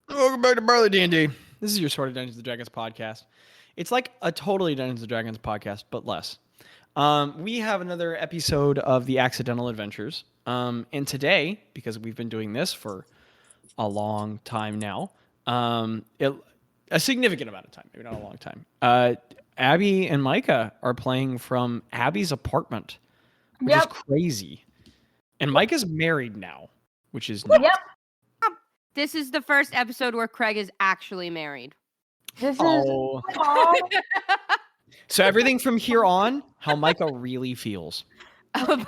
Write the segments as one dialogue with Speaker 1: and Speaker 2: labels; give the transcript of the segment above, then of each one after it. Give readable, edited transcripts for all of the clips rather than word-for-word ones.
Speaker 1: Welcome back to Barley D&D. This is your sort of Dungeons & Dragons podcast. It's like a totally Dungeons & Dragons podcast, but less. We have another episode of The Accidental Adventures. And today, because we've been doing this for a long time now, a significant amount of time, maybe not a long time, Abby and Mika are playing from Abby's apartment, which is crazy. And Micah's married now, which is neat.
Speaker 2: Yep.
Speaker 3: This is the first episode where Craig is actually married.
Speaker 2: This
Speaker 1: Oh.
Speaker 2: is
Speaker 1: So everything from here on, how Micah really feels.
Speaker 3: About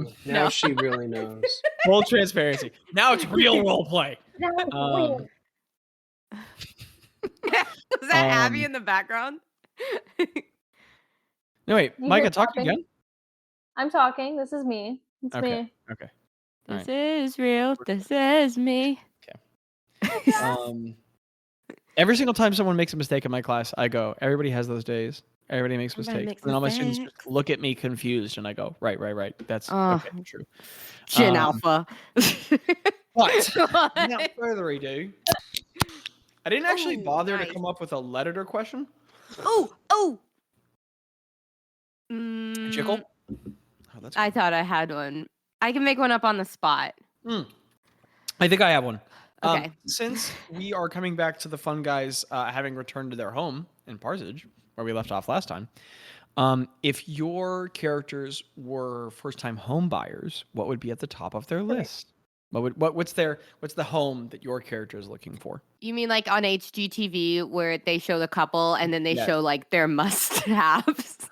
Speaker 3: marriage.
Speaker 4: Now she really knows.
Speaker 1: Full transparency. Now it's real role play.
Speaker 3: Was that Abby in the background?
Speaker 1: No, wait,
Speaker 2: You
Speaker 1: Micah,
Speaker 2: hear
Speaker 1: talk
Speaker 2: clapping?
Speaker 1: again?
Speaker 2: I'm talking. This is me. It's
Speaker 1: Okay.
Speaker 2: me.
Speaker 1: Okay.
Speaker 3: This is real. This is me.
Speaker 1: Every single time someone makes a mistake in my class, I go, everybody has those days. Everybody makes
Speaker 3: Everybody
Speaker 1: mistakes.
Speaker 3: makes
Speaker 1: And all my students
Speaker 3: mistakes.
Speaker 1: just look at me confused, and I go, right. That's
Speaker 3: Oh.
Speaker 1: okay, true.
Speaker 3: Chin Alpha.
Speaker 1: But without further ado, I didn't actually bother to
Speaker 3: nice.
Speaker 1: come up with a letter question.
Speaker 3: Oh.
Speaker 1: Jickle? Oh, that's
Speaker 3: I thought I had one. I can make one up on the spot.
Speaker 1: I think I have one.
Speaker 3: Okay.
Speaker 1: Since we are coming back to the fun guys having returned to their home in Parsage, where we left off last time, if your characters were first-time home buyers, what would be at the top of their list? What's the home that your character is looking for?
Speaker 3: You mean like on HGTV where they show the couple and then they
Speaker 1: Yes.
Speaker 3: show like their must-haves?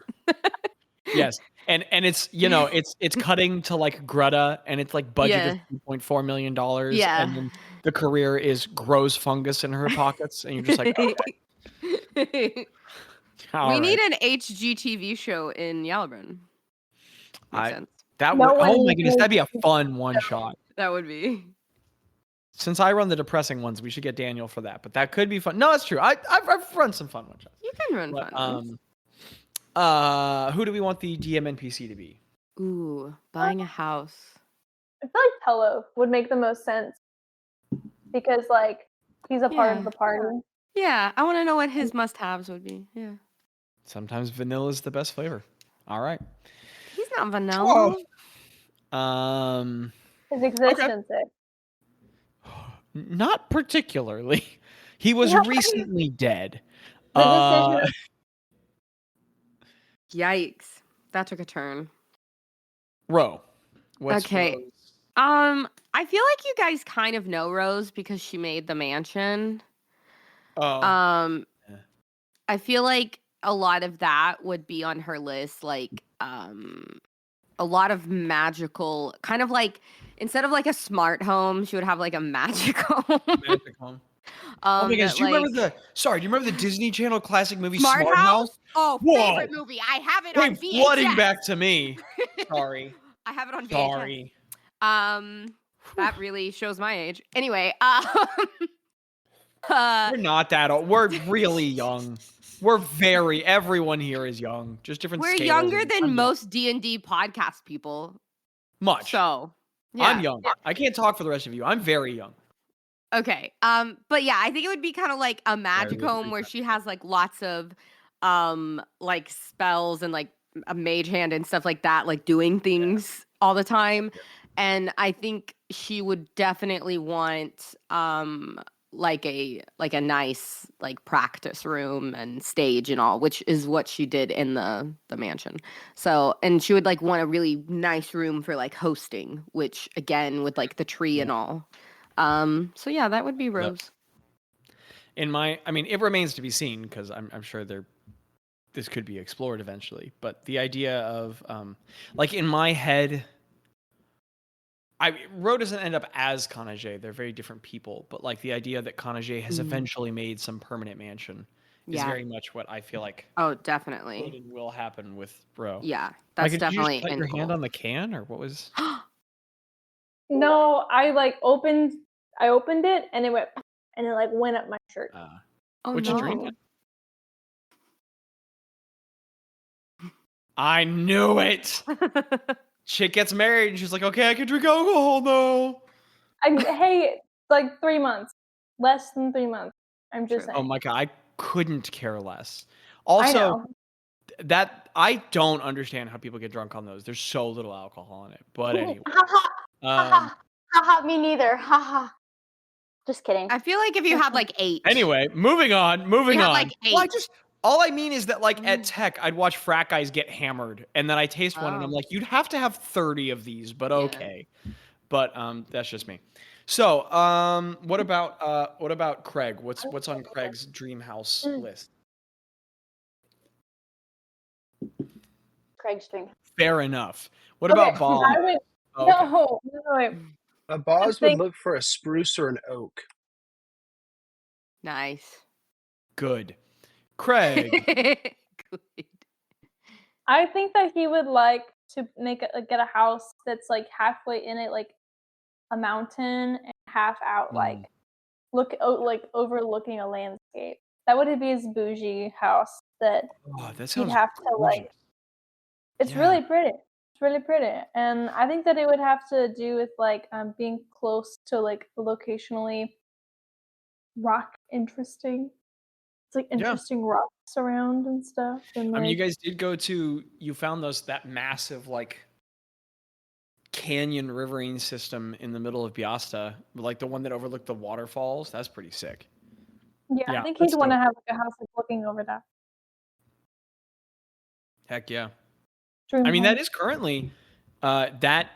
Speaker 1: Yes. And it's it's cutting to like Gretta, and it's like budgeted $2.4 million.
Speaker 3: Yeah.
Speaker 1: And then the career is grows fungus in her pockets, and you're just like, okay.
Speaker 3: We need an HGTV show in Yellowburn. Makes sense.
Speaker 1: That
Speaker 2: No
Speaker 1: would,
Speaker 2: one
Speaker 1: oh my
Speaker 2: needs
Speaker 1: goodness,
Speaker 2: to-
Speaker 1: that'd be a fun one shot.
Speaker 3: That would be.
Speaker 1: Since I run the depressing ones, we should get Daniel for that. But that could be fun. No, that's true. I've run some fun one shots.
Speaker 3: You can run
Speaker 1: But,
Speaker 3: fun ones.
Speaker 1: who do we want the DM NPC to be?
Speaker 3: Ooh, buying a house.
Speaker 2: I feel like Tello would make the most sense because, like, he's a part of the party.
Speaker 3: Yeah, I want to know what his must-haves would be. Yeah.
Speaker 1: Sometimes vanilla is the best flavor. All right.
Speaker 3: He's not vanilla.
Speaker 2: His existence.
Speaker 1: Not particularly. He was
Speaker 2: No.
Speaker 1: recently dead.
Speaker 2: The decision.
Speaker 3: Yikes. That took a turn.
Speaker 1: Ro. What's
Speaker 3: Okay.
Speaker 1: Ro's?
Speaker 3: I feel like you guys kind of know Rose because she made the mansion.
Speaker 1: Oh.
Speaker 3: Yeah. I feel like a lot of that would be on her list, like a lot of magical, kind of like instead of like a smart home, she would have like a magic home.
Speaker 1: Magic home. Oh my gosh,
Speaker 3: that,
Speaker 1: do you remember do you remember the Disney Channel classic movie Smart House?
Speaker 3: Oh,
Speaker 1: Whoa.
Speaker 3: favorite movie. I have it on
Speaker 1: Hey,
Speaker 3: VHS.
Speaker 1: flooding back to me. Sorry.
Speaker 3: I have it on VHS.
Speaker 1: Sorry.
Speaker 3: That really shows my age. Anyway,
Speaker 1: We're not that old. We're really young. Everyone here is young. Just different
Speaker 3: we're
Speaker 1: scales.
Speaker 3: younger
Speaker 1: I'm
Speaker 3: than
Speaker 1: young.
Speaker 3: most D&D podcast people.
Speaker 1: Much.
Speaker 3: So, yeah.
Speaker 1: I'm young. I can't talk for the rest of you. I'm very young.
Speaker 3: Okay. But yeah, I think it would be kind of like a magic
Speaker 1: really
Speaker 3: home where she has like lots of like spells and like a mage hand and stuff like that, like doing things all the time.
Speaker 1: Yeah.
Speaker 3: And I think she would definitely want like a nice like practice room and stage and all, which is what she did in the mansion. So, and she would like want a really nice room for like hosting, which again with like the tree and all. So yeah, that would be Rose.
Speaker 1: It remains to be seen because I'm sure this could be explored eventually. But the idea of like in my head, Ro doesn't end up as Kanajay. They're very different people. But like the idea that Kanajay has eventually made some permanent mansion is very much what I feel like.
Speaker 3: Oh, definitely.
Speaker 1: Will happen with Ro.
Speaker 3: Yeah, that's
Speaker 1: Like,
Speaker 3: definitely.
Speaker 1: Did you just put your hand on the can, or what was?
Speaker 2: No, I opened it and it went, and it like went up my shirt.
Speaker 1: What you drinking? I knew it. Chick gets married and she's like, okay, I can drink alcohol now.
Speaker 2: Hey, like 3 months. less than 3 months. I'm just
Speaker 3: True.
Speaker 1: Oh
Speaker 2: saying.
Speaker 1: my God, I couldn't care less.
Speaker 2: I
Speaker 1: Also,
Speaker 2: know.
Speaker 1: that I don't understand how people get drunk on those. There's so little alcohol in it. But anyway,
Speaker 4: Haha, haha, me neither. Haha. Just kidding.
Speaker 3: I feel like if you had like 8.
Speaker 1: anyway, moving on.
Speaker 3: You had like
Speaker 1: Well,
Speaker 3: 8.
Speaker 1: all I mean is that like at
Speaker 3: Mm.
Speaker 1: Tech, I'd watch frat guys get hammered, and then I taste one, and I'm
Speaker 3: Oh.
Speaker 1: like, you'd have to have 30 of these, but
Speaker 3: Yeah.
Speaker 1: okay. But that's just me. So, what about Craig? What's on Craig's dream house list?
Speaker 4: Craig's dream.
Speaker 1: Fair enough. What
Speaker 2: Okay,
Speaker 1: about Bob?
Speaker 2: I would.
Speaker 1: Oh, okay.
Speaker 2: No, wait.
Speaker 5: A Bazz
Speaker 2: think-
Speaker 5: would look for a spruce or an oak.
Speaker 3: Nice.
Speaker 1: Good. Craig.
Speaker 3: Good.
Speaker 2: I think that he would like to get a house that's like halfway in it, like a mountain, and half out, like overlooking a landscape. That would be his bougie house that
Speaker 1: Oh, that
Speaker 2: he'd
Speaker 1: sounds
Speaker 2: have to like.
Speaker 1: gorgeous.
Speaker 2: It's
Speaker 1: Yeah.
Speaker 2: really pretty. It's really pretty, and I think that it would have to do with like being close to like locationally rock interesting. It's like
Speaker 1: Yeah.
Speaker 2: interesting rocks around and stuff. And
Speaker 1: I mean, you
Speaker 2: like-
Speaker 1: guys did you found that massive like canyon riverine system in the middle of Piasta, like the one that overlooked the waterfalls. That's pretty sick.
Speaker 2: yeah,
Speaker 1: yeah,
Speaker 2: I think
Speaker 1: that's
Speaker 2: he'd want to
Speaker 1: dope.
Speaker 2: have like a house like looking over that.
Speaker 1: Heck yeah.
Speaker 2: Dream
Speaker 1: I mean,
Speaker 2: home.
Speaker 1: that is currently that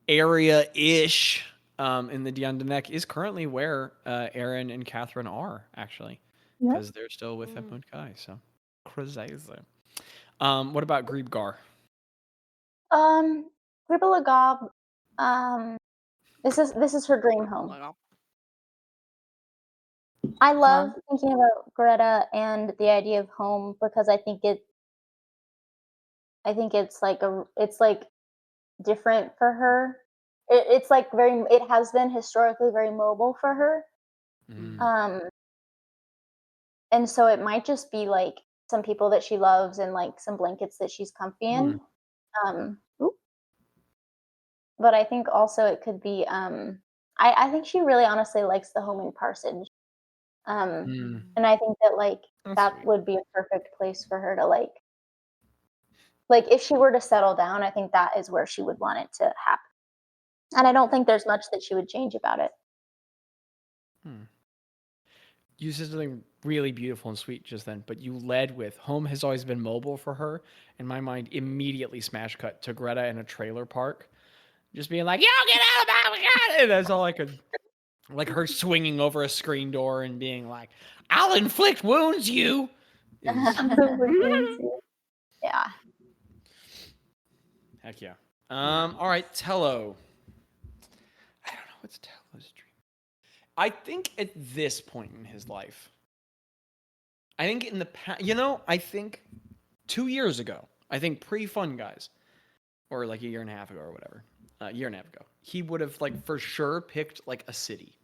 Speaker 1: area-ish in the Diandanek is currently where Aaron and Catherine are, actually,
Speaker 2: Yeah.
Speaker 1: because they're still with Edmund Kai. So crazy. What about Greebgar?
Speaker 4: Gribbalagab, this is her dream home. I love thinking about Greta and the idea of home because I think it's like different for her. It's like it has been historically very mobile for her.
Speaker 1: Mm.
Speaker 4: And so it might just be like some people that she loves and like some blankets that she's comfy in. But I think also it could be I think she really honestly likes the home in Parsage. And I think that like that
Speaker 1: sweet.
Speaker 4: would be a perfect place for her to like if she were to settle down, I think that is where she would want it to happen. And I don't think there's much that she would change about it.
Speaker 1: You said something really beautiful and sweet just then, but you led with home has always been mobile for her. And my mind immediately smash cut to Greta in a trailer park, just being like, "Yo, get out of my God!" And that's all I could. Like her swinging over a screen door and being like, "I'll inflict wounds, you."
Speaker 4: Yeah.
Speaker 1: Heck yeah. All right, Tello. I don't know what's Tello's dream. I think at this point in his life, I think in the past, I think 2 years ago, I think pre-Fun Guys, or like a year and a half ago or whatever, he would have like for sure picked like a city.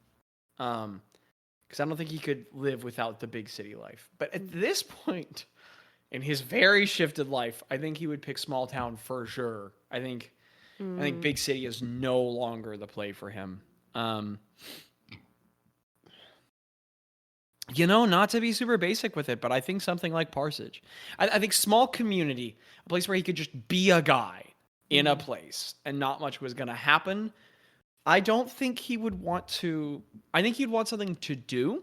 Speaker 1: Because I don't think he could live without the big city life. But at this point in his very shifted life, I think he would pick small town for sure. I think big city is no longer the play for him. Not to be super basic with it, but I think something like Parsage. I think small community, a place where he could just be a guy in a place and not much was going to happen. I don't think he would want to. I think he'd want something to do.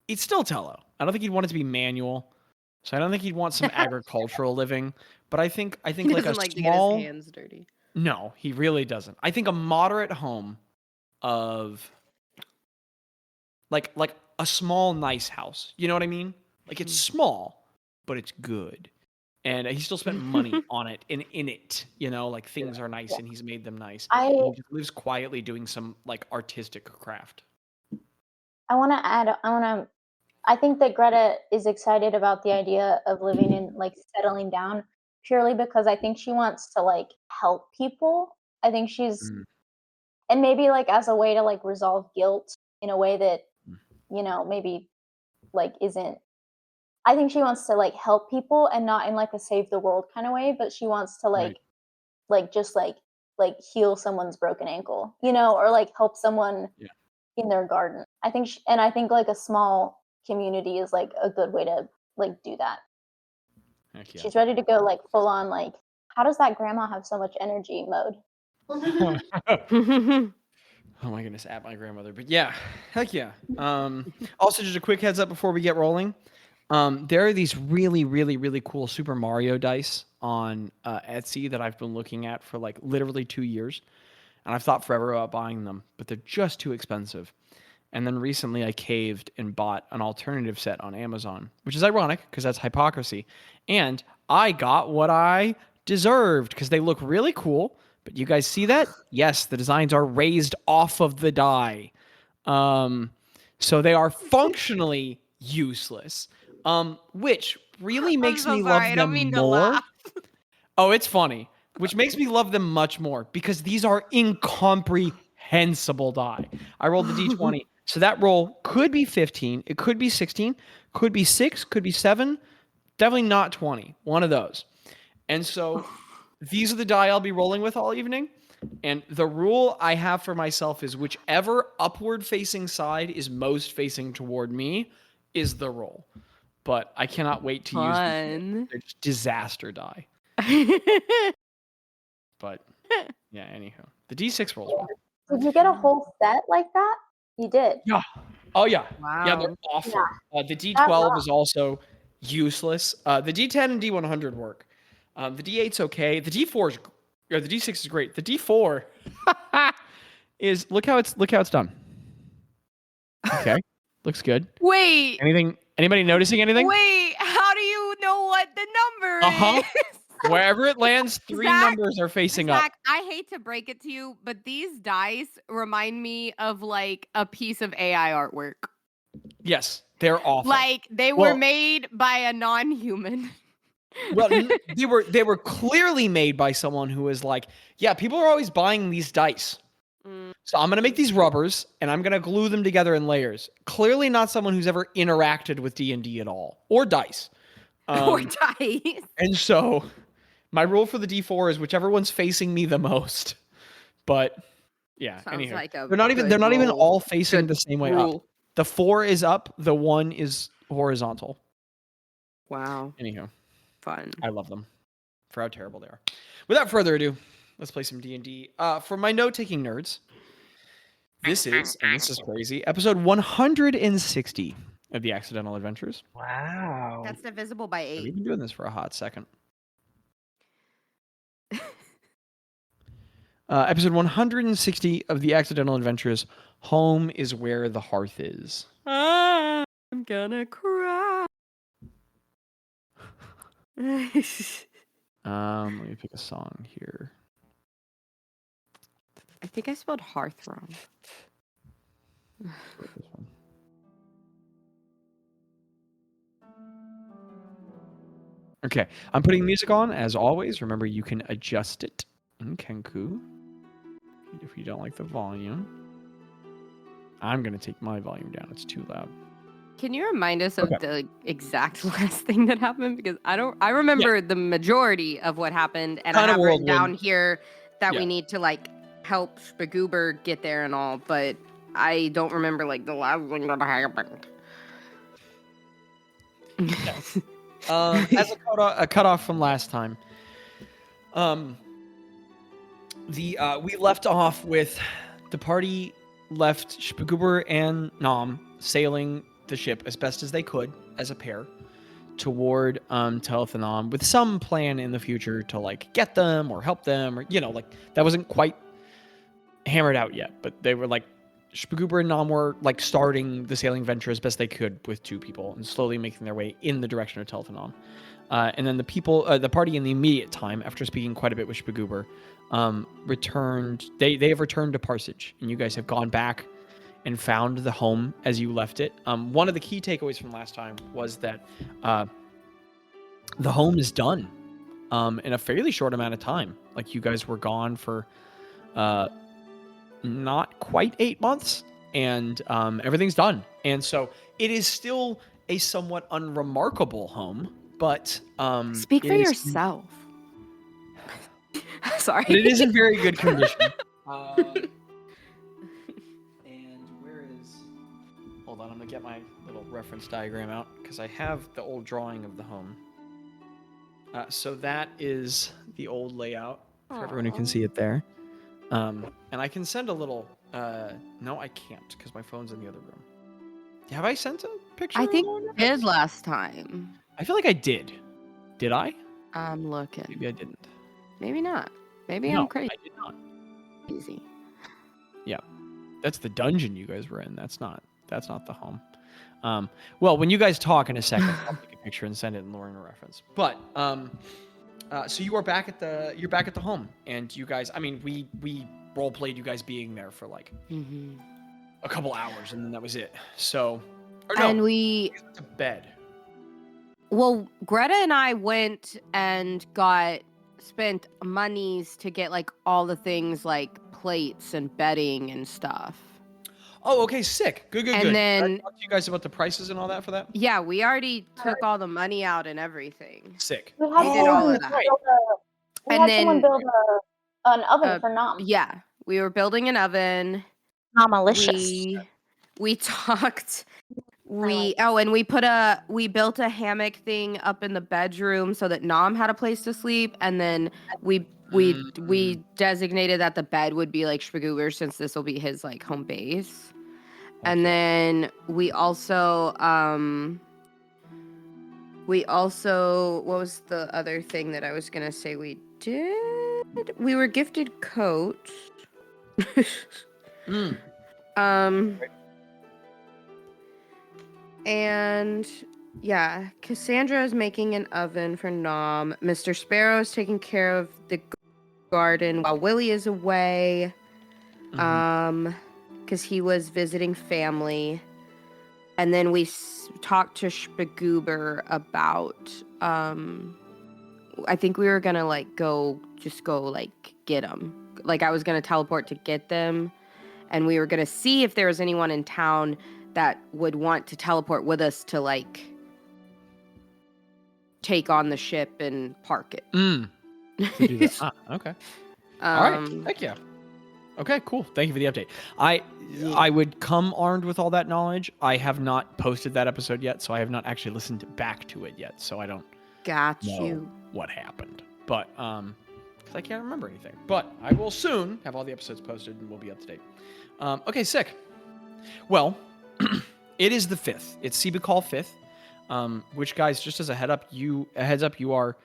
Speaker 1: It's still Tello. I don't think he'd want it to be manual. So I don't think he'd want some agricultural living. But I think
Speaker 3: He
Speaker 1: like
Speaker 3: doesn't
Speaker 1: a
Speaker 3: like
Speaker 1: small.
Speaker 3: to get his hands dirty.
Speaker 1: No, he really doesn't. I think a moderate home of like a small nice house. You know what I mean? Like it's small, but it's good. And he still spent money on it in it, like things are nice and he's made them nice. And he just lives quietly doing some like artistic craft.
Speaker 4: I think that Greta is excited about the idea of living in like settling down purely because I think she wants to like help people. I think she's and maybe like as a way to like resolve guilt in a way that maybe like isn't. I think she wants to like help people and not in like a save the world kind of way, but she wants to like just like heal someone's broken ankle, or like help someone in their garden. I think and I think like a small community is like a good way to like do that.
Speaker 1: Heck yeah.
Speaker 4: She's ready to go like full on like, how does that grandma have so much energy mode?
Speaker 1: Oh my goodness, at my grandmother. But yeah, heck yeah. Also, just a quick heads up before we get rolling. There are these really, really, really cool Super Mario dice on Etsy that I've been looking at for like literally 2 years. And I've thought forever about buying them, but they're just too expensive. And then recently I caved and bought an alternative set on Amazon, which is ironic because that's hypocrisy. And I got what I deserved because they look really cool. But you guys see that? Yes, the designs are raised off of the die. So they are functionally useless, which really makes me love them more. Oh, it's funny. Which makes me love them much more because these are incomprehensible die. I rolled the d20. So that roll could be 15. It could be 16. Could be 6. Could be 7. Definitely not 20. One of those. And so these are the die I'll be rolling with all evening. And the rule I have for myself is whichever upward facing side is most facing toward me is the roll. But I cannot wait to use them. They're just disaster die. But yeah, anywho. The D6 rolls.
Speaker 4: Did you get a whole set like that? You did.
Speaker 1: Yeah. Oh yeah.
Speaker 3: Wow.
Speaker 1: Yeah, they're awful. The D12 is also useless. The D10 and D100 work. The D8's okay. The D4 is, or the D6 is great. The D4 is look how it's done. Okay, looks good.
Speaker 3: Wait.
Speaker 1: Anybody noticing anything?
Speaker 3: Wait. How do you know what the number is?
Speaker 1: Wherever it lands, 3 numbers are facing up.
Speaker 3: I hate to break it to you, but these dice remind me of like a piece of AI artwork.
Speaker 1: Yes, they're awful.
Speaker 3: Like they were made by a non-human.
Speaker 1: Well, they were clearly made by someone who was like, yeah, people are always buying these dice. So I'm going to make these rubbers and I'm going to glue them together in layers. Clearly not someone who's ever interacted with D&D at all or dice.
Speaker 3: Or dice.
Speaker 1: And so my rule for the D4 is whichever one's facing me the most. But yeah, anyhow,
Speaker 3: like
Speaker 1: they're not even all facing the same way up. The 4 is up, the 1 is horizontal.
Speaker 3: Wow.
Speaker 1: Anyhow,
Speaker 3: fun.
Speaker 1: I love them for how terrible they are. Without further ado, let's play some D&D. For my note-taking nerds, this is crazy, episode 160 of the Accidental Adventures.
Speaker 5: Wow.
Speaker 3: That's divisible by 8.
Speaker 1: We've been doing this for a hot second. Episode 160 of the Accidental Adventures. Home is where the hearth is.
Speaker 3: I'm gonna cry.
Speaker 1: Let me pick a song here.
Speaker 3: I think I spelled hearth wrong.
Speaker 1: This one. Okay, I'm putting music on as always. Remember, you can adjust it in Kenku if you don't like the volume. I'm gonna take my volume down. It's too loud.
Speaker 3: Can you remind us of the exact last thing that happened? Because I remember the majority of what happened, and I have written down here that we need to like help Spagoober get there and all, but I don't remember like the last thing that happened.
Speaker 1: Yes. As a cutoff from last time, we left off with the party left Spagoober and Nom sailing the ship as best as they could as a pair toward Telethanom with some plan in the future to like get them or help them, or like that wasn't quite hammered out yet, but they were like Spagoober and Nom were like starting the sailing venture as best they could with 2 people and slowly making their way in the direction of Telethanom. And then the party in the immediate time, after speaking quite a bit with Spagoober, returned. They have returned to Parsage, and you guys have gone back and found the home as you left it. One of the key takeaways from last time was that the home is done in a fairly short amount of time. Like you guys were gone for not quite 8 months, and everything's done. And so it is still a somewhat unremarkable home, but
Speaker 3: speak for yourself. Sorry,
Speaker 1: but it is in very good condition. And where Hold on, I'm gonna get my little reference diagram out because I have the old drawing of the home. So that is the old layout for everyone who can see it there. And I can send a little. No, I can't because my phone's in the other room. Have I sent a picture?
Speaker 3: I think
Speaker 1: of
Speaker 3: I did last time.
Speaker 1: I feel like I did. Did I?
Speaker 3: I'm looking.
Speaker 1: Maybe I didn't.
Speaker 3: Maybe not. Maybe
Speaker 1: No,
Speaker 3: I'm crazy.
Speaker 1: I did not.
Speaker 3: Easy.
Speaker 1: Yeah, that's the dungeon you guys were in. That's not the home. Well, when you guys talk in a second, I'll take a picture and send it and Lauren a reference. But so you are back at the home, and you guys. I mean, we role played you guys being there for like a couple hours, and then that was it. So, or no,
Speaker 3: And we,
Speaker 1: you guys went to bed.
Speaker 3: well, Greta and I went and spent monies to get like all the things like plates and bedding and stuff.
Speaker 1: Oh, okay, sick. Good.
Speaker 3: And
Speaker 1: Did
Speaker 3: then-
Speaker 1: I talk to you guys about the prices and all that for that?
Speaker 3: Yeah, we already took all the money out and everything.
Speaker 1: Sick.
Speaker 4: We had
Speaker 3: We did all of
Speaker 4: someone
Speaker 3: that.
Speaker 4: build we
Speaker 3: And
Speaker 4: had
Speaker 3: then-
Speaker 4: someone build an oven for Nom.
Speaker 3: Yeah, we were building an oven.
Speaker 4: Nomalicious.
Speaker 3: We talked.
Speaker 4: like
Speaker 3: And we built a hammock thing up in the bedroom so that Nom had a place to sleep, and then we designated that the bed would be like Shpagoober since this will be his like home base. And
Speaker 1: Okay.
Speaker 3: then we also what was the other thing that I was gonna say we did? We were gifted coats. And yeah, Cassandra is making an oven for Nom. Mr. Sparrow is taking care of the garden while Willie is away. Because he was visiting family. And then we talked to Shpagoober about, I think we were gonna like go get them. Like I was gonna teleport to get them. And we were gonna see if there was anyone in town that would want to teleport with us to like take on the ship and park it.
Speaker 1: To do that. Okay. All right. Heck yeah. Okay, cool. Thank you for the update. I would come armed with all that knowledge. I have not posted that episode yet, so I have not actually listened back to it yet, so I don't
Speaker 3: Got
Speaker 1: know
Speaker 3: you.
Speaker 1: what happened. But because I can't remember anything. But I will soon have all the episodes posted and we'll be up to date. Okay, sick. Well, it is the 5th. It's Sea Call 5th. Which, guys, just as a heads up, you are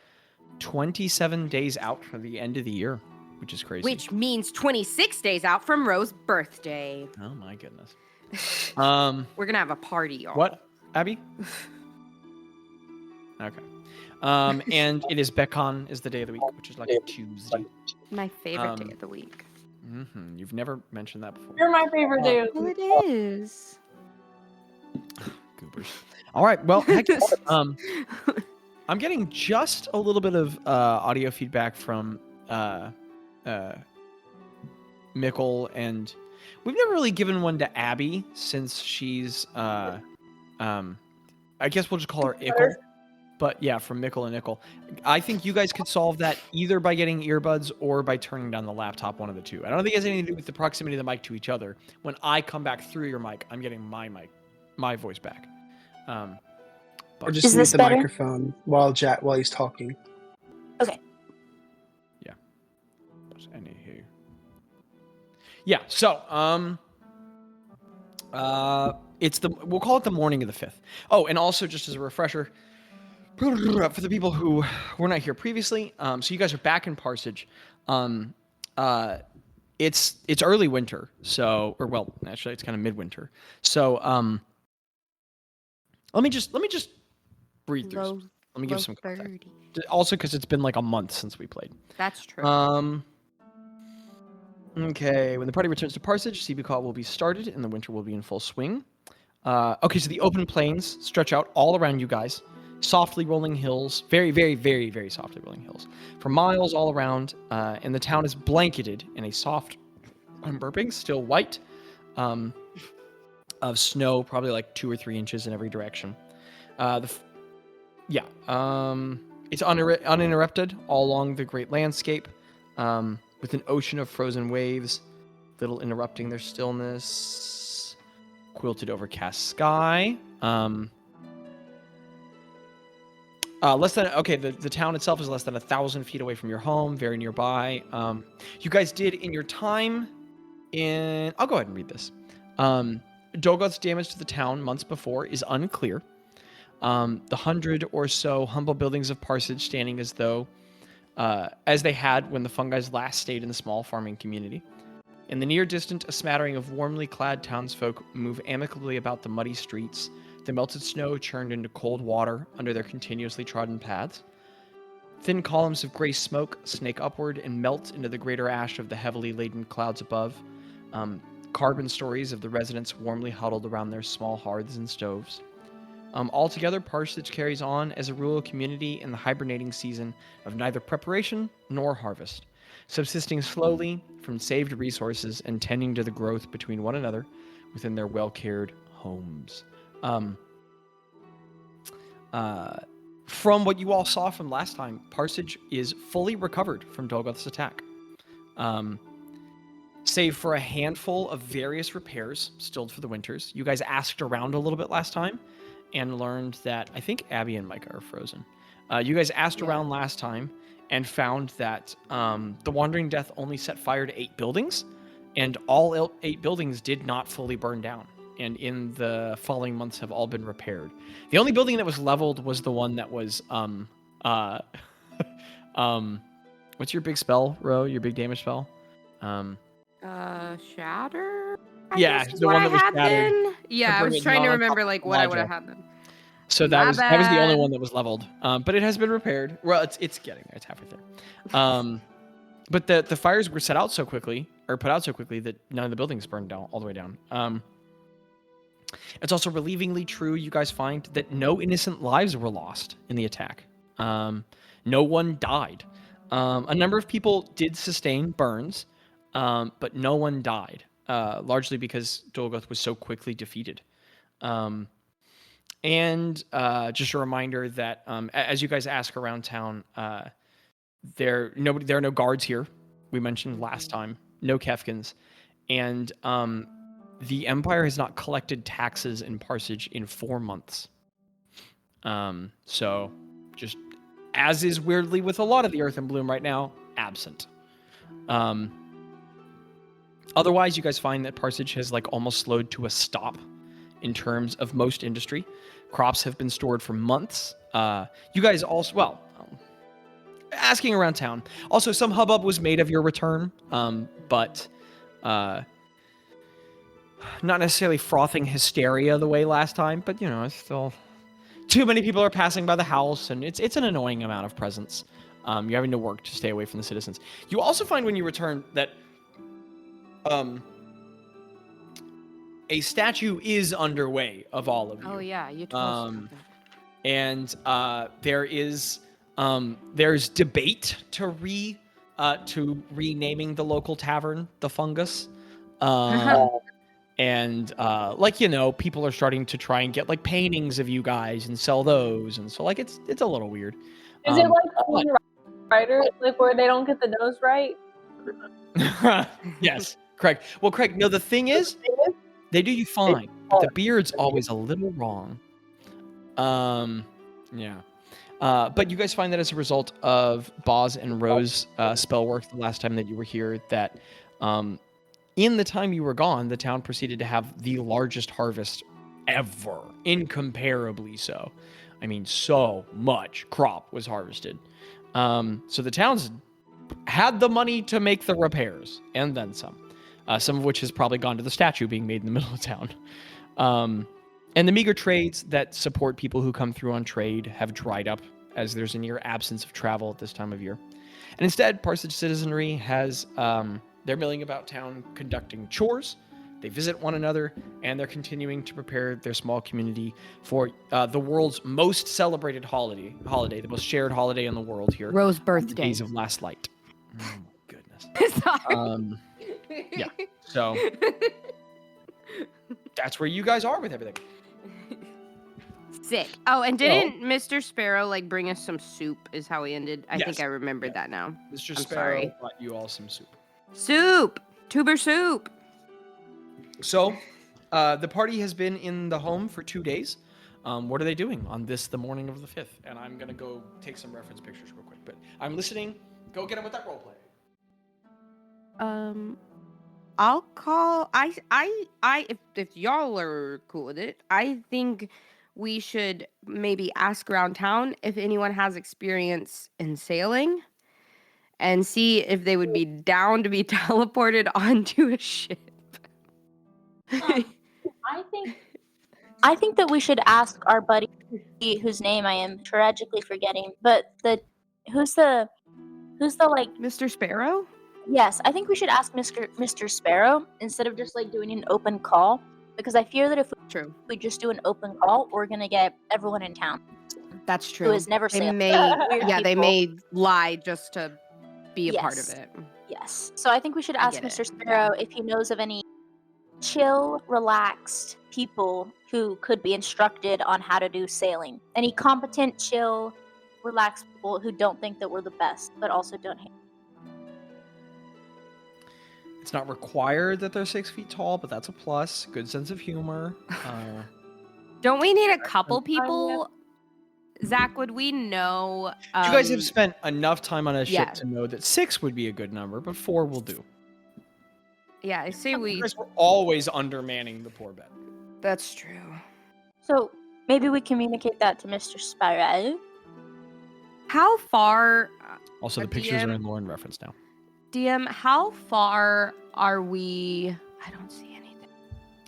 Speaker 1: 27 days out from the end of the year, which is crazy.
Speaker 3: Which means 26 days out from Rose's birthday.
Speaker 1: Oh my goodness.
Speaker 3: We're gonna have a party, y'all.
Speaker 1: What, Abby? Okay. And it is Bekon is the day of the week, which is like a Tuesday.
Speaker 3: My favorite day of the week.
Speaker 1: You've never mentioned that before.
Speaker 2: You're my favorite dude.
Speaker 3: Oh, it is.
Speaker 1: Goobers. All right. Well, heck, yes. I'm getting just a little bit of audio feedback from Mikkel, and we've never really given one to Abby since she's I guess we'll just call her Ickle. But yeah, from Mikkel and Ickle. I think you guys could solve that either by getting earbuds or by turning down the laptop, one of the two. I don't think it has anything to do with the proximity of the mic to each other. When I come back through your mic, I'm getting my voice back.
Speaker 5: Or just
Speaker 4: Is
Speaker 5: mute
Speaker 4: this
Speaker 5: the
Speaker 4: better?
Speaker 5: microphone while he's talking.
Speaker 1: Yeah. But anywho. Yeah, so we'll call it the morning of the 5th. Oh, and also just as a refresher, for the people who were not here previously, so you guys are back in Parsage. It's early winter, so actually it's kind of midwinter. So let me just read through. Let me give some context. Also, because it's been like a month since we played.
Speaker 3: That's true.
Speaker 1: Okay, when the party returns to Parsage, CB Call will be started and the winter will be in full swing. Okay, so the open plains stretch out all around you guys. Softly rolling hills, very, very, very, very softly rolling hills, for miles all around, and the town is blanketed in a soft, I'm burping, still white, of snow, probably like 2 or 3 inches in every direction. It's uninterrupted all along the great landscape, with an ocean of frozen waves, little interrupting their stillness. quilted overcast sky. The town itself is less than 1,000 feet away from your home, very nearby. You guys did in your time I'll go ahead and read this. Dolgoth's damage to the town months before is unclear. The 100 or so humble buildings of Parsage standing as they had when the fungi's last stayed in the small farming community. In the near distant, a smattering of warmly clad townsfolk move amicably about the muddy streets, the melted snow churned into cold water under their continuously trodden paths. Thin columns of gray smoke snake upward and melt into the greater ash of the heavily laden clouds above. Carbon stories of the residents warmly huddled around their small hearths and stoves. Altogether, Parsage carries on as a rural community in the hibernating season of neither preparation nor harvest, subsisting slowly from saved resources and tending to the growth between one another within their well-cared homes. From what you all saw from last time, Parsage is fully recovered from Dolgoth's attack. Save for a handful of various repairs stilled for the winters. You guys asked around a little bit last time and learned that I think Abby and Mika are frozen. You guys asked around last time and found that the Wandering Death only set fire to 8 buildings, and all 8 buildings did not fully burn down, and in the following months have all been repaired. The only building that was leveled was the one that was what's your big spell, Ro? Your big damage spell?
Speaker 3: Shatter?
Speaker 1: Yeah, the one that was shattered.
Speaker 3: Yeah, I was trying to remember like what I would have had then.
Speaker 1: So that was the only one that was leveled. But it has been repaired. Well, it's getting there. It's halfway there. But the fires were put out so quickly that none of the buildings burned down all the way down. It's also relievingly true, you guys find, that no innocent lives were lost in the attack. No one died. A number of people did sustain burns, but no one died, largely because Dolgoth was so quickly defeated. And just a reminder that as you guys ask around town, there are no guards here. We mentioned last time, no Kefkins, and the Empire has not collected taxes in Parsage in 4 months. So, just as is weirdly with a lot of the Earth and Bloom right now, absent. Otherwise, you guys find that Parsage has like almost slowed to a stop in terms of most industry. Crops have been stored for months. You guys also, asking around town. Also, some hubbub was made of your return, but not necessarily frothing hysteria the way last time, but it's still too many people are passing by the house, and it's an annoying amount of presence. You're having to work to stay away from the citizens. You also find when you return that a statue is underway of all of you.
Speaker 3: Oh yeah, you told us.
Speaker 1: And there's debate to renaming the local tavern the Fungus. And people are starting to try and get like paintings of you guys and sell those, and so like it's a little weird.
Speaker 2: Is it like Queen Rider, like where they don't get the nose right?
Speaker 1: Yes, Craig. Well, Craig, no, the thing is, they do you fine, but the beard's always a little wrong. Yeah. But you guys find that as a result of Bazz and Ro's spell work the last time that you were here, that in the time you were gone, the town proceeded to have the largest harvest ever, incomparably so. I mean, so much crop was harvested. So the town's had the money to make the repairs, and then some. Some of which has probably gone to the statue being made in the middle of town. And the meager trades that support people who come through on trade have dried up, as there's a near absence of travel at this time of year. And instead, Parsage citizenry has, they're milling about town conducting chores, they visit one another, and they're continuing to prepare their small community for the world's most celebrated holiday, the most shared holiday in the world here.
Speaker 3: Ro's birthday.
Speaker 1: The Days of Last Light. Oh, my goodness.
Speaker 3: Sorry.
Speaker 1: Yeah, so that's where you guys are with everything.
Speaker 3: Sick. Oh, and didn't Mr. Sparrow like bring us some soup is how he ended? I think I remembered that now.
Speaker 1: Mr.
Speaker 3: I'm
Speaker 1: Sparrow
Speaker 3: sorry.
Speaker 1: brought you all some soup.
Speaker 3: Soup! Tuber soup!
Speaker 1: So, The party has been in the home for 2 days. What are they doing on the morning of the 5th? And I'm gonna go take some reference pictures real quick. But I'm listening. Go get them with that role play.
Speaker 3: I'll call. If y'all are cool with it, I think we should maybe ask around town if anyone has experience in sailing, and see if they would be down to be teleported onto a ship.
Speaker 4: I think that we should ask our buddy, whose name I am tragically forgetting, but who's the like
Speaker 3: Mr. Sparrow?
Speaker 4: Yes, I think we should ask Mr. Sparrow instead of just like doing an open call, because I fear that if
Speaker 3: True.
Speaker 4: we just do an open call, we're gonna get everyone in town
Speaker 3: That's true.
Speaker 4: who has never
Speaker 3: They
Speaker 4: sailed.
Speaker 3: may,
Speaker 4: Weird
Speaker 3: they
Speaker 4: people.
Speaker 3: may lie just to be a part of
Speaker 4: Yes.
Speaker 3: it.
Speaker 4: Yes. So I think we should ask
Speaker 3: get
Speaker 4: Mr.
Speaker 3: it.
Speaker 4: Sparrow if he knows of any chill, relaxed people who could be instructed on how to do sailing. Any competent, chill, relaxed people who don't think that we're the best, but also don't hate.
Speaker 1: It's not required that they're 6 feet tall, but that's a plus. Good sense of humor.
Speaker 3: Don't we need a couple people? Zach, would we know?
Speaker 1: You guys have spent enough time on a ship
Speaker 3: yeah.
Speaker 1: to know that 6 would be a good number, but 4 will do.
Speaker 3: Yeah, I say we.
Speaker 1: We're always undermanning the poor bed.
Speaker 3: That's true.
Speaker 4: So maybe we communicate that to Mr. Sparrow.
Speaker 3: How far?
Speaker 1: Also, the pictures are in Lauren reference now.
Speaker 3: DM, how far are we? I don't see anything.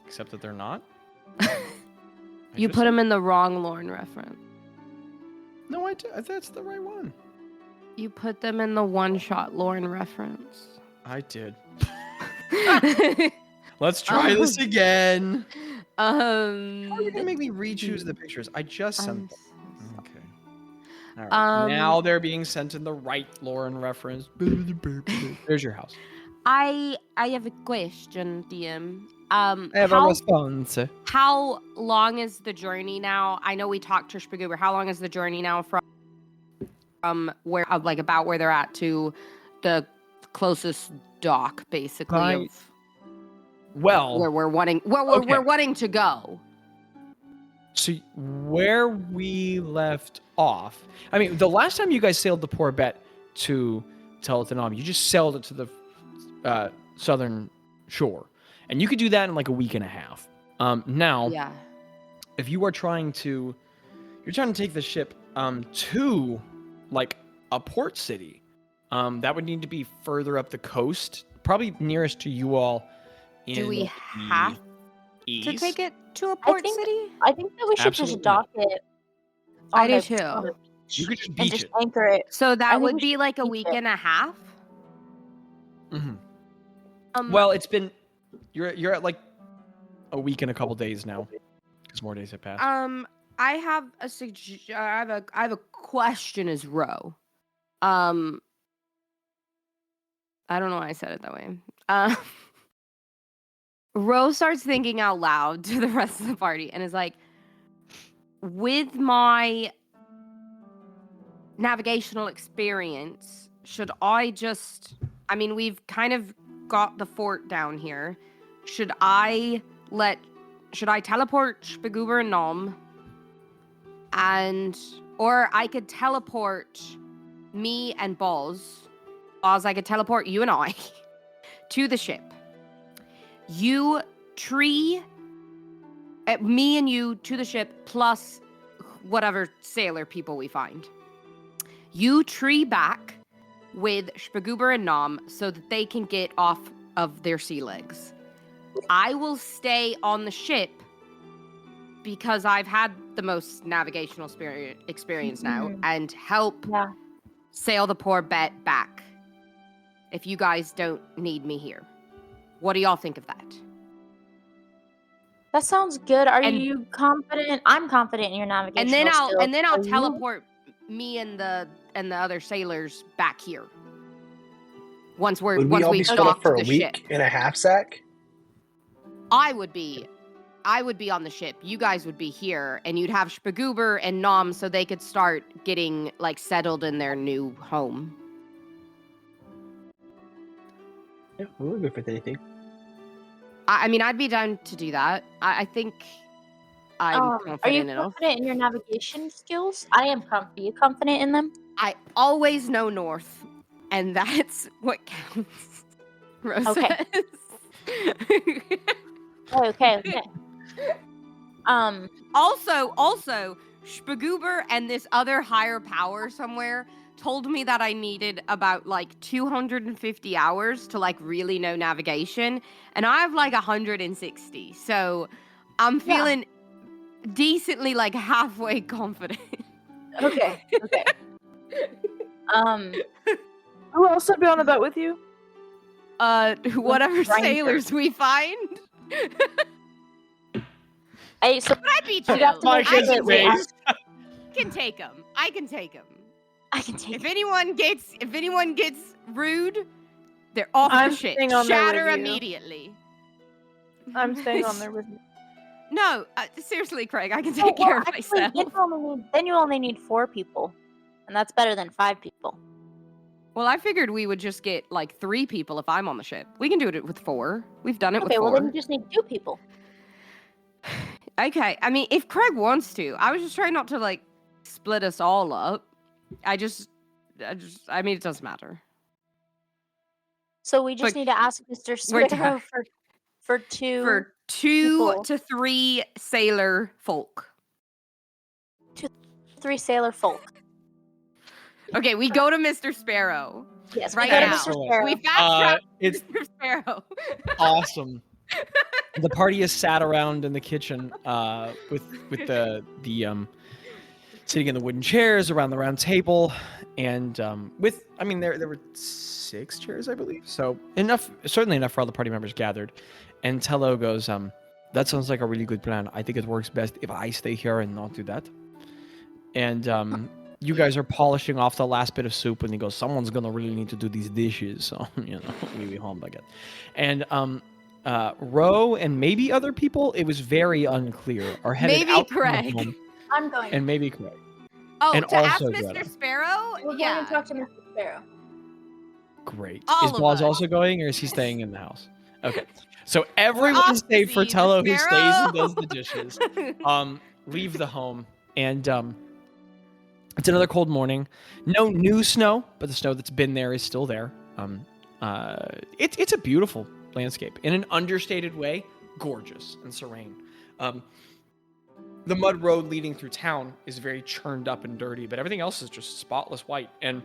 Speaker 1: Except that they're not.
Speaker 3: You put them in the wrong Lauren reference.
Speaker 1: No, I did. That's the right one.
Speaker 3: You put them in the one-shot Lauren reference.
Speaker 1: I did. Let's try this again. How are you gonna make me re-choose the pictures? I just sent them. Okay. All right. Now they're being sent in the right Lauren reference. There's your house.
Speaker 3: I have a question, DM.
Speaker 1: I have a response.
Speaker 3: How long is the journey now? I know we talked to Spaguber. How long is the journey now from where, like, about where they're at to the closest dock, basically? Where we're wanting, we're wanting to go.
Speaker 1: So where we left off, I mean, the last time you guys sailed the poor bet to Telethonam, you just sailed it to the southern shore. And you could do that in like a week and a half. Now, if you are trying to take the ship to like a port city, that would need to be further up the coast, probably nearest to you all.
Speaker 3: Do we have to take it to a port city?
Speaker 4: I think that we should just dock it.
Speaker 3: I do too.
Speaker 1: You could just beach it.
Speaker 4: Anchor it.
Speaker 3: So that would be like a week and a half?
Speaker 1: Mm-hmm. Well, it's been... You're at like a week and a couple days now, because more days have passed.
Speaker 3: I have a question as Ro. I don't know why I said it that way. Ro starts thinking out loud to the rest of the party and is like, with my navigational experience, should I just... I mean, we've kind of got the fort down here. Should I teleport Spaguber and Nom? Or I could teleport me and Bazz. Bazz, I could teleport you and I to the ship. You tree me and you to the ship, plus whatever sailor people we find. You tree back with Spaguber and Nom so that they can get off of their sea legs. I will stay on the ship because I've had the most navigational experience now and help sail the poor bet back if you guys don't need me here. What do y'all think of that?
Speaker 4: That sounds good. Are you confident? I'm confident in your navigation.
Speaker 3: And then I'll teleport me and the other sailors back here. Once we dock
Speaker 5: for a
Speaker 3: the
Speaker 5: week
Speaker 3: ship.
Speaker 5: and a half, Zach?
Speaker 3: I would be on the ship. You guys would be here, and you'd have Spaguber and Nom so they could start getting like settled in their new home.
Speaker 5: Yeah, we'll go for anything.
Speaker 3: I mean, I'd be down to do that. I think I'm
Speaker 4: Are
Speaker 3: confident
Speaker 4: you
Speaker 3: enough.
Speaker 4: confident in your navigation skills? I am confident. Are you confident in them?
Speaker 3: I always know north, and that's what counts. Rose
Speaker 4: Okay.
Speaker 3: says.
Speaker 4: Okay.
Speaker 3: Also, Spagoober and this other higher power somewhere told me that I needed about like 250 hours to like really know navigation, and I have like 160. So I'm feeling decently like halfway confident.
Speaker 4: Okay.
Speaker 2: Who else would be on the boat with you?
Speaker 3: Whatever
Speaker 4: Grinder.
Speaker 3: sailors we find.
Speaker 4: So
Speaker 3: But I'd be chill.
Speaker 4: have to
Speaker 1: Mike
Speaker 4: make
Speaker 1: is
Speaker 4: sure that we
Speaker 1: amazing.
Speaker 4: ask-
Speaker 3: Can take them. I can take them.
Speaker 4: I can take
Speaker 3: If
Speaker 4: it.
Speaker 3: anyone gets rude, they're off
Speaker 2: I'm
Speaker 3: the ship.
Speaker 2: staying on there with
Speaker 3: Shatter
Speaker 2: you.
Speaker 3: immediately.
Speaker 2: I'm staying on there with you.
Speaker 3: No, seriously, Craig, I can take care of myself.
Speaker 4: Then you only need 4 people, and that's better than 5 people.
Speaker 3: Well, I figured we would just get like 3 people if I'm on the ship. We can do it with 4. We've done it with
Speaker 4: Okay,
Speaker 3: 4.
Speaker 4: well then you just need 2 people.
Speaker 3: Okay, I mean, if Craig wants to, I was just trying not to like split us all up. I mean, it doesn't matter.
Speaker 4: So we just
Speaker 3: But
Speaker 4: need to ask Mr.
Speaker 3: we're
Speaker 4: Sparrow for 2
Speaker 3: For 2
Speaker 4: people.
Speaker 3: to 3 sailor folk.
Speaker 4: 3 sailor folk.
Speaker 3: Okay, we go to Mr. Sparrow.
Speaker 4: Yes,
Speaker 3: Right
Speaker 4: we go to
Speaker 3: now.
Speaker 4: Mr. Sparrow.
Speaker 3: We fast track
Speaker 1: It's
Speaker 3: Mr. Sparrow.
Speaker 1: awesome. The party is sat around in the kitchen with the sitting in the wooden chairs around the round table, and there were 6 chairs, I believe. So certainly enough for all the party members gathered. And Tello goes, that sounds like a really good plan. I think it works best if I stay here and not do that. And you guys are polishing off the last bit of soup, and he goes, someone's gonna really need to do these dishes. So we be home again. And Ro and maybe other people, it was very unclear, are headed
Speaker 3: Maybe
Speaker 1: out from the
Speaker 3: Craig.
Speaker 1: home,
Speaker 4: I'm going.
Speaker 1: and maybe Craig.
Speaker 3: Oh,
Speaker 1: And
Speaker 3: to ask
Speaker 1: also
Speaker 3: Mr.
Speaker 1: Gretta.
Speaker 3: Sparrow?
Speaker 4: We're
Speaker 3: Yeah.
Speaker 4: going to talk to Mr. Sparrow.
Speaker 1: Great.
Speaker 3: All
Speaker 1: Is
Speaker 3: of
Speaker 1: Bazz
Speaker 3: us.
Speaker 1: also going, or is he staying in the house? Okay. So
Speaker 3: off
Speaker 1: everyone's
Speaker 3: to
Speaker 1: safe for
Speaker 3: see
Speaker 1: Tello,
Speaker 3: the
Speaker 1: who stays
Speaker 3: Sparrow.
Speaker 1: and does the dishes. Leave the home, and it's another cold morning. No new snow, but the snow that's been there is still there. It's a beautiful landscape in an understated way, gorgeous and serene. The mud road leading through town is very churned up and dirty, but everything else is just spotless white. And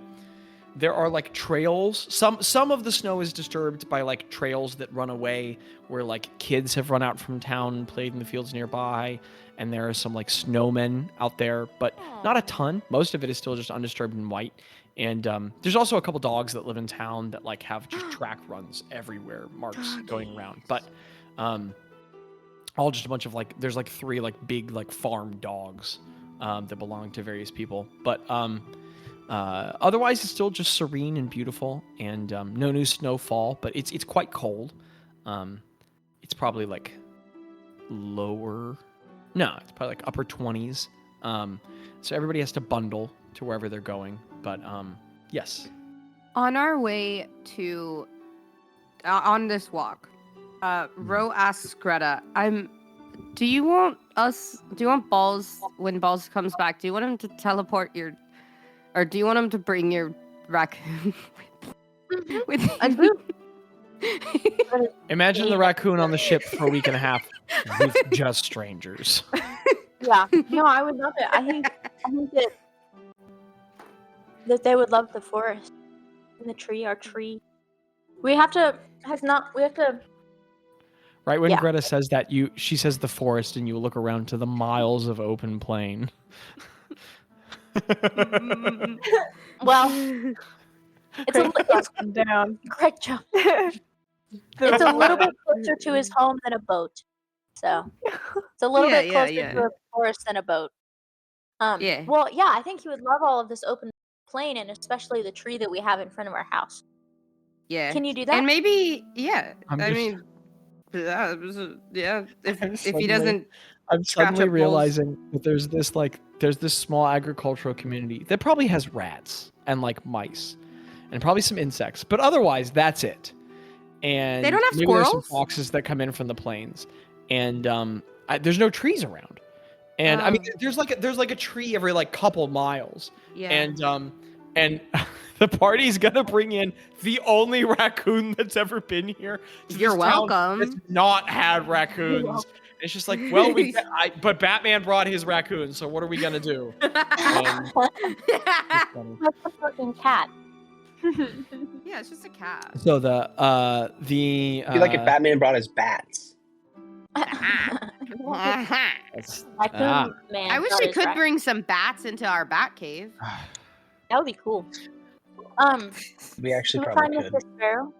Speaker 1: there are like trails. Some of the snow is disturbed by like trails that run away, where like kids have run out from town and played in the fields nearby. And there are some like snowmen out there, but not a ton. Most of it is still just undisturbed and white. And there's also a couple dogs that live in town that like have just track runs everywhere, marks going around. But all just a bunch of like, there's like 3 like big like farm dogs that belong to various people. But otherwise, it's still just serene and beautiful, and no new snowfall. But it's quite cold. It's probably like lower. No, it's probably like upper 20s. So everybody has to bundle to wherever they're going. But yes.
Speaker 3: On our way to on this walk, Ro asks Greta, do you want Balls, when Balls comes back, do you want him to teleport or do you want him to bring your raccoon with him?
Speaker 1: Imagine the raccoon on the ship for a week and a half with just strangers.
Speaker 4: Yeah. No, I would love it. I think that they would love the forest and the tree, our tree. We have to.
Speaker 1: Right when
Speaker 4: Yeah.
Speaker 1: Greta says that, she says the forest, and you look around to the miles of open plain.
Speaker 4: Well, it's
Speaker 2: Craig calm down.
Speaker 4: great job. It's a little bit closer to his home than a boat. So it's a little bit closer to a forest than a boat.
Speaker 3: Yeah.
Speaker 4: Well, yeah, I think he would love all of this open plain, and especially the tree that we have in front of our house.
Speaker 3: Yeah.
Speaker 4: Can you do that?
Speaker 3: And maybe, yeah.
Speaker 1: I'm
Speaker 3: I
Speaker 1: just-
Speaker 3: mean, yeah. If he
Speaker 1: Suddenly-
Speaker 3: doesn't,
Speaker 1: I'm
Speaker 3: scratch
Speaker 1: suddenly
Speaker 3: up balls.
Speaker 1: realizing that there's this small agricultural community that probably has rats and like mice and probably some insects, but otherwise that's it. and
Speaker 3: They don't have
Speaker 1: maybe there's some
Speaker 3: squirrels?
Speaker 1: foxes that come in from the plains, and there's no trees around. And I mean, there's like a tree every like couple miles,
Speaker 3: Yeah.
Speaker 1: and the party's gonna bring in the only raccoon that's ever been here. To
Speaker 3: You're
Speaker 1: this town
Speaker 3: welcome.
Speaker 1: That's not had raccoons. It's just like, well, but Batman brought his raccoon, so what are we gonna do? And it's funny.
Speaker 4: That's a fucking cat.
Speaker 3: Yeah, it's just a cat.
Speaker 1: So the
Speaker 5: I feel like if Batman brought his bats.
Speaker 1: that's-
Speaker 4: Raccoon man.
Speaker 3: I wish
Speaker 4: brought
Speaker 3: we
Speaker 4: his
Speaker 3: could
Speaker 4: rat-
Speaker 3: bring some bats into our bat cave.
Speaker 4: That would be cool.
Speaker 5: We actually
Speaker 4: Can we
Speaker 5: probably
Speaker 4: find
Speaker 5: could.
Speaker 4: Mr. Sparrow?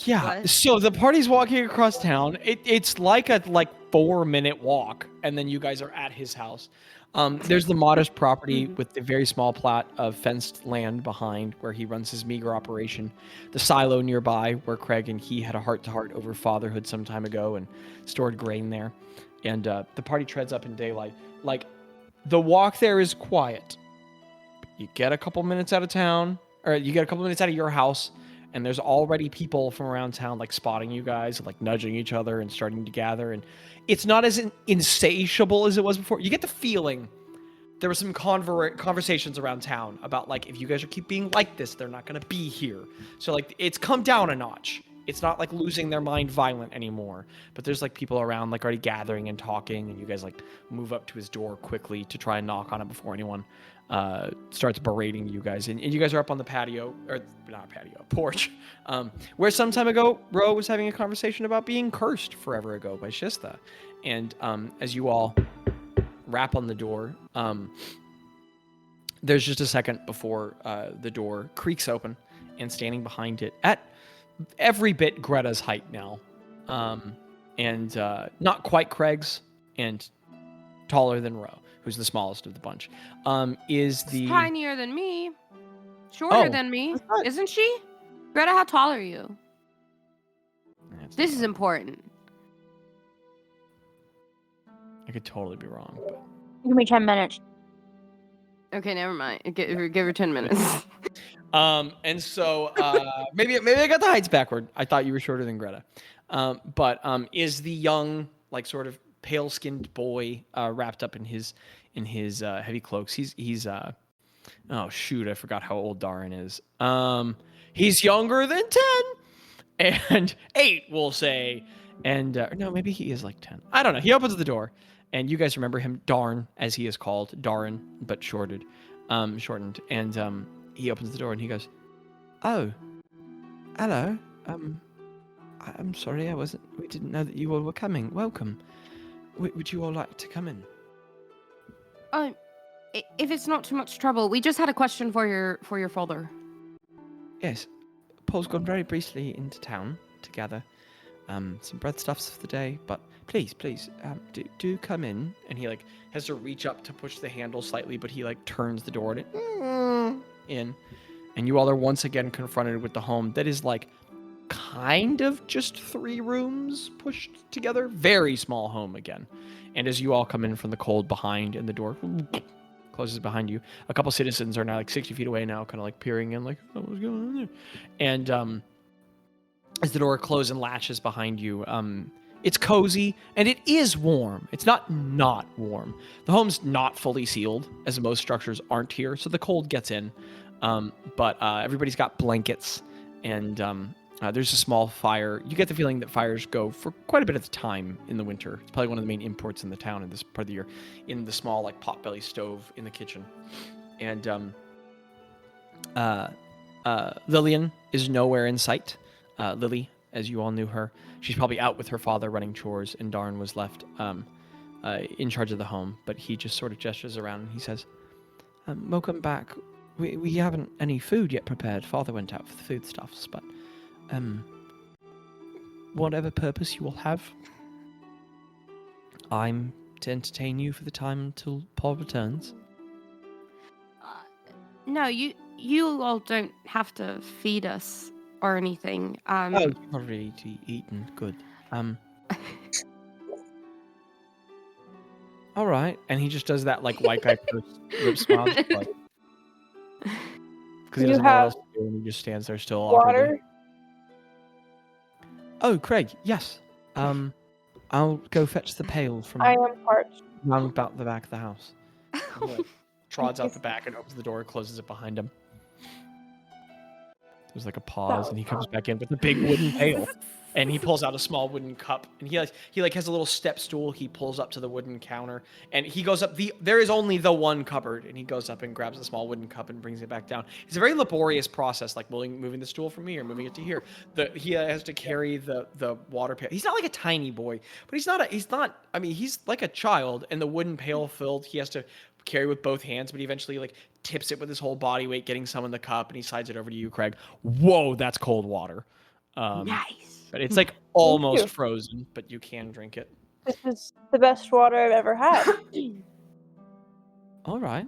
Speaker 1: Yeah.
Speaker 3: What?
Speaker 1: So the party's walking across town. It's like a 4-minute walk, and then you guys are at his house. There's the modest property with the very small plot of fenced land behind where he runs his meager operation. The silo nearby where Craig and he had a heart-to-heart over fatherhood some time ago and stored grain there. And the party treads up in daylight. Like, the walk there is quiet. You get a couple minutes out of town, or you get a couple minutes out of your house, and there's already people from around town like spotting you guys, like nudging each other and starting to gather. And it's not as insatiable as it was before. You get the feeling there were some conversations around town about like, if you guys keep being like this, they're not going to be here. So like, it's come down a notch. It's not like losing their mind violent anymore, but there's like people around like already gathering and talking, and you guys like move up to his door quickly to try and knock on it before anyone starts berating you guys. And you guys are up on the patio, or not patio, porch, where some time ago, Ro was having a conversation about being cursed forever ago by Shista. And as you all rap on the door, there's just a second before the door creaks open, and standing behind it at every bit Greta's height now, and not quite Craig's, and taller than Ro, who's the smallest of the bunch, is the...
Speaker 3: She's tinier than me. Shorter than me. Isn't she? Greta, how tall are you? This is important.
Speaker 1: I could totally be wrong, but...
Speaker 4: Give me 10 minutes.
Speaker 3: Okay, never mind. Give her 10 minutes.
Speaker 1: And so maybe I got the heights backward. I thought you were shorter than Greta. But is the young, like sort of pale-skinned boy wrapped up in his heavy cloaks. He's oh shoot, I forgot how old Darren is. He's younger than 10 and 8, we'll say. And no, maybe he is like 10. I don't know. He opens the door, and you guys remember him, Darn, as he is called, Darren, but shortened. And he opens the door and he goes, "Oh, hello. I'm sorry, we didn't know that you all were coming. Welcome. Would you all like to come in?"
Speaker 3: If it's not too much trouble, we just had a question for your father.
Speaker 1: Yes. Paul's gone very briefly into town to gather some breadstuffs for the day, but please, do come in. And he like has to reach up to push the handle slightly, but he like turns the door and in, and you all are once again confronted with the home that is like kind of just 3 rooms pushed together. Very small home again. And as you all come in from the cold behind, and the door closes behind you, a couple citizens are now like 60 feet away now, kind of like peering in, like, oh, what's going on there? And as the door closes and latches behind you, it's cozy and it is warm. It's not warm. The home's not fully sealed, as most structures aren't here, so the cold gets in. But everybody's got blankets, and there's a small fire. You get the feeling that fires go for quite a bit of the time in the winter. It's probably one of the main imports in the town in this part of the year, in the small like potbelly stove in the kitchen. And Lillian is nowhere in sight. Lily, as you all knew her, she's probably out with her father running chores, and Darn was left in charge of the home. But he just sort of gestures around and he says, "Welcome back. We haven't any food yet prepared. Father went out for the foodstuffs, but whatever purpose you will have, I'm to entertain you for the time until Paul returns."
Speaker 3: No, you all don't have to feed us or anything.
Speaker 1: Oh, you've already eaten. Good. All right. And he just does that like white guy lip smile. Because he doesn't know what else to do, and he just stands there still awkwardly.
Speaker 2: Water?
Speaker 1: Oh, Craig, yes. I'll go fetch the pail from
Speaker 2: I am parched.
Speaker 1: round about the back of the house. He, like, trods out the back and opens the door, closes it behind him. There's like a pause, and he comes back in with a big wooden pail, and he pulls out a small wooden cup, and he has a little step stool. He pulls up to the wooden counter, and he goes up. There is only the one cupboard, and he goes up and grabs a small wooden cup and brings it back down. It's a very laborious process, like moving the stool from me or moving it to here. He has to carry the water pail. He's not like a tiny boy, but he's not. I mean, he's like a child, and the wooden pail filled. He has to carry with both hands, but he eventually like tips it with his whole body weight, getting some in the cup, and he slides it over to you, Craig. Whoa, that's cold water.
Speaker 3: Nice.
Speaker 1: But it's like almost frozen, but you can drink it.
Speaker 2: This is the best water I've ever had.
Speaker 1: All right.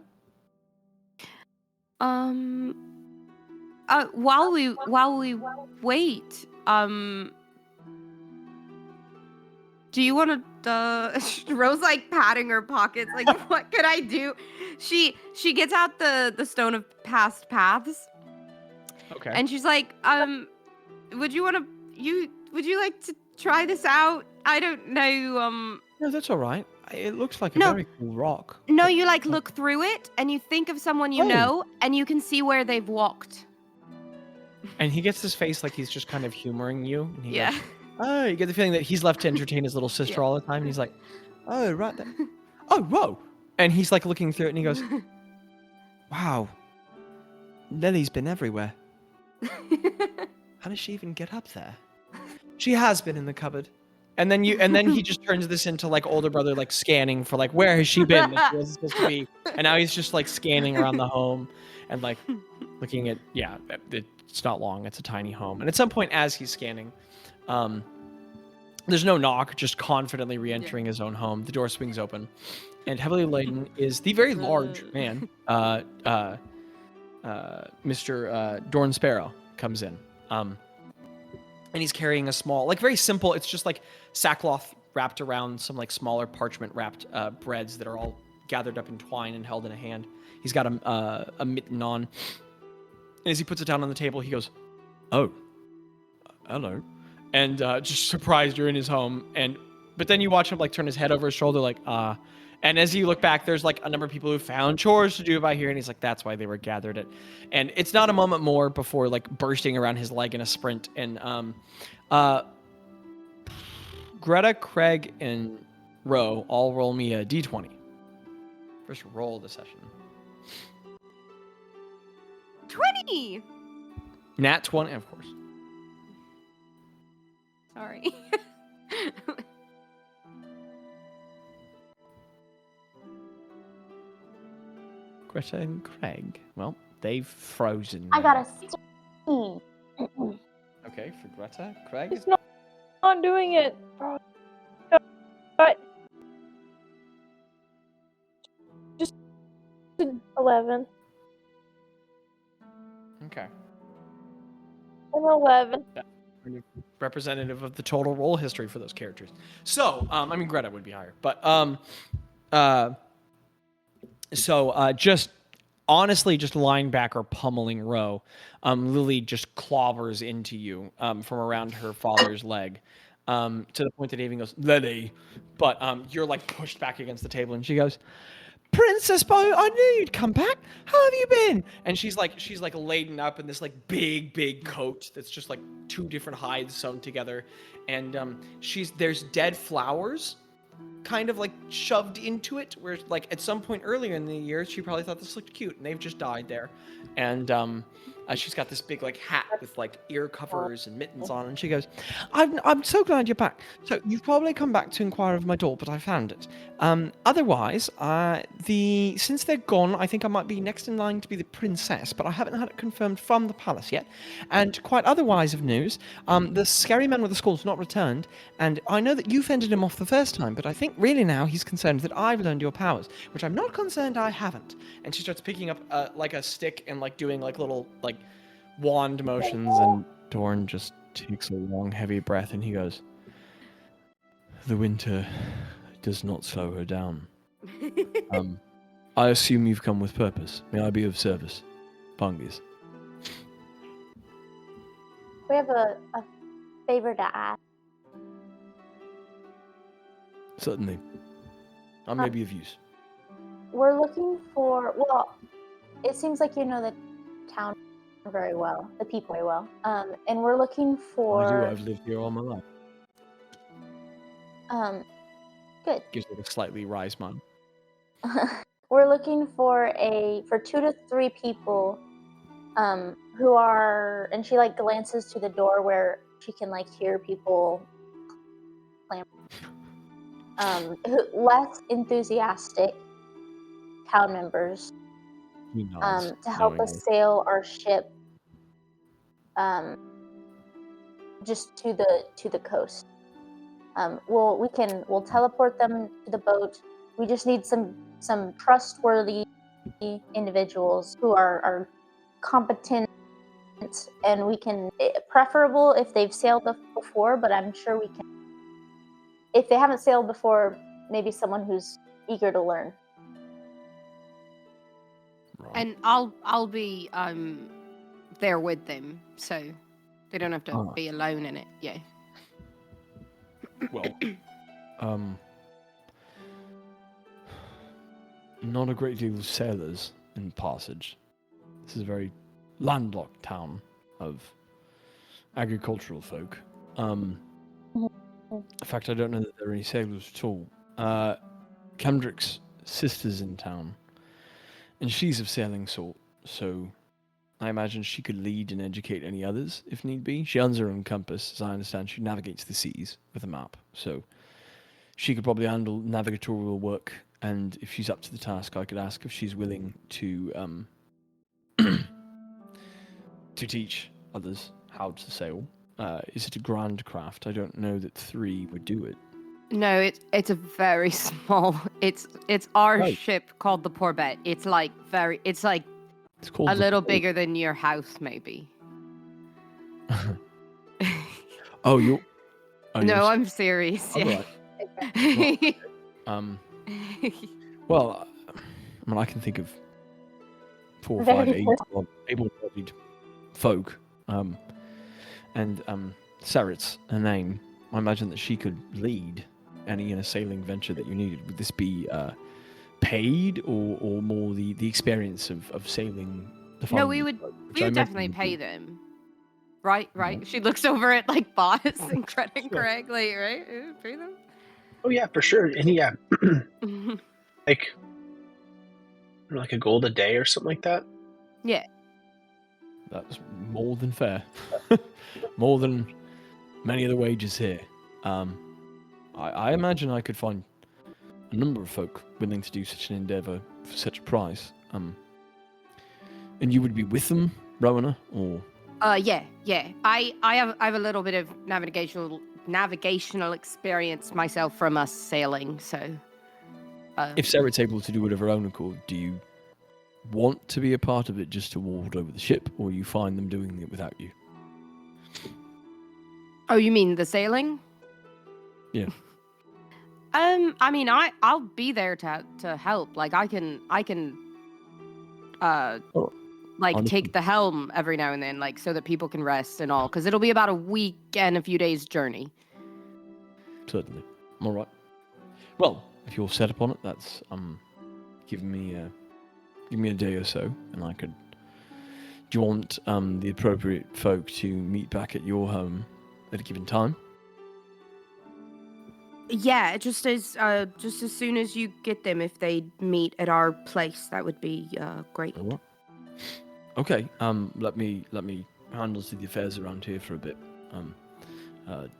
Speaker 3: While we wait, do you want to? Rose like patting her pockets, like what could I do? She gets out the stone of past paths.
Speaker 1: Okay.
Speaker 3: And she's like, would you like to try this out? I don't know.
Speaker 1: No, that's all right. It looks like a very cool rock.
Speaker 3: No, you like look through it and you think of someone you know, and you can see where they've walked.
Speaker 1: And he gets this face like he's just kind of humoring you. And he
Speaker 3: Yeah.
Speaker 1: goes, oh, you get the feeling that he's left to entertain his little sister all the time. And he's like, oh, right there. Oh, whoa. And he's like looking through it and he goes, wow, Lily's been everywhere. How does she even get up there? She has been in the cupboard. And then he just turns this into like older brother like scanning for like where has she been that she wasn't supposed to be. And now he's just like scanning around the home and like looking at it's not long, it's a tiny home. And at some point as he's scanning, there's no knock, just confidently re-entering his own home. The door swings open, and heavily laden is the very large man, Mr. Dorn Sparrow comes in. And he's carrying a small, like very simple, it's just like sackcloth wrapped around some like smaller parchment wrapped breads that are all gathered up in twine and held in a hand. He's got a mitten on. And as he puts it down on the table, he goes, oh, hello. And just surprised you're in his home. But then you watch him like turn his head over his shoulder like, and as you look back, there's like a number of people who found chores to do by here. And he's like, that's why they were gathered at. And it's not a moment more before like bursting around his leg in a sprint. And Greta, Craig, and Ro all roll me a d20. First roll of the session.
Speaker 3: 20!
Speaker 1: Nat 20, of course.
Speaker 3: Sorry.
Speaker 1: Greta and Craig. Well, they've frozen.
Speaker 4: I got a 16.
Speaker 1: Okay, for Greta. Craig?
Speaker 2: He's not doing it. But just 11.
Speaker 1: Okay.
Speaker 2: I'm 11.
Speaker 1: Representative of the total roll history for those characters. So, I mean, Greta would be higher. But, just honestly, just linebacker pummeling Ro, Lily just clobbers into you from around her father's leg to the point that Avon goes, Lily. But you're like pushed back against the table and she goes, Princess Bo, I knew you'd come back. How have you been? And she's like laden up in this like big coat that's just like two different hides sewn together. And there's dead flowers kind of like shoved into it, where like at some point earlier in the year she probably thought this looked cute and they've just died there. And she's got this big like hat with like ear covers and mittens on, and she goes, I'm so glad you're back. So you've probably come back to inquire of my door, but I found it. Otherwise, since they're gone, I think I might be next in line to be the princess, but I haven't had it confirmed from the palace yet. And quite otherwise of news, the scary man with the skull's not returned, and I know that you fended him off the first time, but I think really now he's concerned that I've learned your powers, which I'm not concerned I haven't. And she starts picking up like a stick and like doing like little like wand motions, and Dorn just takes a long heavy breath and he goes, the winter does not slow her down. I assume you've come with purpose. May I be of service? Pungis.
Speaker 4: We have a favor to ask?
Speaker 1: Certainly. I may be of use.
Speaker 4: We're looking for, well, it seems like you know the town very well, the people very well. And we're looking for...
Speaker 1: I do. I've lived here all my life.
Speaker 4: Good.
Speaker 1: Gives it a slightly wry smile.
Speaker 4: We're looking for 2 to 3 people who are, and she like glances to the door where she can like hear people less enthusiastic town members
Speaker 1: He nods,
Speaker 4: to help
Speaker 1: knowingly.
Speaker 4: us sail our ship just to the coast. We'll teleport them to the boat. We just need some trustworthy individuals who are competent, and we can, preferable if they've sailed before, but I'm sure we can. If they haven't sailed before, maybe someone who's eager to learn.
Speaker 1: Right.
Speaker 3: And I'll be there with them, so they don't have to be alone in it. Yeah.
Speaker 1: Well, not a great deal of sailors in Parsage. This is a very landlocked town of agricultural folk. In fact, I don't know that there are any sailors at all. Kendrick's sister's in town, and she's of sailing sort, so I imagine she could lead and educate any others if need be. She owns her own compass, as I understand. She navigates the seas with a map, so she could probably handle navigatorial work. And if she's up to the task, I could ask if she's willing to to teach others how to sail. Is it a grand craft? I don't know that 3 would do it.
Speaker 3: No, it's a very small. It's our
Speaker 1: Right.
Speaker 3: ship called the Porbet. It's like
Speaker 1: It's called
Speaker 3: a little bigger than your house, maybe.
Speaker 1: Oh, you're.
Speaker 3: No, I'm serious.
Speaker 1: Oh,
Speaker 3: Yeah.
Speaker 1: right. Well, I mean, I can think of 4 or 5 able-bodied folk, and Sarit's her name. I imagine that she could lead any sailing venture that you needed. Would this be paid or more the experience of sailing the
Speaker 3: No,
Speaker 1: fun
Speaker 3: we would
Speaker 1: boat, which I imagine
Speaker 3: definitely
Speaker 1: would
Speaker 3: pay
Speaker 1: be-
Speaker 3: them. Right.
Speaker 1: Mhm.
Speaker 3: She looks over at like Bazz and Gretta and
Speaker 1: Sure.
Speaker 3: Craig, like, right? Pay them.
Speaker 5: Oh yeah, for sure. And yeah, like a gold a day or something like that.
Speaker 3: Yeah.
Speaker 1: That's more than fair. More than many of the wages here. I imagine I could find a number of folk willing to do such an endeavour for such a price. And you would be with them, Rowena, or?
Speaker 3: Yeah. I have a little bit of navigational experience myself from us sailing, so.
Speaker 1: If Sarit's able to do it of her own accord, do you want to be a part of it just to ward over the ship, or you find them doing it without you?
Speaker 3: Oh, you mean the sailing?
Speaker 1: Yeah.
Speaker 3: I mean, I'll be there to help. Like I can like
Speaker 1: Honestly.
Speaker 3: take the helm every now and then, like so that people can rest and all, because it'll be about a week and a few days journey.
Speaker 1: Certainly. All right. Well, if you're set upon it, that's give me a day or so, and I could. Do you want the appropriate folk to meet back at your home at a given time?
Speaker 3: Yeah, just as soon as you get them, if they meet at our place, that would be great.
Speaker 1: All right. Okay. Let me handle the affairs around here for a bit.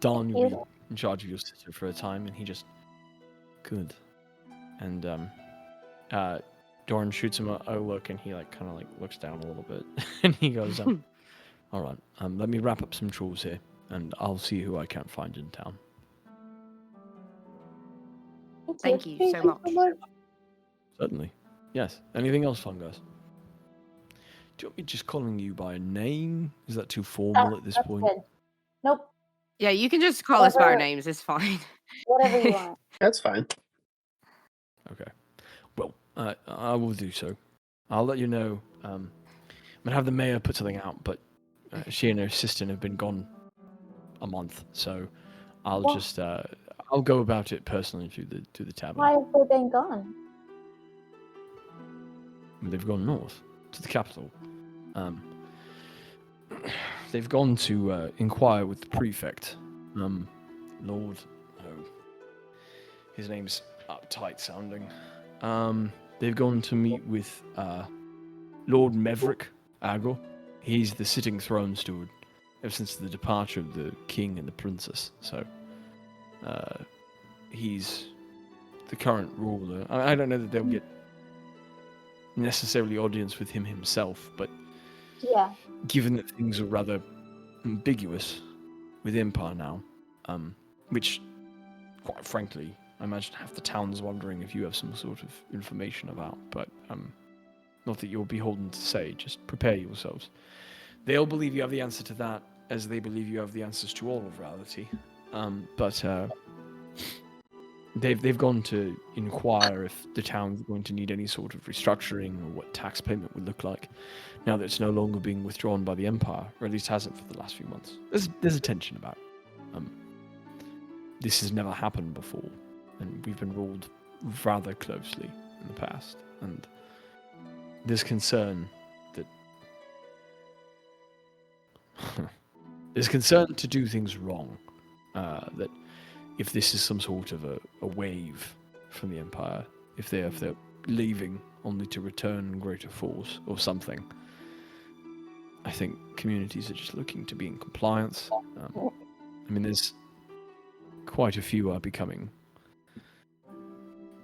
Speaker 1: Don will be in charge of your sister for a time, and he just good. And Doran shoots him a look, and he kind of looks down a little bit, and he goes, "All right. Let me wrap up some chores here, and I'll see who I can't find in town."
Speaker 3: Thank you so much.
Speaker 1: Certainly. Yes. Anything else, fun guys? Do you want me just calling you by a name? Is that too formal at this
Speaker 4: That's
Speaker 1: point?
Speaker 4: good. Nope.
Speaker 3: Yeah, you can just call us by our
Speaker 4: Whatever.
Speaker 3: names. It's fine.
Speaker 4: Whatever you want.
Speaker 5: That's fine.
Speaker 1: Okay. Well, I will do so. I'll let you know. I'm gonna have the mayor put something out, but she and her assistant have been gone a month, so I'll
Speaker 4: Wha-
Speaker 1: just I'll go about it personally to the tavern.
Speaker 4: Why have they been gone?
Speaker 1: They've gone north to the capital. They've gone to inquire with the prefect, Lord. Oh, his name's uptight sounding. They've gone to meet with Lord Meverick Agor. He's the sitting throne steward ever since the departure of the king and the princess. So, he's the current ruler. I don't know that they'll get necessarily audience with him himself, but
Speaker 4: Yeah.
Speaker 1: given that things are rather ambiguous with Empire now, which, quite frankly, I imagine half the town's wondering if you have some sort of information about, but not that you're beholden to say, just prepare yourselves. They'll believe you have the answer to that, as they believe you have the answers to all of reality. But they've gone to inquire if the town's going to need any sort of restructuring or what tax payment would look like now that it's no longer being withdrawn by the Empire, or at least hasn't for the last few months. There's a tension about it. This has never happened before, and we've been ruled rather closely in the past, and there's concern that there's concern to do things wrong, that if this is some sort of a wave from the Empire, if they're leaving only to return in greater force or something, I think communities are just looking to be in compliance. I mean, there's quite a few are becoming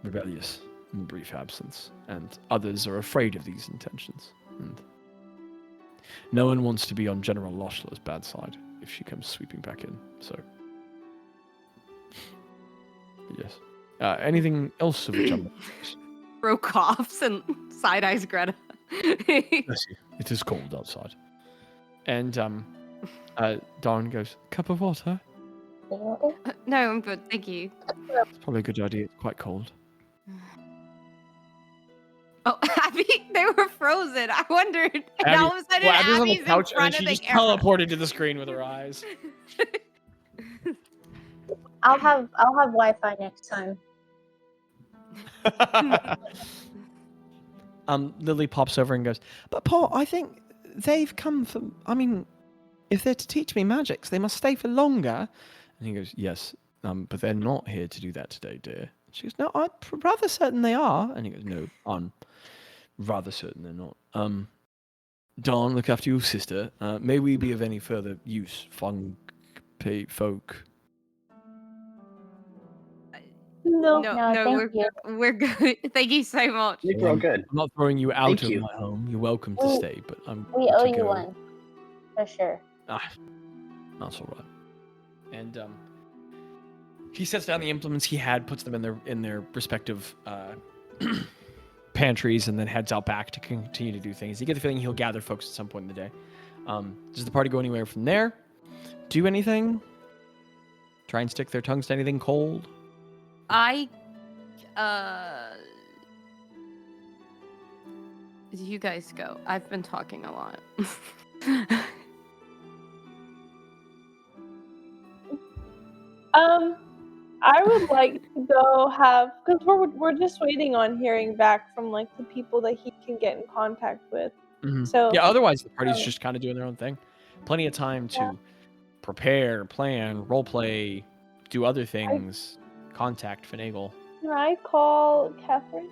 Speaker 1: rebellious in brief absence, and others are afraid of these intentions. And no one wants to be on General Loshla's bad side if she comes sweeping back in. So, yes. Anything else of which I'm...
Speaker 3: Bro coughs and side eyes Greta.
Speaker 1: Bless you. It is cold outside. And Dawn goes, cup of water?
Speaker 3: No, I'm good, thank you.
Speaker 1: It's probably a good idea. It's quite cold.
Speaker 3: Oh, Abby, they were frozen. I wondered. And all of a sudden,
Speaker 1: Abby's on the
Speaker 3: Abby's in
Speaker 1: couch and then
Speaker 3: front of
Speaker 1: she
Speaker 3: the
Speaker 1: just
Speaker 3: camera.
Speaker 1: teleported to the screen with her eyes.
Speaker 4: I'll have Wi-Fi next time.
Speaker 1: Lily pops over and goes, but Paul, I think they've come for... I mean, if they're to teach me magics, they must stay for longer. And he goes, yes, but they're not here to do that today, dear. She goes, no, I'm rather certain they are. And he goes, no, I'm rather certain they're not. Dawn, look after your sister. May we be of any further use, folk?
Speaker 2: No.
Speaker 3: No,
Speaker 4: No,
Speaker 3: no,
Speaker 4: thank you.
Speaker 3: we're good. Thank you so much.
Speaker 5: I think we're all good.
Speaker 1: I'm not throwing you out
Speaker 5: Thank
Speaker 1: of
Speaker 5: you.
Speaker 1: my home. You're welcome to
Speaker 4: We-
Speaker 1: stay, but I'm
Speaker 4: We
Speaker 1: good
Speaker 4: owe
Speaker 1: to
Speaker 4: you
Speaker 1: go.
Speaker 4: one, for sure.
Speaker 1: That's all right. And he sets down the implements he had, puts them in their respective pantries, and then heads out back to continue to do things. You get the feeling he'll gather folks at some point in the day. Does the party go anywhere from there? Do anything? Try and stick their tongues to anything cold?
Speaker 3: You guys go. I've been talking a lot.
Speaker 2: I would like to go have, because we're just waiting on hearing back from like the people that he can get in contact with. So
Speaker 1: Yeah, otherwise the party's just kind of doing their own thing. Plenty of time to
Speaker 2: Yeah.
Speaker 1: prepare, plan, role play, do other things, contact, finagle.
Speaker 2: can I call Catherine?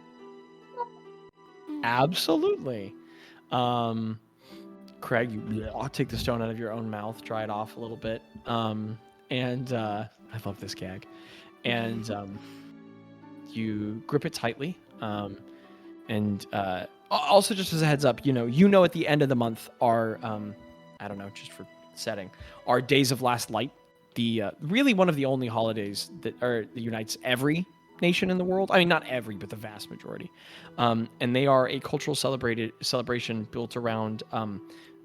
Speaker 1: Absolutely. Craig, I'll take the stone out of your own mouth, dry it off a little bit. And I love this gag. And you grip it tightly. And also, just as a heads up, you know, at the end of the month are, I don't know, just for setting, are Days of Last Light. The really one of the only holidays that unites every nation in the world. I mean, not every, but the vast majority. And they are a cultural celebration built around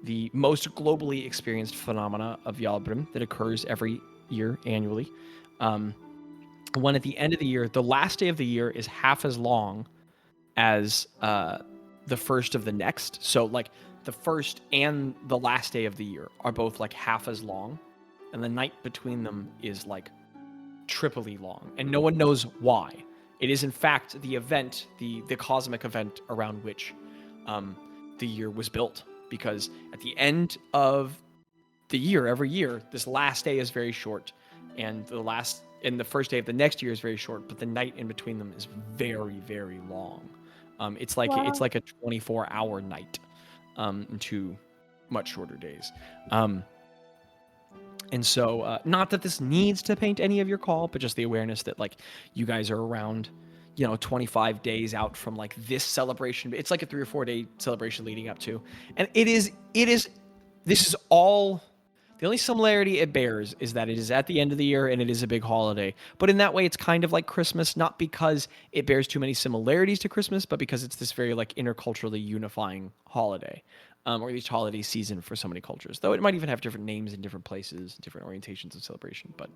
Speaker 1: the most globally experienced phenomena of Yalbrim that occurs every year annually. When at the end of the year, the last day of the year is half as long as the first of the next. So like the first and the last day of the year are both like half as long and the night between them is like triply long, and no one knows why. It is in fact the event, the cosmic event around which the year was built, because at the end of the year, every year, this last day is very short, and the first day of the next year is very short, but the night in between them is very, very long. It's like
Speaker 2: Wow.
Speaker 1: it's like a 24-hour night, in 2 much shorter days. And so, not that this needs to paint any of your call, but just the awareness that like you guys are around, 25 days out from like this celebration. It's like a 3 or 4 day celebration leading up to, and this is all. The only similarity it bears is that it is at the end of the year and it is a big holiday. But in that way, it's kind of like Christmas, not because it bears too many similarities to Christmas, but because it's this very like interculturally unifying holiday, or at least holiday season for so many cultures. Though it might even have different names in different places, different orientations of celebration. But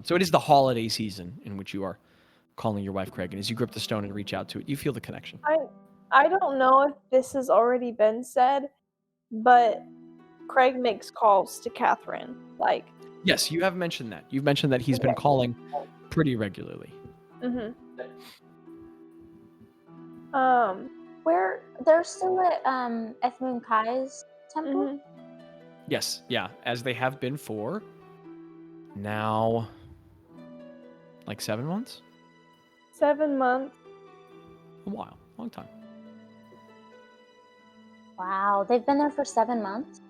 Speaker 1: so it is the holiday season in which you are calling your wife Craig, and as you grip the stone and reach out to it, you feel the connection.
Speaker 2: I don't know if this has already been said, but Craig makes calls to Catherine. Like,
Speaker 1: Yes, you have mentioned that. You've mentioned that he's been calling pretty regularly.
Speaker 4: Where they're still at Ethmoon Kai's temple?
Speaker 1: Yes, yeah, as they have been for now, like 7 months?
Speaker 2: 7 months.
Speaker 1: A while, long time.
Speaker 4: Wow, they've been there for 7 months?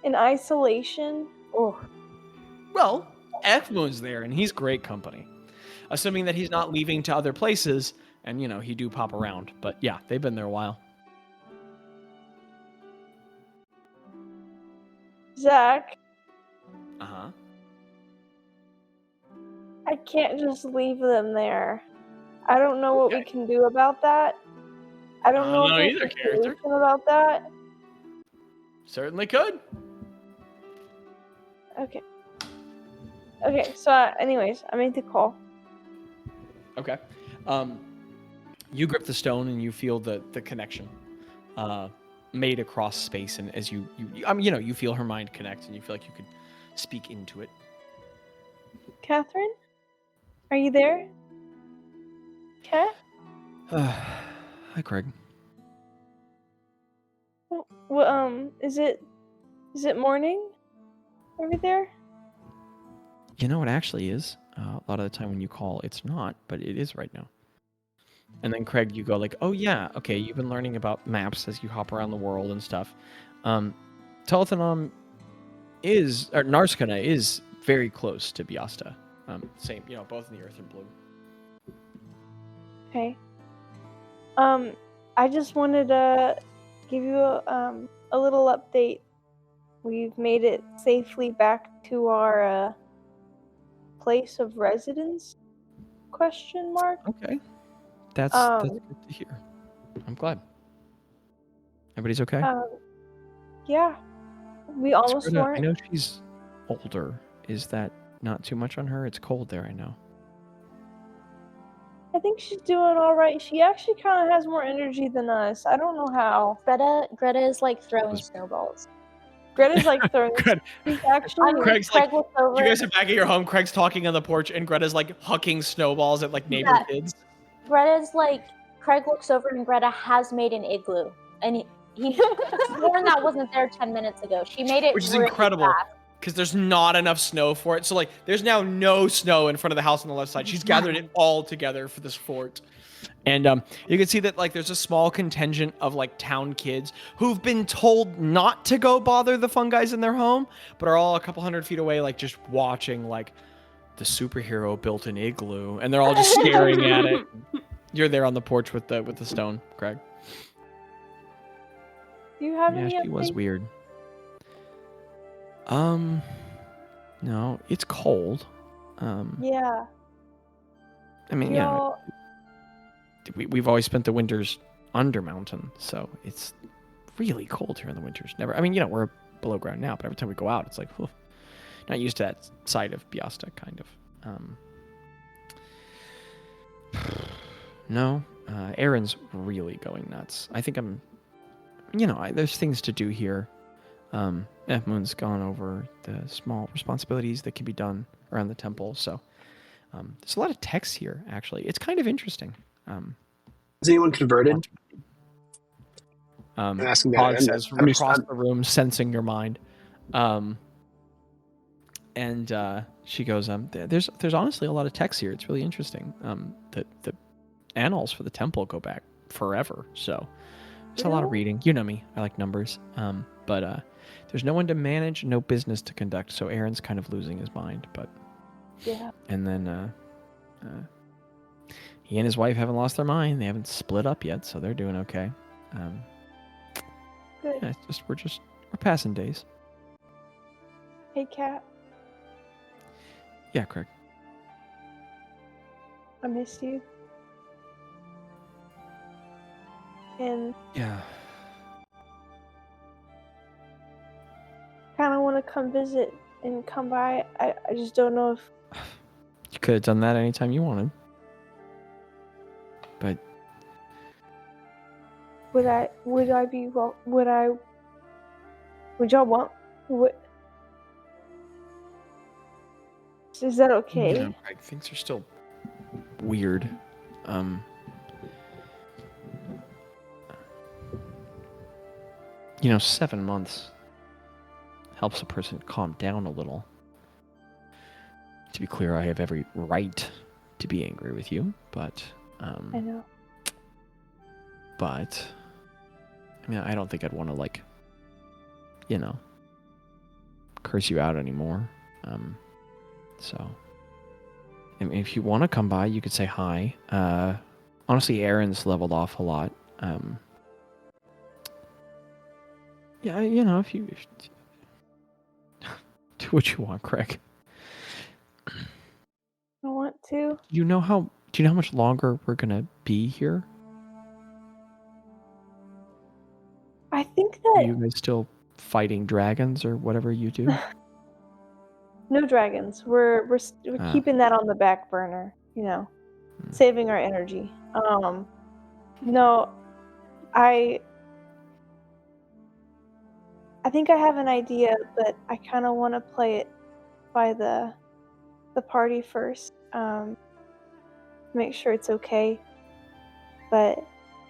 Speaker 2: In isolation.
Speaker 4: Oh,
Speaker 1: Well, Ekmo's there, and he's great company. Assuming that he's not leaving to other places, and, he do pop around. But yeah, they've been there a while.
Speaker 2: Zach,
Speaker 1: Uh-huh.
Speaker 2: I can't just leave them there. I don't know what we can do about that. I don't know
Speaker 1: know
Speaker 2: if
Speaker 1: either,
Speaker 2: there's a
Speaker 1: character.
Speaker 2: solution about that.
Speaker 1: Certainly could.
Speaker 2: Okay. Okay, so anyways, I made the call.
Speaker 1: Okay. You grip the stone and you feel the connection made across space, and as you feel her mind connect, and you feel like you could speak into it.
Speaker 2: Catherine? Are you there? Cat?
Speaker 1: Hi, Craig.
Speaker 2: Well, is it morning over there?
Speaker 1: You know, it actually is. A lot of the time when you call, it's not, but it is right now. And then Craig, you go like, oh yeah, okay, you've been learning about maps as you hop around the world and stuff. Telethanom Narskana is very close to Biasta. Same, both in the earth and blue.
Speaker 2: Okay. I just wanted to give you a little update. We've made it safely back to our place of residence? ?
Speaker 1: Okay. That's good to hear. I'm glad. Everybody's okay?
Speaker 2: Yeah. We almost
Speaker 1: Gretta,
Speaker 2: weren't.
Speaker 1: I know she's older. Is that not too much on her? It's cold there, I know.
Speaker 2: I think she's doing all right. She actually kind of has more energy than us. I don't know how.
Speaker 4: Greta is like throwing snowballs.
Speaker 2: Greta's like throwing.
Speaker 1: Greta-
Speaker 2: She's actually.
Speaker 1: Craig's
Speaker 4: Craig
Speaker 1: like,
Speaker 4: looks over.
Speaker 1: you guys are back at your home. Craig's talking on the porch, and Greta's like hucking snowballs at like neighbor kids.
Speaker 4: Greta's like, Craig looks over and Greta has made an igloo. And he sworn that wasn't there 10 minutes ago. She made it,
Speaker 1: Which is
Speaker 4: really
Speaker 1: incredible,
Speaker 4: fast.
Speaker 1: because there's not enough snow for it. So like, there's now no snow in front of the house on the left side. She's gathered it all together for this fort. And you can see that like there's a small contingent of like town kids who've been told not to go bother the fungi in their home, but are all a couple hundred feet away, like just watching like the superhero built an igloo, and they're all just staring at it. You're there on the porch with the stone, Craig.
Speaker 2: Do you have
Speaker 1: Yeah,
Speaker 2: any
Speaker 1: she was
Speaker 2: updates?
Speaker 1: weird. No, it's cold.
Speaker 2: Yeah.
Speaker 1: I mean,
Speaker 2: Y'all-
Speaker 1: we've always spent the winters under mountain, so it's really cold here in the winters. Never. I mean, we're below ground now, but every time we go out, it's like, whew, not used to that side of Biasta, kind of. No, Aaron's really going nuts. I think there's things to do here. Moon's gone over the small responsibilities that can be done around the temple. So there's a lot of text here, actually. It's kind of interesting.
Speaker 5: Is anyone converted? I'm asking that.
Speaker 1: Pog says from across the room, sensing your mind. And she goes, there's honestly a lot of text here. It's really interesting. The annals for the temple go back forever. So there's a lot of reading. You know me. I like numbers. But there's no one to manage, no business to conduct. So Aaron's kind of losing his mind. But
Speaker 2: Yeah.
Speaker 1: and then he and his wife haven't lost their mind. They haven't split up yet, so they're doing okay.
Speaker 2: Good.
Speaker 1: Yeah, we're passing days.
Speaker 2: Hey, Kat.
Speaker 1: Yeah, Craig.
Speaker 2: I missed you. And
Speaker 1: Yeah.
Speaker 2: kind of want to come visit and come by. I just don't know if
Speaker 1: You could have done that anytime you wanted. But
Speaker 2: would y'all want what? Is that okay?
Speaker 1: yeah, Craig, things are still weird. 7 months helps a person calm down a little. To be clear, I have every right to be angry with you, but
Speaker 2: I know.
Speaker 1: But I mean, I don't think I'd want to curse you out anymore. So I mean, if you want to come by, you could say hi. Honestly, Aaron's leveled off a lot. Yeah, if you do what you want, Craig.
Speaker 2: I want to.
Speaker 1: Do you know how much longer we're gonna be here?
Speaker 2: I think
Speaker 1: Are
Speaker 2: that
Speaker 1: you guys still fighting dragons or whatever you do?
Speaker 2: no dragons. We're keeping that on the back burner. Saving our energy. No, I think I have an idea, but I kind of want to play it by the party first. Make sure it's okay. But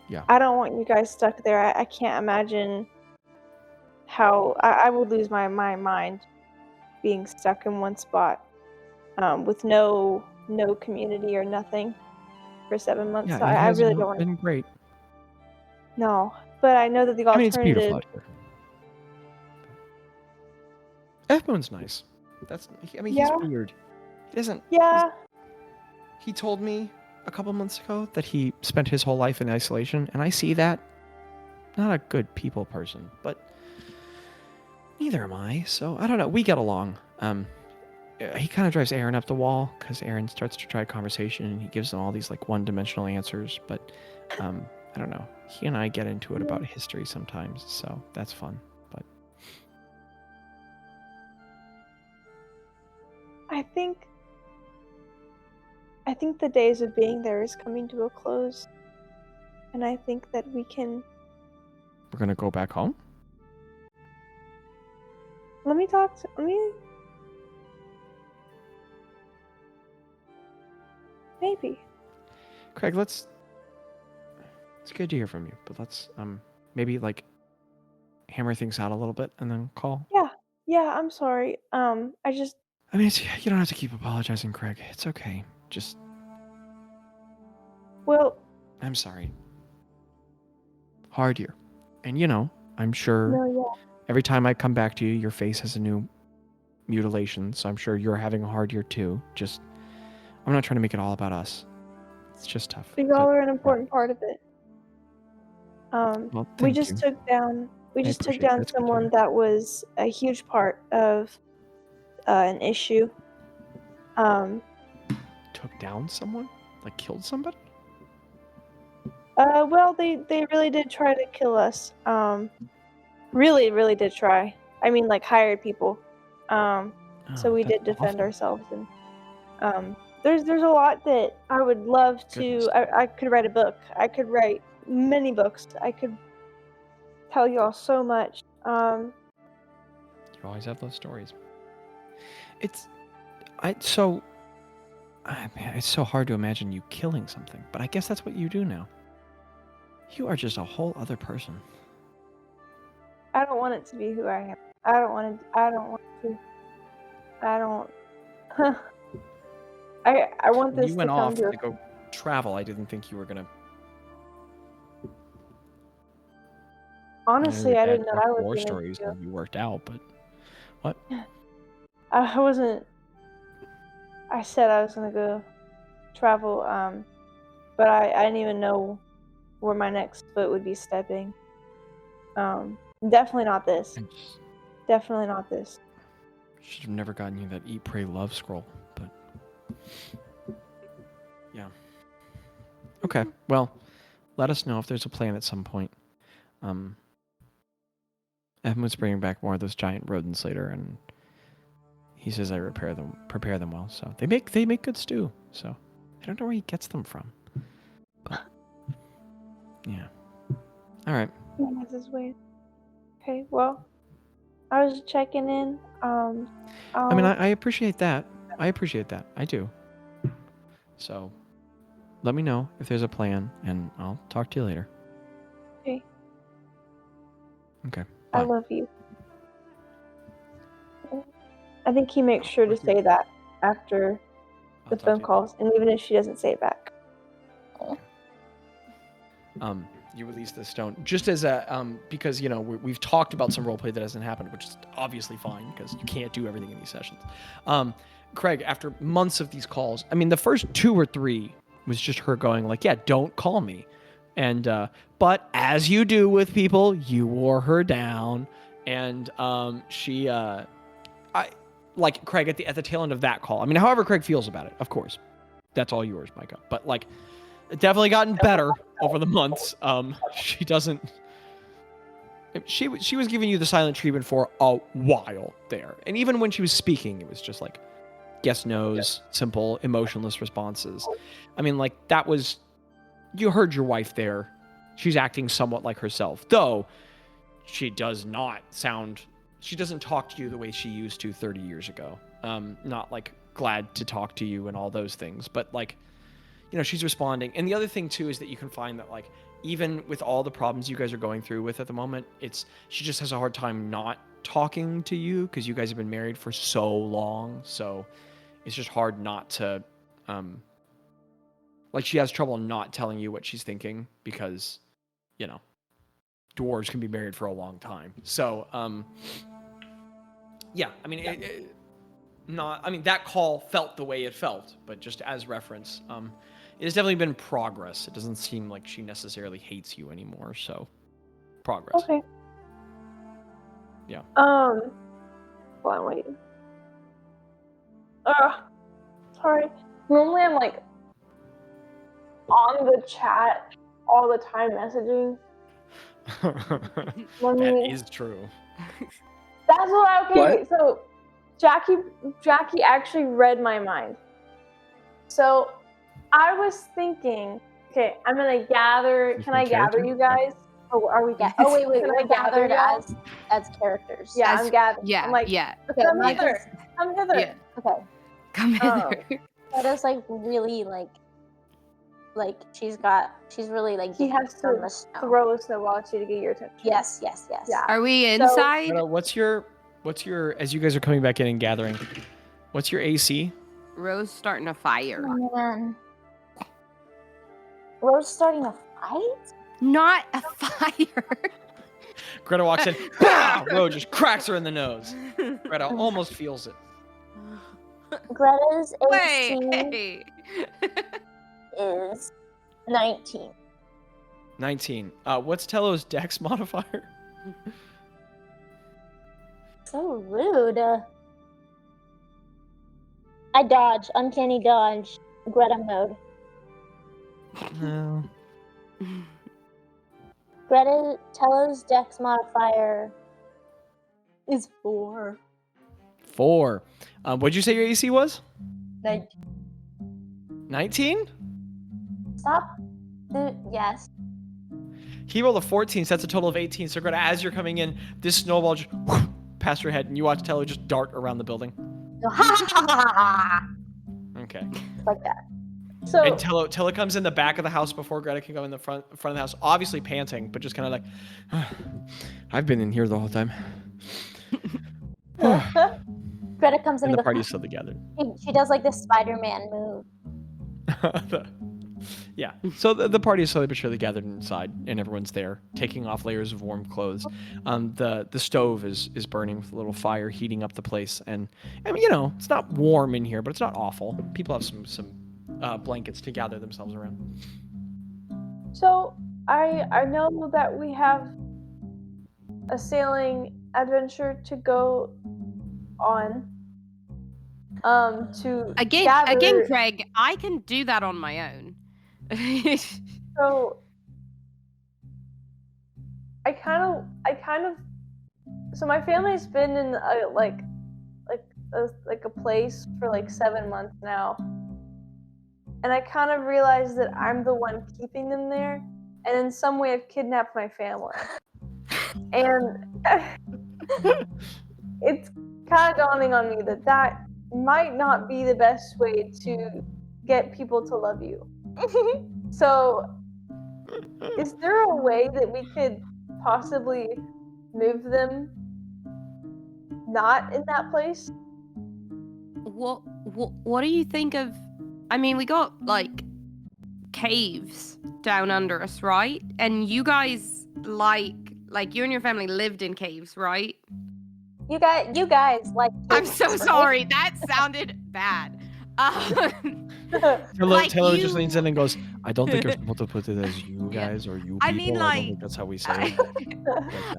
Speaker 1: Yeah.
Speaker 2: I don't want you guys stuck there. I can't imagine how I would lose my mind being stuck in one spot with no community or nothing for 7 months.
Speaker 1: Yeah,
Speaker 2: So
Speaker 1: it
Speaker 2: I
Speaker 1: has
Speaker 2: really
Speaker 1: not
Speaker 2: don't want to.
Speaker 1: been great.
Speaker 2: No, but I know that the
Speaker 1: I mean, it's beautiful
Speaker 2: alternative.
Speaker 1: out here. F-Moon's nice.
Speaker 2: Yeah.
Speaker 1: He's weird. He doesn't.
Speaker 2: Yeah.
Speaker 1: He told me a couple months ago that he spent his whole life in isolation, and I see that. Not a good people person, but neither am I. So I don't know. We get along. He kind of drives Aaron up the wall because Aaron starts to try conversation, and he gives them all these one-dimensional answers. But I don't know. He and I get into it about history sometimes, so that's fun. But
Speaker 2: I think the days of being there is coming to a close, and I think that we can.
Speaker 1: we're gonna go back home.
Speaker 2: Let me talk to. Maybe.
Speaker 1: Craig, it's good to hear from you, but let's maybe hammer things out a little bit and then call.
Speaker 2: Yeah. I'm sorry. I
Speaker 1: mean, you don't have to keep apologizing, Craig. It's okay. Just.
Speaker 2: Well.
Speaker 1: I'm sorry. Hard year. And I'm sure
Speaker 2: No. Yeah.
Speaker 1: every time I come back to you, your face has a new mutilation, so I'm sure you're having a hard year too. Just, I'm not trying to make it all about us. It's just tough.
Speaker 2: But y'all are an important part of it.
Speaker 1: Well,
Speaker 2: We
Speaker 1: thank
Speaker 2: just
Speaker 1: you.
Speaker 2: took down. We just took
Speaker 1: appreciate that.
Speaker 2: down
Speaker 1: It's good to
Speaker 2: someone
Speaker 1: hear.
Speaker 2: that was a huge part of an issue.
Speaker 1: Took down someone? Killed somebody?
Speaker 2: Well, they really did try to kill us. Really, really did try. I mean, hired people. So we did defend ourselves, and there's a lot that I would love to.
Speaker 1: Goodness.
Speaker 2: I could write a book. I could write many books. I could tell y'all so much.
Speaker 1: could always have those stories. It's so hard to imagine you killing something, but I guess that's what you do now. You are just a whole other person.
Speaker 2: I don't want it to be who I am. I don't want to. I want
Speaker 1: When
Speaker 2: this
Speaker 1: you
Speaker 2: to
Speaker 1: went
Speaker 2: come
Speaker 1: off
Speaker 2: to
Speaker 1: to go travel, I didn't think you were gonna.
Speaker 2: Honestly, I didn't know I was
Speaker 1: war
Speaker 2: going
Speaker 1: stories
Speaker 2: to.
Speaker 1: when you worked out, but what?
Speaker 2: I wasn't. I said I was going to go travel, but I didn't even know where my next foot would be stepping. Definitely not this. Definitely not this.
Speaker 1: Should have never gotten you that Eat, Pray, Love scroll, but yeah. Okay, well, let us know if there's a plan at some point. Evan was bringing back more of those giant rodents later, and he says I prepare them well. So they make good stew. So I don't know where he gets them from, but yeah. All right.
Speaker 2: He has his way. Okay, well, I was checking in.
Speaker 1: I mean, I appreciate that. I do. So let me know if there's a plan, and I'll talk to you later.
Speaker 2: Okay.
Speaker 1: Okay.
Speaker 2: I
Speaker 1: Bye.
Speaker 2: love you. I think he makes sure to say that after the phone calls, and even if she doesn't say it back.
Speaker 1: You release the stone just as a because we've talked about some roleplay that hasn't happened, which is obviously fine because you can't do everything in these sessions. Craig, after months of these calls, I mean, the first 2 or 3 was just her going like, "Yeah, don't call me," and but as you do with people, you wore her down, and she like Craig at the tail end of that call. I mean, however Craig feels about it, of course, that's all yours, Micah. But like, it definitely gotten better over the months. She was giving you the silent treatment for a while there, and even when she was speaking, it was just like yes, no's, simple, emotionless responses. I mean, like that was, you heard your wife there. She's acting somewhat like herself, though she doesn't talk to you the way she used to 30 years ago. Not like glad to talk to you and all those things, but like, she's responding. And the other thing too is that you can find that like, even with all the problems you guys are going through with at the moment, she just has a hard time not talking to you because you guys have been married for so long. So it's just hard not to, like she has trouble not telling you what she's thinking because, dwarves can be married for a long time. So, yeah, I mean, that call felt the way it felt, but just as reference, it has definitely been progress. It doesn't seem like she necessarily hates you anymore, so progress.
Speaker 2: Okay.
Speaker 1: Yeah.
Speaker 2: Hold on, wait. Sorry. Normally I'm like on the chat all the time messaging.
Speaker 1: That is true.
Speaker 2: That's what
Speaker 5: What?
Speaker 2: So Jackie actually read my mind. So I was thinking, okay, I'm gonna gather. Can I gather you guys? Oh, are we?
Speaker 4: Yeah. Oh wait,
Speaker 2: Can
Speaker 4: we're
Speaker 2: I gather
Speaker 4: gathered
Speaker 2: y'all?
Speaker 4: as characters.
Speaker 2: Yeah,
Speaker 3: As-
Speaker 2: I'm gathering.
Speaker 3: Yeah,
Speaker 2: I'm like,
Speaker 3: yeah.
Speaker 2: okay, I'm Heather. I'm Heather.
Speaker 3: Yeah.
Speaker 4: Okay.
Speaker 3: Come hither.
Speaker 4: That is like really like she's really like
Speaker 2: He
Speaker 4: getting
Speaker 2: has
Speaker 4: from
Speaker 2: to
Speaker 4: the snow.
Speaker 2: throw a snowball at you to get your attention.
Speaker 4: Yes.
Speaker 2: Yeah.
Speaker 3: Are we inside?
Speaker 1: What's your, as you guys are coming back in and gathering, what's your AC?
Speaker 3: Rose starting a fire.
Speaker 4: Oh man. Rose starting a fight?
Speaker 3: Not a fire.
Speaker 1: Greta walks in, bah! Rose just cracks her in the nose. Greta almost feels it.
Speaker 4: Greta's
Speaker 3: Wait.
Speaker 4: AC is 19.
Speaker 1: 19. What's Tello's dex modifier?
Speaker 4: So rude. I dodge. Uncanny dodge. Greta mode.
Speaker 1: No.
Speaker 4: Greta Tello's dex modifier is 4.
Speaker 1: 4. What'd you say your AC was?
Speaker 4: 19.
Speaker 1: 19?
Speaker 4: Stop. Yes.
Speaker 1: He rolled a 14, so that's a total of 18. So Greta, as you're coming in, this snowball just past your head, and you watch Tello just dart around the building.
Speaker 4: Go, ha ha ha ha ha.
Speaker 1: Okay.
Speaker 4: Like that.
Speaker 2: So
Speaker 1: And Tello comes in the back of the house before Greta can go in the front of the house, obviously panting, but just kind of like, I've been in here the whole time.
Speaker 4: Greta comes in
Speaker 1: And the
Speaker 4: and goes,
Speaker 1: party's still together.
Speaker 4: she does like this Spider-Man move.
Speaker 1: Yeah. So the party is slowly but surely gathered inside, and everyone's there, taking off layers of warm clothes. The stove is burning with a little fire, heating up the place, and I mean, it's not warm in here, but it's not awful. People have some blankets to gather themselves around.
Speaker 2: So I know that we have a sailing adventure to go on. To
Speaker 3: Again,
Speaker 2: gather...
Speaker 3: Craig, I can do that on my own.
Speaker 2: So I kind of so my family's been in a place for like 7 months now, and I kind of realized that I'm the one keeping them there, and in some way I've kidnapped my family, and it's kind of dawning on me that might not be the best way to get people to love you. So, is there a way that we could possibly move them not in that place?
Speaker 3: What do you think of? I mean, we got like caves down under us, right? And you guys like you and your family lived in caves, right?
Speaker 4: You guys like.
Speaker 3: I'm so sorry. That sounded bad.
Speaker 1: Taylor just leans in and goes, I don't think you're supposed to put it as you guys or you people.
Speaker 3: I mean,
Speaker 1: I don't think that's how we say it.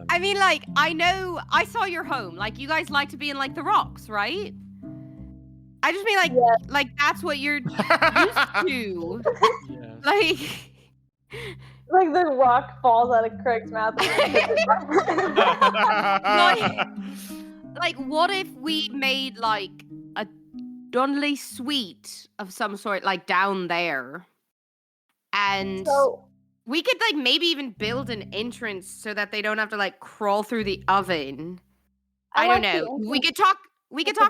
Speaker 3: I mean, like, I know, I saw your home. Like, you guys like to be in, like, the rocks, right? I just mean, like, like that's what you're used to.
Speaker 1: Yeah.
Speaker 2: Like the rock falls out of Craig's mouth.
Speaker 3: Like, what if we made, like, a Donnelly suite of some sort, like, down there? And we could, like, maybe even build an entrance so that they don't have to, like, crawl through the oven. I don't know. We could talk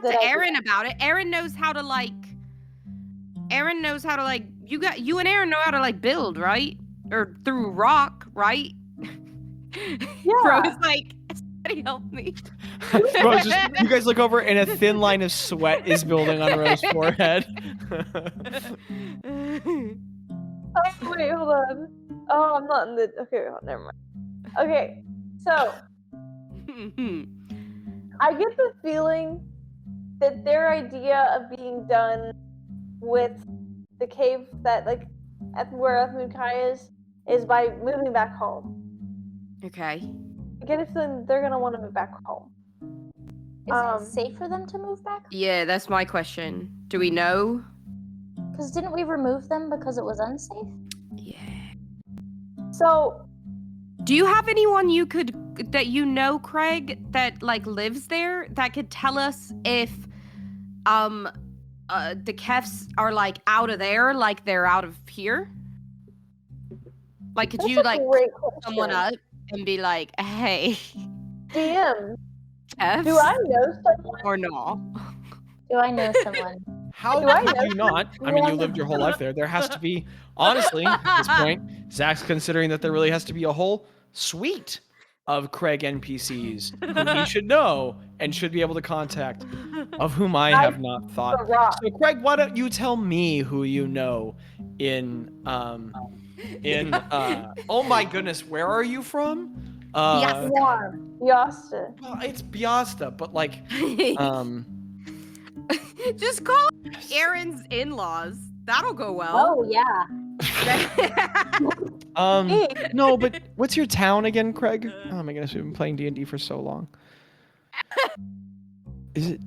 Speaker 3: to Aaron about it. Aaron knows how to, like, you and Aaron know how to, like, build, right? Or through rock, right?
Speaker 2: Yeah.
Speaker 3: Bro's like, somebody help me.
Speaker 1: Bro, you guys look over and a thin line of sweat is building on Ro's forehead.
Speaker 2: Oh, wait, hold on. Oh, I'm not in the... Okay, never mind. Okay, so... I get the feeling that their idea of being done with the cave that, like, at where Ethmukai is by moving back home.
Speaker 3: Okay.
Speaker 2: I get a feeling they're gonna want to move back home.
Speaker 4: Is it safe for them to move back?
Speaker 3: Yeah, that's my question. Do we know?
Speaker 4: Because didn't we remove them because it was unsafe?
Speaker 3: Yeah.
Speaker 2: So,
Speaker 3: do you have anyone that you know, Craig, that like lives there that could tell us if the Kefs are like out of there, like they're out of here? Like, could you like call someone up and be like, hey,
Speaker 2: DM,
Speaker 3: Kefs?
Speaker 2: do I know someone?
Speaker 3: Or no?
Speaker 4: Do I know someone?
Speaker 1: How could you not? I mean, you lived your whole life there. There has to be, honestly, at this point, Zach's considering that there really has to be a whole suite of Craig NPCs who he should know and should be able to contact, of whom I have not thought. So, Craig, why don't you tell me who you know in oh my goodness, where are you from?
Speaker 2: Biasta.
Speaker 1: Well, it's Biasta, but like,
Speaker 3: just call Aaron's in-laws. That'll go well.
Speaker 4: Oh yeah.
Speaker 1: No, but what's your town again, Craig? Oh my goodness, we've been playing D&D for so long. Is it?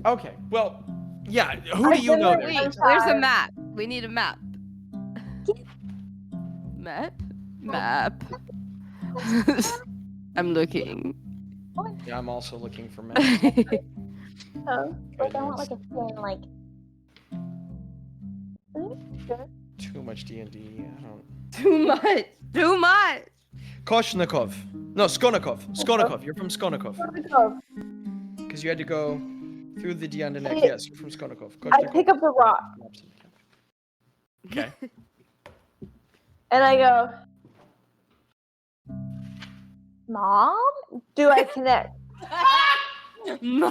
Speaker 1: Okay, well, yeah. Who do you know there?
Speaker 3: Wait, where's a map? We need a map. Map. I'm looking.
Speaker 1: Yeah, I'm also looking for maps.
Speaker 4: Like I want like a thing like.
Speaker 1: Too much D&D. I don't.
Speaker 3: Too much.
Speaker 1: Koshnikov. No, Skonikov. You're from Skonikov.
Speaker 2: Skonikov.
Speaker 1: Because you had to go through the Diandanek.
Speaker 2: Hey,
Speaker 1: Yes, you're from Skonikov.
Speaker 2: I pick up the rock.
Speaker 1: Okay.
Speaker 2: And I go,
Speaker 4: Mom?
Speaker 2: do I connect? Do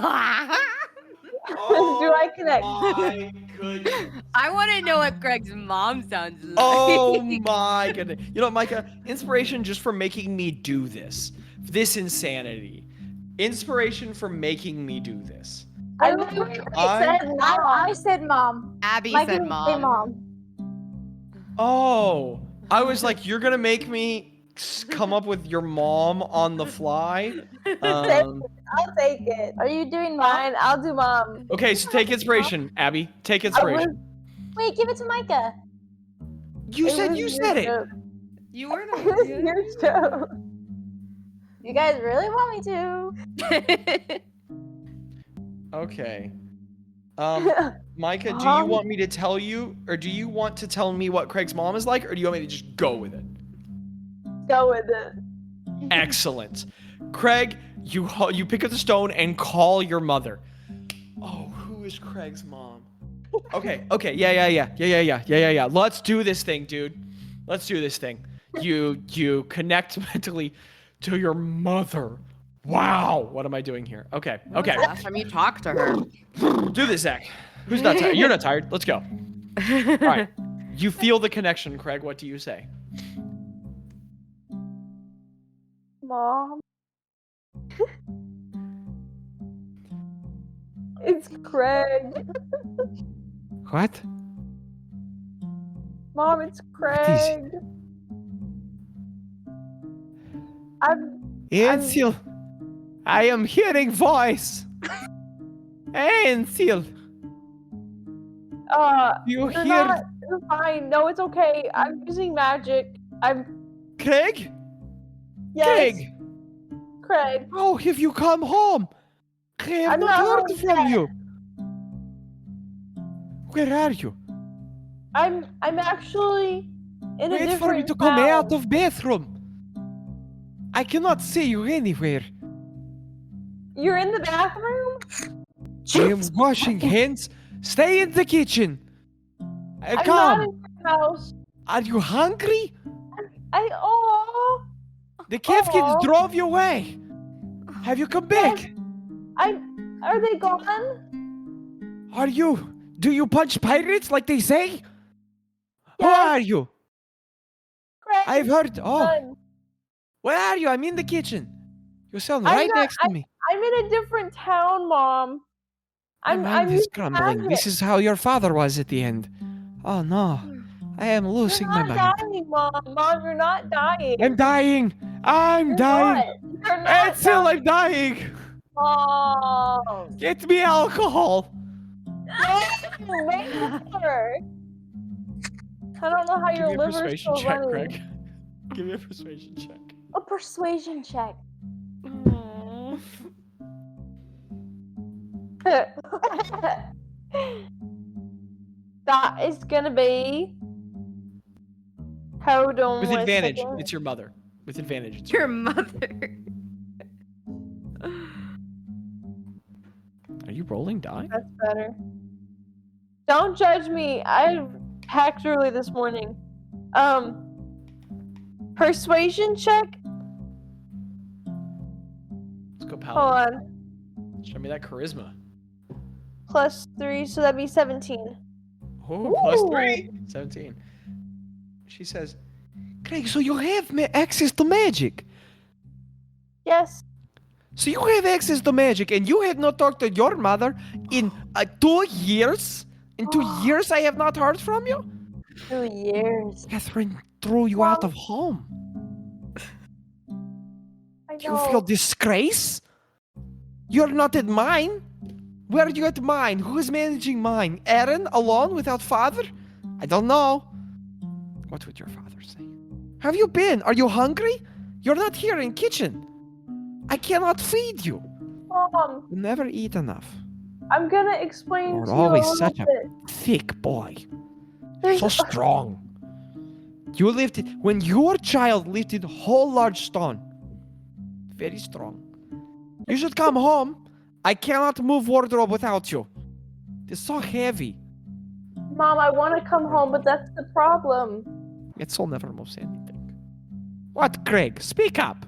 Speaker 2: I connect?
Speaker 1: My goodness.
Speaker 3: I want to know what Greg's mom sounds like.
Speaker 1: Oh my goodness. You know, Micah, inspiration just for making me do this. This insanity. Inspiration for making me do this.
Speaker 2: I
Speaker 4: said mom.
Speaker 3: Abby
Speaker 4: Micah
Speaker 3: said
Speaker 4: didn't say
Speaker 3: mom.
Speaker 4: mom.
Speaker 1: Oh. I was like, you're going to make me come up with your mom on the fly?
Speaker 2: I'll take it.
Speaker 4: Are you doing
Speaker 2: Fine,
Speaker 4: mom?
Speaker 2: I'll do mom.
Speaker 1: Okay, so take inspiration, Abby. Take inspiration.
Speaker 4: Wait, give it to Micah.
Speaker 1: You said it.
Speaker 3: You were
Speaker 2: It was
Speaker 3: the
Speaker 2: your show.
Speaker 4: You guys really want me to?
Speaker 1: Okay. Micah, do you want me to tell you, or do you want to tell me what Craig's mom is like, or do you want me to just go with it?
Speaker 2: Go with it.
Speaker 1: Excellent. Craig, you pick up the stone and call your mother. Oh, who is Craig's mom? Okay. Yeah. Let's do this thing, dude. Let's do this thing. You connect mentally to your mother. Wow. What am I doing here? Okay.
Speaker 3: Last time you talked to her.
Speaker 1: Do this, Zach. Who's not tired? You're not tired. Let's go. All right. You feel the connection, Craig. What do you say?
Speaker 2: Mom. It's Craig.
Speaker 1: What?
Speaker 2: Mom, it's Craig.
Speaker 1: Ansel, I am hearing voice. Ansel, you hear?
Speaker 2: You're fine. No, it's okay. I'm using magic.
Speaker 1: Craig?
Speaker 2: Yes,
Speaker 1: Craig,
Speaker 2: Craig.
Speaker 1: how have you come home? I have
Speaker 2: I'm
Speaker 1: not
Speaker 2: not
Speaker 1: heard
Speaker 2: home
Speaker 1: from
Speaker 2: yet.
Speaker 1: you. Where are you?
Speaker 2: I'm actually in a
Speaker 1: Wait
Speaker 2: different
Speaker 1: for me to come
Speaker 2: town.
Speaker 1: out of bathroom. I cannot see you anywhere.
Speaker 2: You're in the bathroom?
Speaker 1: I am washing hands. Stay in the kitchen.
Speaker 2: I'm not
Speaker 1: Come.
Speaker 2: in your house.
Speaker 1: Are you hungry?
Speaker 2: Oh,
Speaker 1: The Kevkins
Speaker 2: Aw.
Speaker 1: drove you away. Have you come back?
Speaker 2: are they gone?
Speaker 1: Are you? Do you punch pirates like they say? Who
Speaker 2: Yes.
Speaker 1: are you?
Speaker 2: Craig,
Speaker 1: I've heard. Oh,
Speaker 2: done.
Speaker 1: where are you? I'm in the kitchen. You sound
Speaker 2: I'm
Speaker 1: right
Speaker 2: not-
Speaker 1: next to me.
Speaker 2: I'm in a different town, Mom.
Speaker 1: My
Speaker 2: I'm
Speaker 1: mind is
Speaker 2: using
Speaker 1: crumbling.
Speaker 2: magic.
Speaker 1: This is how your father was at the end. Oh no, I am
Speaker 2: You're
Speaker 1: losing my
Speaker 2: not
Speaker 1: mind.
Speaker 2: dying, Mom. Mom, you're not dying.
Speaker 1: I'm dying. I'm
Speaker 2: You're
Speaker 1: dying.
Speaker 2: not. You're not
Speaker 1: Ansel,
Speaker 2: dying.
Speaker 1: I'm dying.
Speaker 2: Mom.
Speaker 1: Get me alcohol.
Speaker 2: Make liver. I don't know how
Speaker 1: Give
Speaker 2: your
Speaker 1: me a
Speaker 2: liver's
Speaker 1: persuasion
Speaker 2: still
Speaker 1: check,
Speaker 2: running.
Speaker 1: Craig. Give me a persuasion check.
Speaker 4: A persuasion check.
Speaker 2: That is gonna be. Hold on.
Speaker 1: With
Speaker 2: one
Speaker 1: advantage.
Speaker 2: second.
Speaker 1: It's your mother. With advantage. It's
Speaker 3: Your mother.
Speaker 1: Are you rolling die?
Speaker 2: That's better. Don't judge me. I hacked early this morning. Persuasion check.
Speaker 1: Let's go,
Speaker 2: Hold
Speaker 1: Paladin.
Speaker 2: on.
Speaker 1: Show me that charisma.
Speaker 2: +3, so that'd be 17.
Speaker 1: Oh, plus
Speaker 2: Ooh.
Speaker 1: 3. 17. She says, Craig, so you have access to magic.
Speaker 2: Yes.
Speaker 1: So you have access to magic, and you have not talked to your mother in 2 years? In 2 years I have not heard from you?
Speaker 2: 2 years.
Speaker 1: Catherine threw you out of home.
Speaker 2: I
Speaker 1: Do you feel disgrace? You're not at mine. Where are you at mine? Who is managing mine? Aaron, alone, without father? I don't know. What would your father say? Have you been? Are you hungry? You're not here in kitchen. I cannot feed you.
Speaker 2: Mom,
Speaker 1: You never eat enough.
Speaker 2: I'm gonna explain
Speaker 1: You're
Speaker 2: to you
Speaker 1: always
Speaker 2: a little
Speaker 1: such a
Speaker 2: bit.
Speaker 1: thick boy.
Speaker 2: There's-
Speaker 1: So strong. You lifted, when your child lifted a whole large stone, Very strong. You should come home. I cannot move wardrobe without you. It's so heavy.
Speaker 2: Mom, I want to come home, but that's the problem.
Speaker 1: It's all never moves anything. What, Craig? Speak up.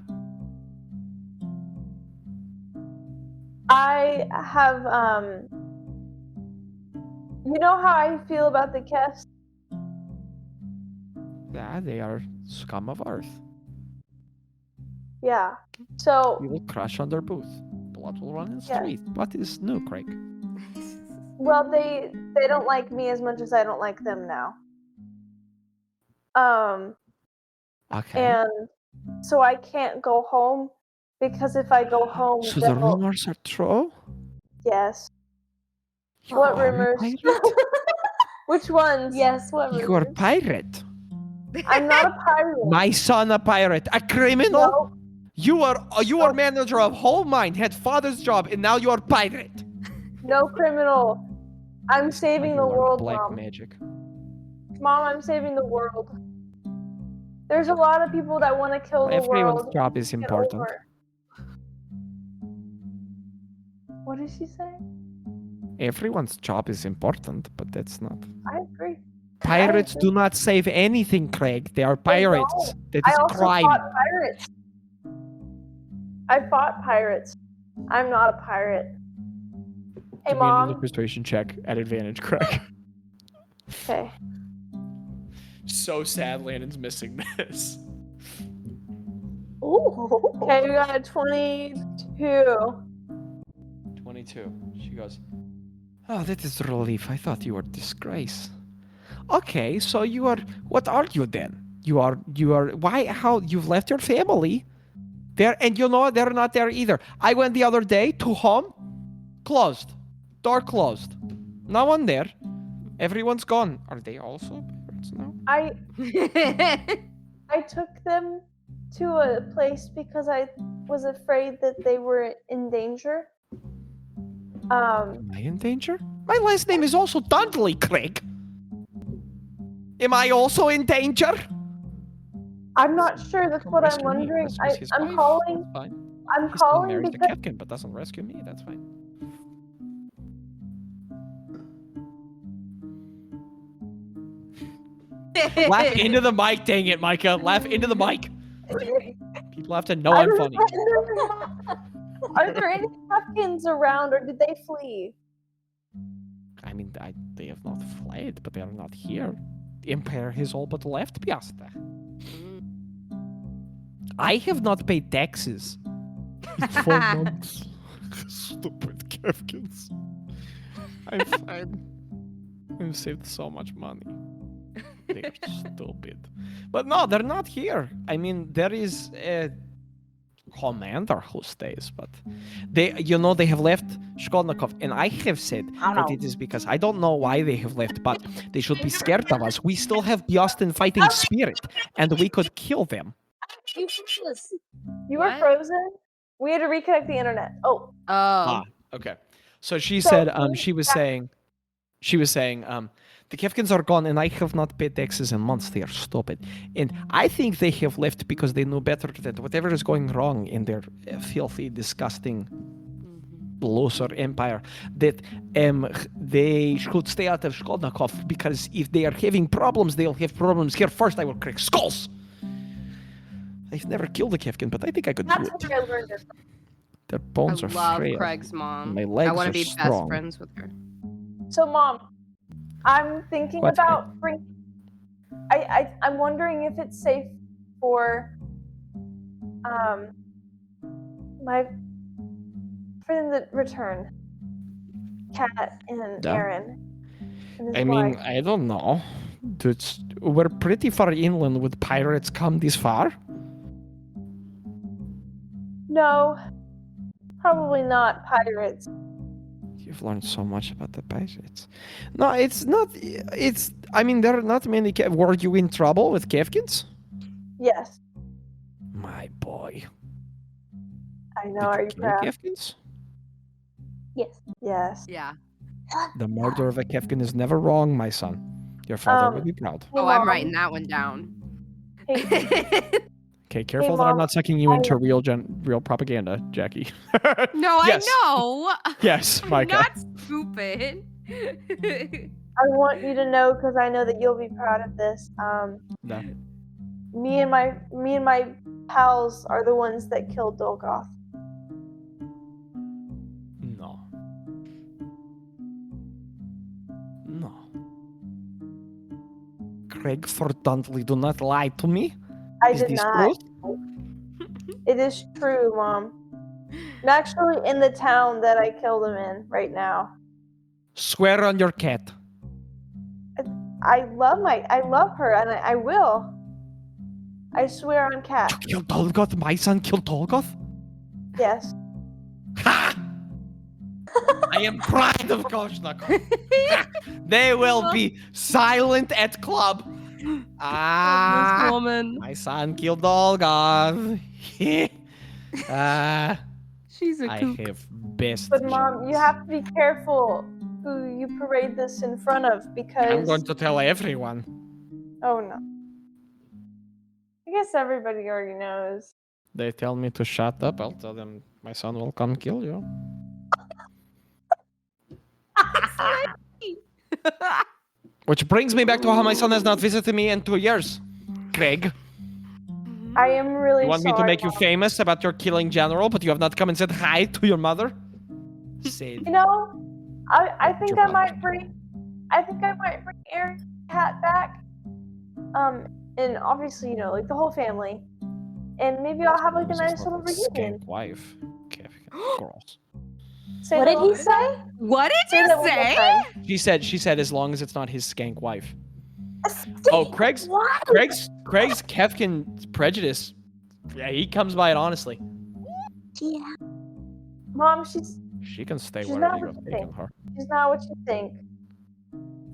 Speaker 2: I have, you know how I feel about the Kefs?
Speaker 1: Yeah, they are scum of earth.
Speaker 2: Yeah. So,
Speaker 1: We will crush on their booth. Blood will run in the street. What is new, Craig?
Speaker 2: well, they don't like me as much as I don't like them now.
Speaker 1: Okay.
Speaker 2: And so I can't go home because if I go home,
Speaker 1: So the
Speaker 2: they'll-
Speaker 1: rumors are true?
Speaker 2: Yes.
Speaker 1: You
Speaker 2: What
Speaker 1: are a
Speaker 2: rumors?
Speaker 1: pirate?
Speaker 2: Which ones?
Speaker 4: Yes, what
Speaker 1: You are a
Speaker 4: rumors?
Speaker 1: pirate.
Speaker 2: I'm not a pirate.
Speaker 1: My son a pirate. A criminal?
Speaker 2: No,
Speaker 1: You are manager of whole mine, had father's job, and now you are pirate.
Speaker 2: no criminal. I'm saving the
Speaker 1: You are
Speaker 2: world,
Speaker 1: black
Speaker 2: Mom.
Speaker 1: magic.
Speaker 2: Mom, I'm saving the world. There's a lot of people that want to kill the
Speaker 1: Everyone's
Speaker 2: world.
Speaker 1: job is
Speaker 2: Get
Speaker 1: important.
Speaker 2: over. What did she say?
Speaker 1: Everyone's job is important, but that's not.
Speaker 2: I agree.
Speaker 1: Pirates do not save anything, Craig. They are pirates.
Speaker 2: don't.
Speaker 1: That
Speaker 2: I
Speaker 1: is
Speaker 2: also
Speaker 1: crime.
Speaker 2: fought pirates. I fought pirates. I'm not a pirate. Hey,
Speaker 1: Give me another
Speaker 2: Mom.
Speaker 1: persuasion check at advantage, Craig.
Speaker 2: Okay.
Speaker 1: So sad Landon's missing this.
Speaker 4: Ooh.
Speaker 2: Okay, we got a 22.
Speaker 1: 22. She goes, oh, that is a relief. I thought you were a disgrace. Okay, so you are, what are you then? You are, why, how, you've left your family there, and you know, they're not there either. I went the other day to home, closed, door closed, no one there, everyone's gone. Are they also pirates now?
Speaker 2: I took them to a place because I was afraid that they were in danger.
Speaker 1: Am I in danger? My last name is also Dudley, Craig. Am I also in danger?
Speaker 2: I'm not sure. That's
Speaker 1: Come
Speaker 2: what I'm
Speaker 1: rescue me.
Speaker 2: wondering.
Speaker 1: Rescues his
Speaker 2: I'm
Speaker 1: wife.
Speaker 2: calling.
Speaker 1: That's fine.
Speaker 2: I'm
Speaker 1: He still
Speaker 2: calling
Speaker 1: marries the
Speaker 2: because
Speaker 1: Kefkin, but doesn't rescue me. That's fine. Laugh into the mic, dang it, Micah. Laugh into the mic. People have to know I'm funny.
Speaker 2: Are there any Kefkins around, or did they flee?
Speaker 1: I mean, they have not fled, but they are not here. The Empire has all but left Piasta. I have not paid taxes in 4 months. Stupid Kefkins. I've saved so much money. They're stupid. But no, they're not here. I mean, there is a commander who stays, but they have left Shkolnikov, and I have said that it is because I don't know why they have left, but they should be scared of us. We still have Boston fighting spirit, and we could kill them.
Speaker 2: You were frozen. We had to reconnect the internet. Oh,
Speaker 1: Okay. So she
Speaker 2: So
Speaker 1: said,
Speaker 2: we
Speaker 1: she was saying, the Kefkins are gone, and I have not paid taxes in months. They are stupid. And I think they have left because they know better that whatever is going wrong in their filthy, disgusting, loser empire, that they should stay out of Shkolnikov, because if they are having problems, they'll have problems here. First, I will crack skulls. I've never killed a Kefkin, but I think I could do
Speaker 2: that's
Speaker 1: it.
Speaker 2: where I learned it.
Speaker 1: Their bones
Speaker 3: I
Speaker 1: are
Speaker 3: love
Speaker 1: frail.
Speaker 3: Craig's mom.
Speaker 1: My legs
Speaker 3: I want
Speaker 1: are
Speaker 3: to be
Speaker 1: strong.
Speaker 3: best friends with her.
Speaker 2: So, Mom, I'm thinking
Speaker 1: What's
Speaker 2: about bring. I'm wondering if it's safe for my friend that returned, Kat and
Speaker 1: Yeah.
Speaker 2: Aaron. And his
Speaker 1: I mean,
Speaker 2: wife.
Speaker 1: I don't know. We're pretty far inland. Would pirates come this far?
Speaker 2: No, probably not pirates.
Speaker 1: You've learned so much about the pirates. No, it's not. I mean, there are not many. Were you in trouble with Kefkins?
Speaker 2: Yes,
Speaker 1: My boy.
Speaker 2: I know.
Speaker 1: Did
Speaker 2: Are
Speaker 1: you
Speaker 2: you
Speaker 1: kill
Speaker 2: proud?
Speaker 1: Kefkins?
Speaker 4: Yes.
Speaker 2: Yes.
Speaker 3: Yeah.
Speaker 1: The murder of a Kefkin is never wrong, my son. Your father will be proud.
Speaker 2: Hey,
Speaker 3: Oh, I'm
Speaker 2: Mom.
Speaker 3: writing that one down.
Speaker 2: Hey,
Speaker 1: Okay, careful that
Speaker 2: Mom,
Speaker 1: I'm not sucking you into real propaganda, Jackie.
Speaker 3: No,
Speaker 1: Yes.
Speaker 3: I know.
Speaker 1: Yes,
Speaker 3: I'm
Speaker 1: Micah.
Speaker 3: not stupid.
Speaker 2: I want you to know because I know that you'll be proud of this.
Speaker 1: No.
Speaker 2: Me and my pals are the ones that killed Dolgoth.
Speaker 1: No. No. Craig, fortunately, do not lie to me.
Speaker 2: I
Speaker 1: Is
Speaker 2: did
Speaker 1: this
Speaker 2: not.
Speaker 1: true?
Speaker 2: It is true, Mom. I'm actually in the town that I killed him in right now.
Speaker 1: Swear on your cat.
Speaker 2: I love her, and I will. I swear on Cat.
Speaker 1: You killed Dolgoth? My son killed Dolgoth?
Speaker 2: Yes.
Speaker 1: Ha! I am proud of Koshnakov. They will be silent at club. Ah,
Speaker 3: This woman.
Speaker 1: my son killed Dolgoth.
Speaker 3: She's a
Speaker 1: I
Speaker 3: kook.
Speaker 1: have best.
Speaker 2: But Mom, you have to be careful who you parade this in front of because.
Speaker 1: I'm going to tell everyone.
Speaker 2: Oh no. I guess everybody already knows.
Speaker 1: They tell me to shut up. I'll tell them my son will come kill you. Which brings me back to how my son has not visited me in 2 years. Craig,
Speaker 2: I am really
Speaker 1: you want
Speaker 2: sorry.
Speaker 1: me to make you
Speaker 2: Mom.
Speaker 1: famous about your killing general, but you have not come and said hi to your mother? Sad.
Speaker 2: You know, I think
Speaker 1: Your
Speaker 2: I
Speaker 1: mom.
Speaker 2: might bring Aaron Cat back. And obviously, like the whole family. And maybe I'll have like a
Speaker 1: This is
Speaker 2: nice
Speaker 1: not
Speaker 2: little
Speaker 1: a
Speaker 2: reunion.
Speaker 1: skank wife. Okay, gross.
Speaker 2: Say
Speaker 4: What
Speaker 2: that
Speaker 4: did
Speaker 2: one
Speaker 4: he
Speaker 2: more time.
Speaker 4: say?
Speaker 3: What
Speaker 2: Say
Speaker 3: did
Speaker 2: that
Speaker 3: you
Speaker 2: one more
Speaker 3: say?
Speaker 2: time.
Speaker 1: She said as long as it's not his skank wife.
Speaker 4: Stink.
Speaker 1: Oh, Craig's Kefkin prejudice. Yeah, he comes by it honestly.
Speaker 4: Yeah.
Speaker 2: Mom,
Speaker 1: She can stay
Speaker 2: She's
Speaker 1: wherever
Speaker 2: not
Speaker 1: you
Speaker 2: what
Speaker 1: have
Speaker 2: you
Speaker 1: taken
Speaker 2: think.
Speaker 1: her.
Speaker 2: she's not what you think.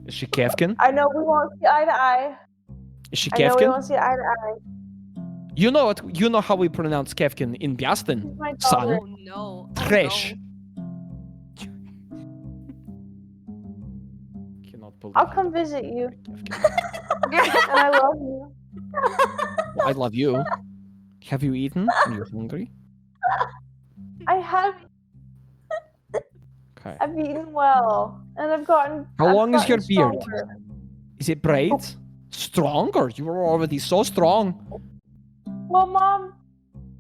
Speaker 1: Is she Kefkin?
Speaker 2: I know we won't see eye to eye.
Speaker 1: Is she
Speaker 2: I know we
Speaker 1: Kefkin?
Speaker 2: won't see eye to eye.
Speaker 1: You know what? You know how we pronounce Kefkin in
Speaker 2: She's
Speaker 1: Biaston,
Speaker 2: my
Speaker 1: son.
Speaker 2: daughter.
Speaker 3: Oh no.
Speaker 1: Trash. Cannot believe
Speaker 2: I'll
Speaker 1: you
Speaker 2: come
Speaker 1: don't
Speaker 2: visit
Speaker 1: know
Speaker 2: you,
Speaker 1: Kefkin.
Speaker 2: and I love you.
Speaker 1: I love you. Have you eaten? Are you hungry?
Speaker 2: I have.
Speaker 1: Okay.
Speaker 2: I've eaten well, and I've gotten.
Speaker 1: How
Speaker 2: I've
Speaker 1: long is your
Speaker 2: gotten
Speaker 1: beard?
Speaker 2: stronger.
Speaker 1: Is it braids? Stronger? You were already so strong.
Speaker 2: Well, Mom,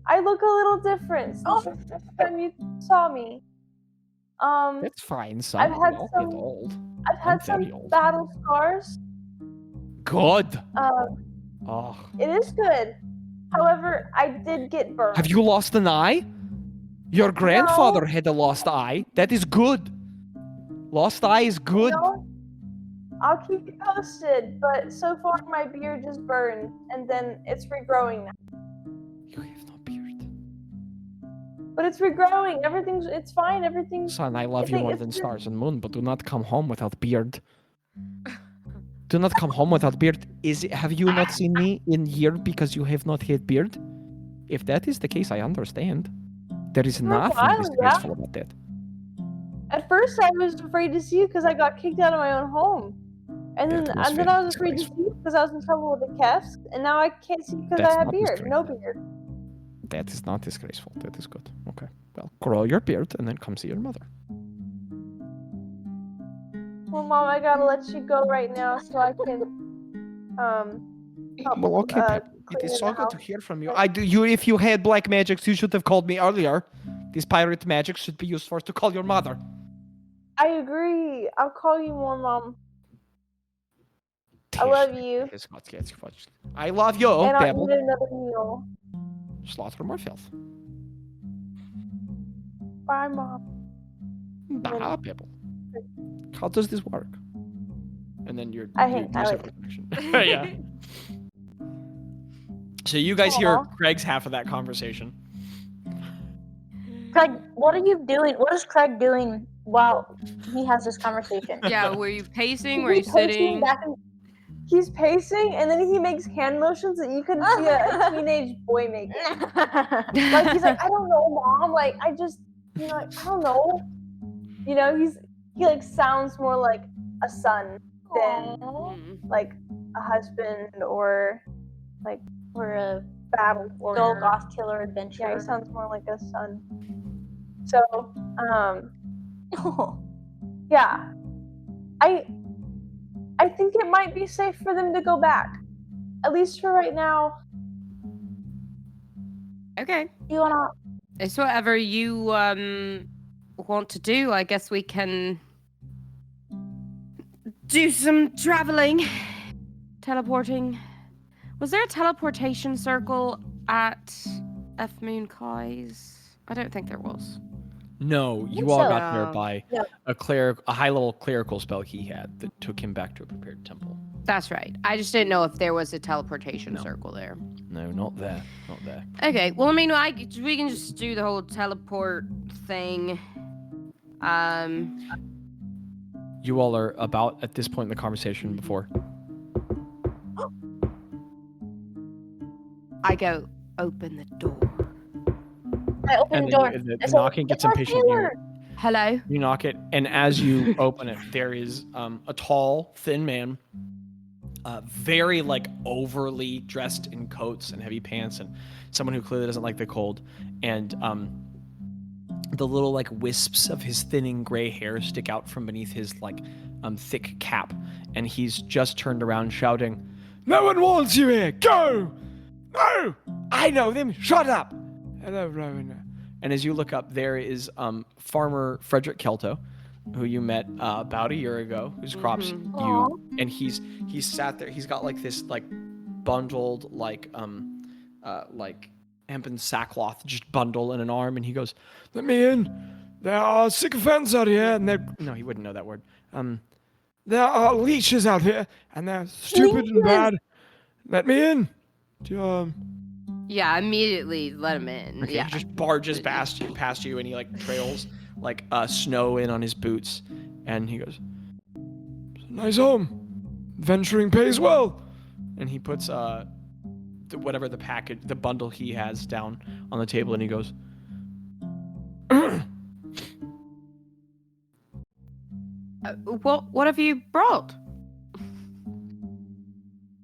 Speaker 2: I look a little different since the last time you saw me.
Speaker 1: That's fine, son.
Speaker 2: I've had
Speaker 1: We all
Speaker 2: some-
Speaker 1: get old.
Speaker 2: I've had
Speaker 1: I'm very
Speaker 2: some
Speaker 1: old.
Speaker 2: battle scars.
Speaker 1: Good.
Speaker 2: Um,
Speaker 1: Oh.
Speaker 2: it is good. However, I did get burned.
Speaker 1: Have you lost an eye? Your grandfather had a lost eye. That is good. Lost eye is good.
Speaker 2: No, I'll keep you posted, but so far my beard just burned, and then it's regrowing now.
Speaker 1: You have no beard.
Speaker 2: But it's regrowing. It's fine. Everything's.
Speaker 1: Son, I love
Speaker 2: I
Speaker 1: you
Speaker 2: think
Speaker 1: more
Speaker 2: it's
Speaker 1: than
Speaker 2: just-
Speaker 1: stars and moon, but do not come home without beard. Do not come home without beard. Have you not seen me in year because you have not had beard? If that is the case, I understand. There is
Speaker 2: For a
Speaker 1: nothing
Speaker 2: while,
Speaker 1: disgraceful about that.
Speaker 2: At first, I was afraid to see you because I got kicked out of my own home, and then
Speaker 1: That was
Speaker 2: and then
Speaker 1: very
Speaker 2: I was afraid to see
Speaker 1: disgraceful.
Speaker 2: you because I was in trouble with the Kefs, and now I can't see because
Speaker 1: That's
Speaker 2: I have
Speaker 1: not
Speaker 2: beard. No
Speaker 1: disgraceful.
Speaker 2: beard.
Speaker 1: That is not disgraceful. That is good. Okay. Well, grow your beard and then come see your mother.
Speaker 2: Well, Mom, I gotta let you go right now so I can help,
Speaker 1: Well, okay, Pep. It
Speaker 2: clean
Speaker 1: is
Speaker 2: the
Speaker 1: so good to
Speaker 2: house.
Speaker 1: hear from you. If you had black magics, you should have called me earlier. This pirate magic should be used for to call your mother.
Speaker 2: I agree. I'll call you more, Mom. I love you,
Speaker 1: I love you,
Speaker 2: and I'll
Speaker 1: Pebble.
Speaker 2: eat another meal.
Speaker 1: Slaughter more filth.
Speaker 2: Bye, Mom.
Speaker 1: Nah, Pebble. How does this work? And then you're.
Speaker 2: I
Speaker 1: you
Speaker 2: hate- I
Speaker 1: use
Speaker 2: like
Speaker 1: every connection. Yeah. So you guys hear
Speaker 2: Aw.
Speaker 1: Craig's half of that conversation.
Speaker 4: Craig, what are you doing? What is Craig doing while he has this conversation?
Speaker 3: Yeah, were you pacing? Were you
Speaker 2: He's pacing
Speaker 3: sitting?
Speaker 2: back and- He's pacing, and then he makes hand motions that you can see a teenage boy making. Like he's like, I don't know, Mom. Like I just, I don't know. He like sounds more like a son than
Speaker 3: Mm.
Speaker 2: like a husband or
Speaker 4: or a
Speaker 2: battle
Speaker 4: Dull
Speaker 2: warrior.
Speaker 4: goth killer adventure.
Speaker 2: Yeah, he sounds more like a son. So, yeah, I think it might be safe for them to go back, at least for right now.
Speaker 3: Okay.
Speaker 4: You wanna?
Speaker 3: It's whatever you want to do. I guess we can do some traveling, teleporting. Was there a teleportation circle at F Moon Kai's? I don't think there was.
Speaker 1: No, you
Speaker 4: think
Speaker 1: all
Speaker 4: so.
Speaker 1: got there
Speaker 3: No.
Speaker 1: by
Speaker 2: Yeah.
Speaker 1: a high-level clerical spell he had that took him back to a prepared temple.
Speaker 3: That's right. I just didn't know if there was a teleportation
Speaker 1: No.
Speaker 3: circle there.
Speaker 1: No, not there. Not there.
Speaker 3: Okay, well, I mean, we can just do the whole teleport thing.
Speaker 1: You all are about at this point in the conversation before.
Speaker 3: I go, open the door.
Speaker 4: I open
Speaker 1: And
Speaker 4: the
Speaker 1: then
Speaker 4: door.
Speaker 1: the
Speaker 4: I say,
Speaker 1: knocking gets
Speaker 4: "It's our
Speaker 1: impatient.
Speaker 4: Taylor."
Speaker 3: Hello?
Speaker 1: You knock it, and as you open it, there is a tall, thin man, very like overly dressed in coats and heavy pants, and someone who clearly doesn't like the cold. And the little like wisps of his thinning gray hair stick out from beneath his like thick cap, and he's just turned around shouting, "No one wants you here! Go! No! I know them! Shut up!" Hello, Rowena. And as you look up, there is Farmer Frederick Kelto, who you met about a year ago, whose crops you and he's sat there. He's got like this like bundled like hempen sackcloth just bundle in an arm, and he goes, "Let me in. There are sycophants out here, and they no, he wouldn't know that word. There are leeches out here, and they're stupid and bad. Let me in."
Speaker 3: Yeah, immediately let him in.
Speaker 1: Okay,
Speaker 3: Yeah.
Speaker 1: he just barges past you, and he like trails like snow in on his boots, and he goes, "It's a nice home. Venturing pays well." And he puts whatever the bundle he has down on the table, and he goes,
Speaker 3: What have you brought?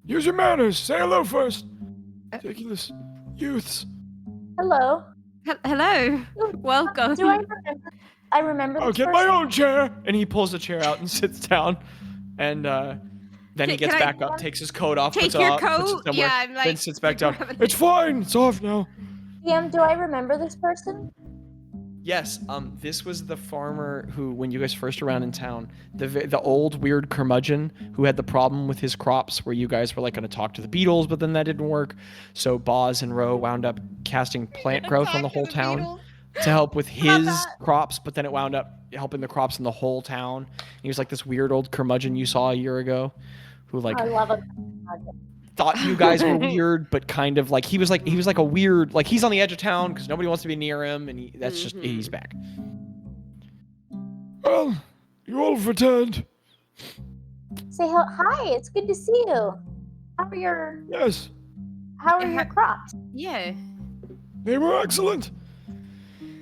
Speaker 1: "Use your manners. Say hello first. Ridiculous youths."
Speaker 4: Hello.
Speaker 3: Hello. Welcome.
Speaker 4: Do I remember? I remember.
Speaker 1: "I'll
Speaker 4: this
Speaker 1: get my
Speaker 4: person.
Speaker 1: own chair." And he pulls the chair out and sits down, and then he gets
Speaker 3: Can I
Speaker 1: back up, takes his coat off,
Speaker 3: Take
Speaker 1: puts it
Speaker 3: your
Speaker 1: on, puts it
Speaker 3: coat?
Speaker 1: somewhere,
Speaker 3: Yeah, I'm like.
Speaker 1: then sits back down.
Speaker 3: grabbing
Speaker 1: "It's fine. It's off now."
Speaker 4: DM, do I remember this person?
Speaker 1: Yes, this was the farmer who, when you guys first around in town, the old weird curmudgeon who had the problem with his crops, where you guys were like going to talk to the beetles, but then that didn't work. So Bazz and Ro wound up casting plant growth on the whole town to help with his crops, but then it wound up helping the crops in the whole town. He was like this weird old curmudgeon you saw a year ago, who like
Speaker 4: I love it.
Speaker 1: thought you guys were weird, but kind of like he was like a weird, like he's on the edge of town because nobody wants to be near him, and he's back. "Well, you all have returned."
Speaker 4: Say hi. It's good to see you. How are your
Speaker 1: "Yes,
Speaker 4: crops?
Speaker 3: Yeah.
Speaker 1: they were excellent.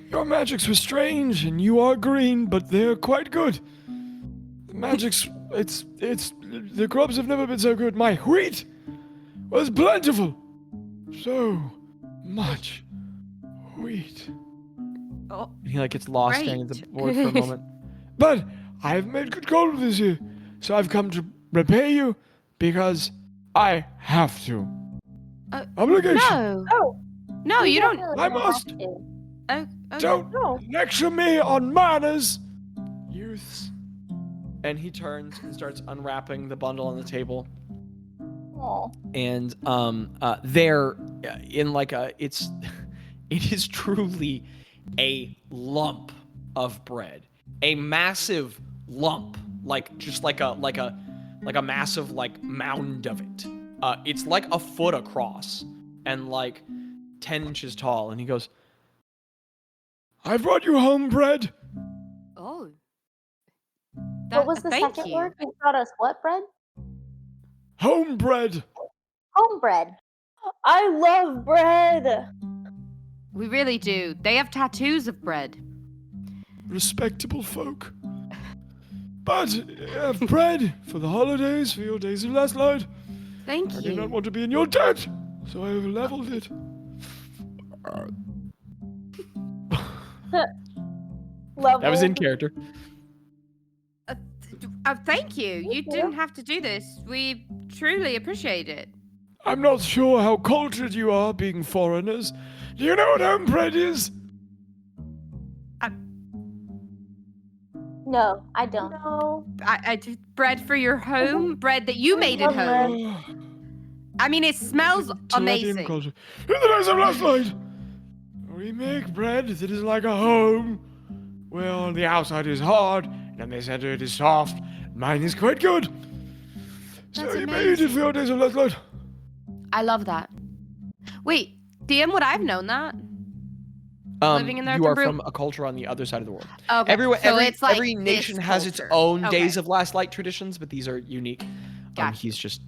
Speaker 1: Your magics were strange, and you are green, but they're quite good. The magics, the crops have never been so good. My wheat was plentiful. So much wheat."
Speaker 3: Oh,
Speaker 1: He like gets lost staring at the
Speaker 3: Great.
Speaker 1: board for a moment. "But I've made good gold this year, so I've come to repay you because I have to. Obligation.
Speaker 3: no.
Speaker 2: Oh,
Speaker 3: No, you don't.
Speaker 4: definitely
Speaker 1: I
Speaker 4: don't
Speaker 1: must.
Speaker 4: have to.
Speaker 3: Oh, okay.
Speaker 1: Don't
Speaker 2: no.
Speaker 1: lecture me on manners, youths." And he turns and starts unwrapping the bundle on the table.
Speaker 4: Aw.
Speaker 1: And there in like it is truly a lump of bread, a massive lump, like just like a massive like mound of it. It's like a foot across and like 10 inches tall. And he goes, "I brought you home bread."
Speaker 3: Oh.
Speaker 4: What was the
Speaker 3: Thank
Speaker 4: second
Speaker 3: you.
Speaker 4: word? You brought us what bread?
Speaker 1: Home bread.
Speaker 4: Home bread.
Speaker 2: I love bread.
Speaker 3: We really do. They have tattoos of bread.
Speaker 1: Respectable folk. But have bread for the holidays, for your days of last night.
Speaker 3: Thank
Speaker 1: I do not
Speaker 3: you.
Speaker 1: want to be in your debt. So I have leveled it.
Speaker 2: Level.
Speaker 1: That was in character.
Speaker 3: Thank you. You didn't have to do this. We truly appreciate it.
Speaker 1: I'm not sure how cultured you are, being foreigners. Do you know what homebread is?
Speaker 4: No, I don't.
Speaker 2: No.
Speaker 3: I did bread for your home, bread that you made at home. I mean, it smells amazing.
Speaker 1: Culture. In the days of last night, we make bread that is like a home. Well, on the outside is hard, and on the center it is soft. Mine is quite good. So
Speaker 3: That's
Speaker 1: you made it for your days of last night.
Speaker 3: I love that. Wait, DM, would I have known that? Living in their
Speaker 1: you are
Speaker 3: brew-
Speaker 1: from a culture on the other side of the world.
Speaker 3: Okay, so it's like
Speaker 1: every nation
Speaker 3: this
Speaker 1: has its
Speaker 3: culture.
Speaker 1: own
Speaker 3: Okay.
Speaker 1: days of last light traditions, but these are unique.
Speaker 3: Gotcha.
Speaker 1: He's just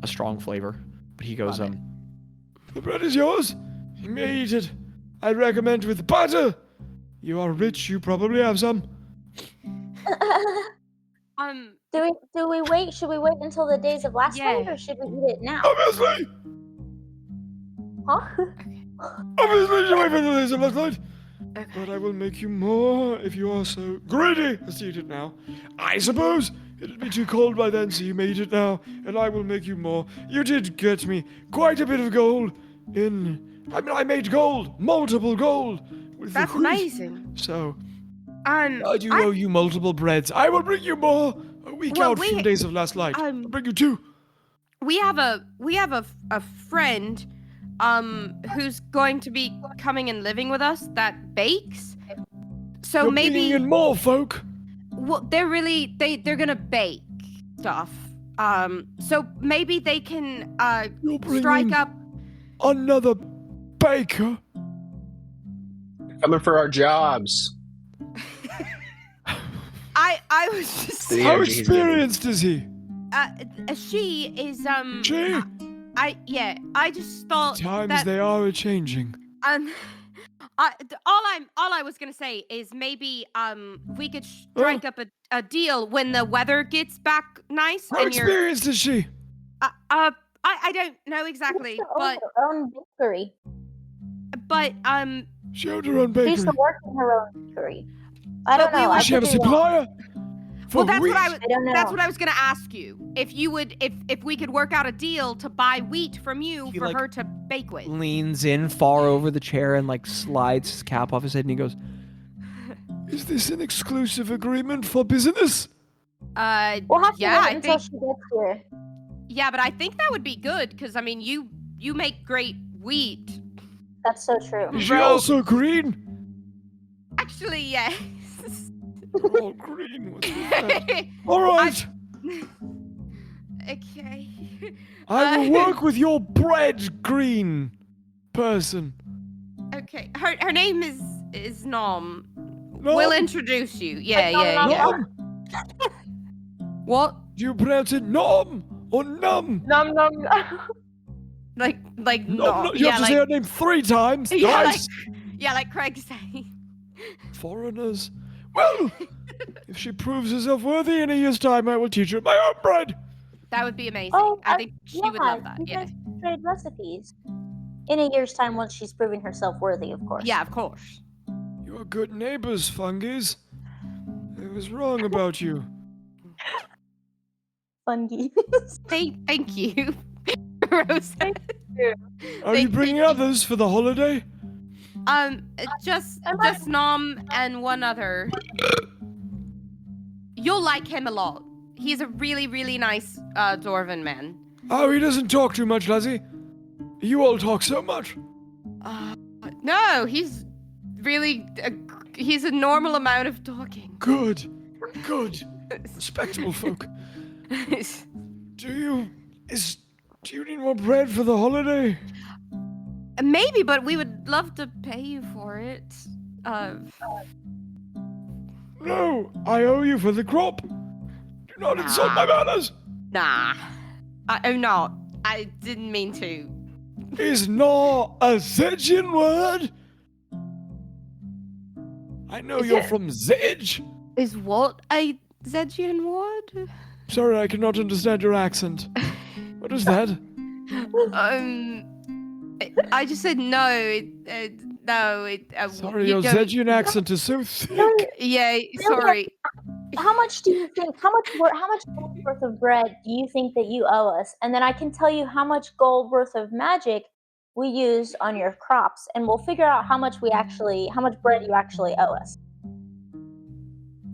Speaker 1: a strong flavor. But he goes,
Speaker 3: Love it.
Speaker 1: the bread is yours. You may eat it. I recommend with butter. You are rich. You probably have some.
Speaker 4: Do we wait? Should we wait until the days of last
Speaker 3: Yeah.
Speaker 4: night, or should we eat it now?
Speaker 1: Obviously.
Speaker 4: Huh?
Speaker 1: Obviously, you wait for the days of last night.
Speaker 3: Okay.
Speaker 1: But I will make you more if you are so greedy as to eat it now. I suppose it'll be too cold by then, so you may eat it now, and I will make you more. You did get me quite a bit of gold I made gold, multiple gold. With
Speaker 3: That's
Speaker 1: the wheat.
Speaker 3: amazing.
Speaker 1: So,
Speaker 3: I
Speaker 1: do owe you multiple breads. I will bring you more a week out from days of last light. I'll bring you 2.
Speaker 3: we have a friend who's going to be coming and living with us that bakes. So
Speaker 1: You're
Speaker 3: maybe
Speaker 1: bringing in more folk.
Speaker 3: well, they're gonna bake stuff. So maybe they can
Speaker 1: You're bringing
Speaker 3: strike up.
Speaker 1: another baker.
Speaker 5: Coming for our jobs.
Speaker 3: I was just
Speaker 5: The
Speaker 1: How
Speaker 5: energy he's giving.
Speaker 1: experienced is he?
Speaker 3: she is
Speaker 1: She?
Speaker 3: I just thought
Speaker 1: Times
Speaker 3: that
Speaker 1: they are a-changing.
Speaker 3: all I was gonna say is maybe we could strike up a deal when the weather gets back nice
Speaker 1: How
Speaker 3: and you're
Speaker 1: experienced is she?
Speaker 3: I don't know exactly,
Speaker 4: She
Speaker 3: but
Speaker 4: owns her own bakery.
Speaker 1: She owned her own
Speaker 4: She used
Speaker 1: bakery.
Speaker 4: to work in her own bakery. I don't
Speaker 3: But we
Speaker 4: know.
Speaker 3: were-
Speaker 4: I
Speaker 1: Does she have a
Speaker 4: could be wrong.
Speaker 1: supplier? For
Speaker 3: well that's
Speaker 1: wheat?
Speaker 3: what I was
Speaker 4: I don't know.
Speaker 3: that's what I was gonna ask you. If you would if we could work out a deal to buy wheat from you
Speaker 1: He,
Speaker 3: for
Speaker 1: like,
Speaker 3: her to bake with.
Speaker 1: Leans in far over the chair and like slides his cap off his head and he goes, "Is this an exclusive agreement for business?"
Speaker 4: We'll have to
Speaker 3: yeah,
Speaker 4: wait
Speaker 3: I
Speaker 4: until
Speaker 3: think
Speaker 4: she gets here.
Speaker 3: yeah, but I think that would be good because I mean you make great wheat.
Speaker 4: That's so true.
Speaker 1: Is she
Speaker 3: Bro.
Speaker 1: also green?
Speaker 3: Actually, yes.
Speaker 1: They're all green. What's with that? All right.
Speaker 3: Okay.
Speaker 1: I will work with your bread green person.
Speaker 3: Okay. Her name is Nom.
Speaker 1: Nom?
Speaker 3: We'll introduce you. Yeah,
Speaker 4: Nom,
Speaker 3: yeah,
Speaker 4: nom,
Speaker 3: yeah.
Speaker 1: Nom?
Speaker 3: What?
Speaker 1: Do you pronounce it nom or num?
Speaker 2: Num num.
Speaker 3: Like
Speaker 1: Nom,
Speaker 3: Nom.
Speaker 1: nom. You
Speaker 3: Yeah,
Speaker 1: have to
Speaker 3: like
Speaker 1: say her name 3 times.
Speaker 3: yeah,
Speaker 1: Guys.
Speaker 3: like Craig saying.
Speaker 1: Foreigners. Well, if she proves herself worthy in a year's time, I will teach her my own bread.
Speaker 3: That would be amazing.
Speaker 4: Oh,
Speaker 3: I think she would love that.
Speaker 4: You
Speaker 3: Yeah.
Speaker 4: guys trade recipes. In a year's time, once she's proving herself worthy, of course.
Speaker 3: Yeah, of course.
Speaker 1: You are good neighbors, Fungies. I was wrong about you.
Speaker 4: Fungi.
Speaker 3: Thank you, Rosa.
Speaker 1: Are you bringing others for the holiday?
Speaker 3: Just
Speaker 4: Am I-
Speaker 3: Nom and one other. You'll like him a lot. He's a really, really nice dwarven man.
Speaker 1: Oh, he doesn't talk too much, does he? You all talk so much.
Speaker 3: No, he's really he's a normal amount of talking.
Speaker 1: Good. Good. Respectable folk. Do you need more bread for the holiday?
Speaker 3: Maybe, but we would love to pay you for it.
Speaker 1: No, I owe you for the crop. Do not insult my manners.
Speaker 3: Nah. I'm not. I didn't mean to.
Speaker 1: Is not a Zegian word. I know you're from Zedge.
Speaker 3: Is what a Zegian word?
Speaker 1: Sorry, I cannot understand your accent. What is that?
Speaker 3: I just said no.
Speaker 1: Sorry,
Speaker 3: you
Speaker 1: your
Speaker 3: don't-
Speaker 1: Zegian accent is so thick.
Speaker 3: Yeah, sorry.
Speaker 4: How much do you think? How much gold worth of bread do you think that you owe us? And then I can tell you how much gold worth of magic we use on your crops, and we'll figure out how much bread you actually owe us.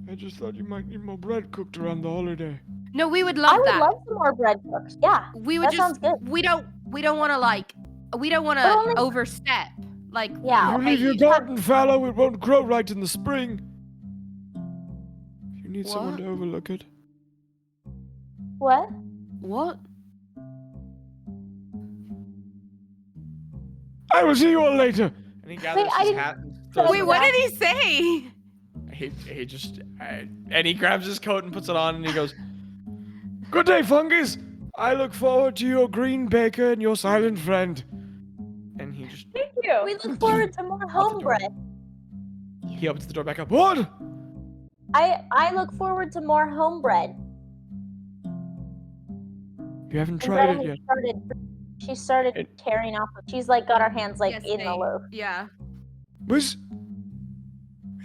Speaker 1: I just thought you might need more bread cooked around the holiday.
Speaker 3: No, we would
Speaker 4: I
Speaker 3: love
Speaker 4: would
Speaker 3: that.
Speaker 4: love some more bread cooked. Yeah,
Speaker 3: We would
Speaker 4: that sounds good.
Speaker 3: We don't want to
Speaker 4: But only-
Speaker 3: overstep. Like,
Speaker 4: Yeah.
Speaker 1: You leave your garden fallow, it won't grow right in the spring. You need someone
Speaker 3: What?
Speaker 1: to overlook it.
Speaker 4: What?
Speaker 3: What?
Speaker 1: I will see you all later. And he gathers
Speaker 4: I
Speaker 1: his
Speaker 4: didn't-
Speaker 1: hat and throws
Speaker 3: Wait,
Speaker 1: it
Speaker 3: what
Speaker 1: away.
Speaker 3: did he say?
Speaker 1: And he grabs his coat and puts it on and he goes, "Good day, Fungus. I look forward to your green baker and your silent friend." And he just,
Speaker 2: Thank you.
Speaker 4: We look forward to more
Speaker 1: the
Speaker 4: home
Speaker 1: door.
Speaker 4: bread.
Speaker 1: he opens the door back up. What?
Speaker 4: I look forward to more home bread.
Speaker 1: You haven't
Speaker 4: And
Speaker 1: tried
Speaker 4: Greta
Speaker 1: it yet.
Speaker 4: She started tearing off. She's like got her hands like
Speaker 3: Yes,
Speaker 4: in the
Speaker 3: they-
Speaker 4: loaf.
Speaker 3: Yeah.
Speaker 1: Is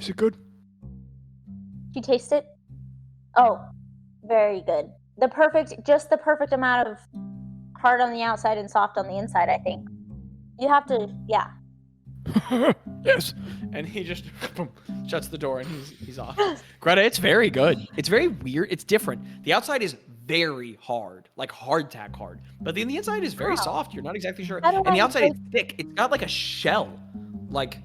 Speaker 1: it good?
Speaker 4: Did you taste it? Oh, very good. Just the perfect amount of hard on the outside and soft on the inside, I think. You have to, yeah.
Speaker 1: Yes. And he just boom, shuts the door and he's off. Greta, it's very good. It's very weird. It's different. The outside is very hard, like hardtack hard. But then the inside is very
Speaker 4: Wow.
Speaker 1: soft. You're not exactly sure.
Speaker 4: I don't
Speaker 1: And the
Speaker 4: know,
Speaker 1: outside is thick. It's got like a shell. Like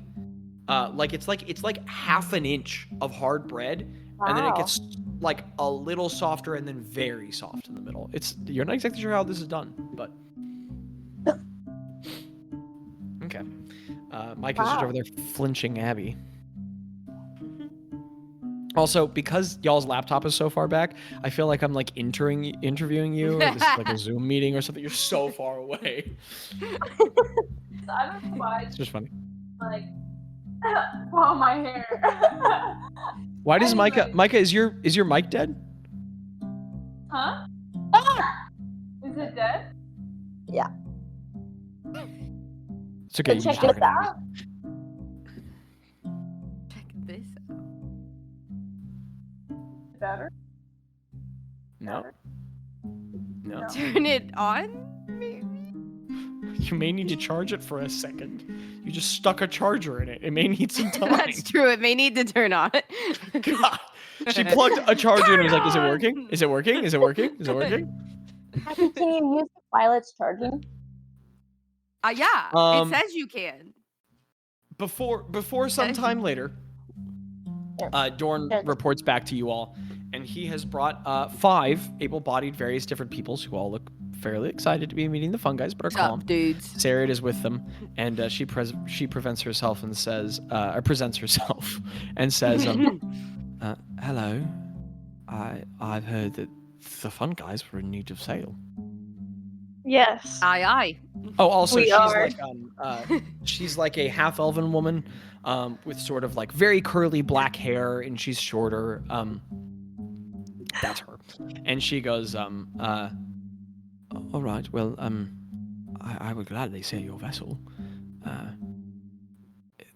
Speaker 1: it's like half an inch of hard bread. And then it
Speaker 4: Wow.
Speaker 1: gets like a little softer and then very soft in the middle. You're not exactly sure how this is done, but okay. Mike is just
Speaker 4: Wow.
Speaker 1: over there flinching Abby. Also, because y'all's laptop is so far back, I feel like I'm like interviewing you, or this is like a Zoom meeting or something. You're so far away.
Speaker 2: I don't know why.
Speaker 1: It's just funny.
Speaker 2: Like, pull my hair.
Speaker 1: Why does
Speaker 2: Anyways.
Speaker 1: Micah, is your mic dead?
Speaker 2: Huh? Is it dead?
Speaker 1: It's okay.
Speaker 4: So
Speaker 1: You
Speaker 4: check
Speaker 1: can
Speaker 4: this
Speaker 1: talk
Speaker 4: out.
Speaker 3: Check this out.
Speaker 2: Better?
Speaker 1: No. No.
Speaker 3: Turn it on, maybe?
Speaker 1: You may need to charge it for a second. You just stuck a charger in it. It may need some time.
Speaker 3: That's true. It may need to turn on.
Speaker 1: God. She plugged a charger in and was like, "Is it working? Is it working? Is it working? Is it working?"
Speaker 4: Can you use it while it's charging?
Speaker 3: Yeah,
Speaker 1: Um,
Speaker 3: it says you can.
Speaker 1: Before some time later, Dorn reports back to you all, and he has brought 5 able-bodied, various different peoples who all look fairly excited to be meeting the fun guys, but are
Speaker 3: What's
Speaker 1: calm.
Speaker 3: up, dudes?
Speaker 1: Sarah is with them, and she prevents herself and says, or presents herself, and says, "Hello, I've heard that the fun guys were in need of sail."
Speaker 2: Yes.
Speaker 3: Aye, aye.
Speaker 1: Oh, also
Speaker 2: We are.
Speaker 1: she's like a half elven woman, with sort of like very curly black hair, and she's shorter. That's her, and she goes, "All right, well, I would gladly sail your vessel.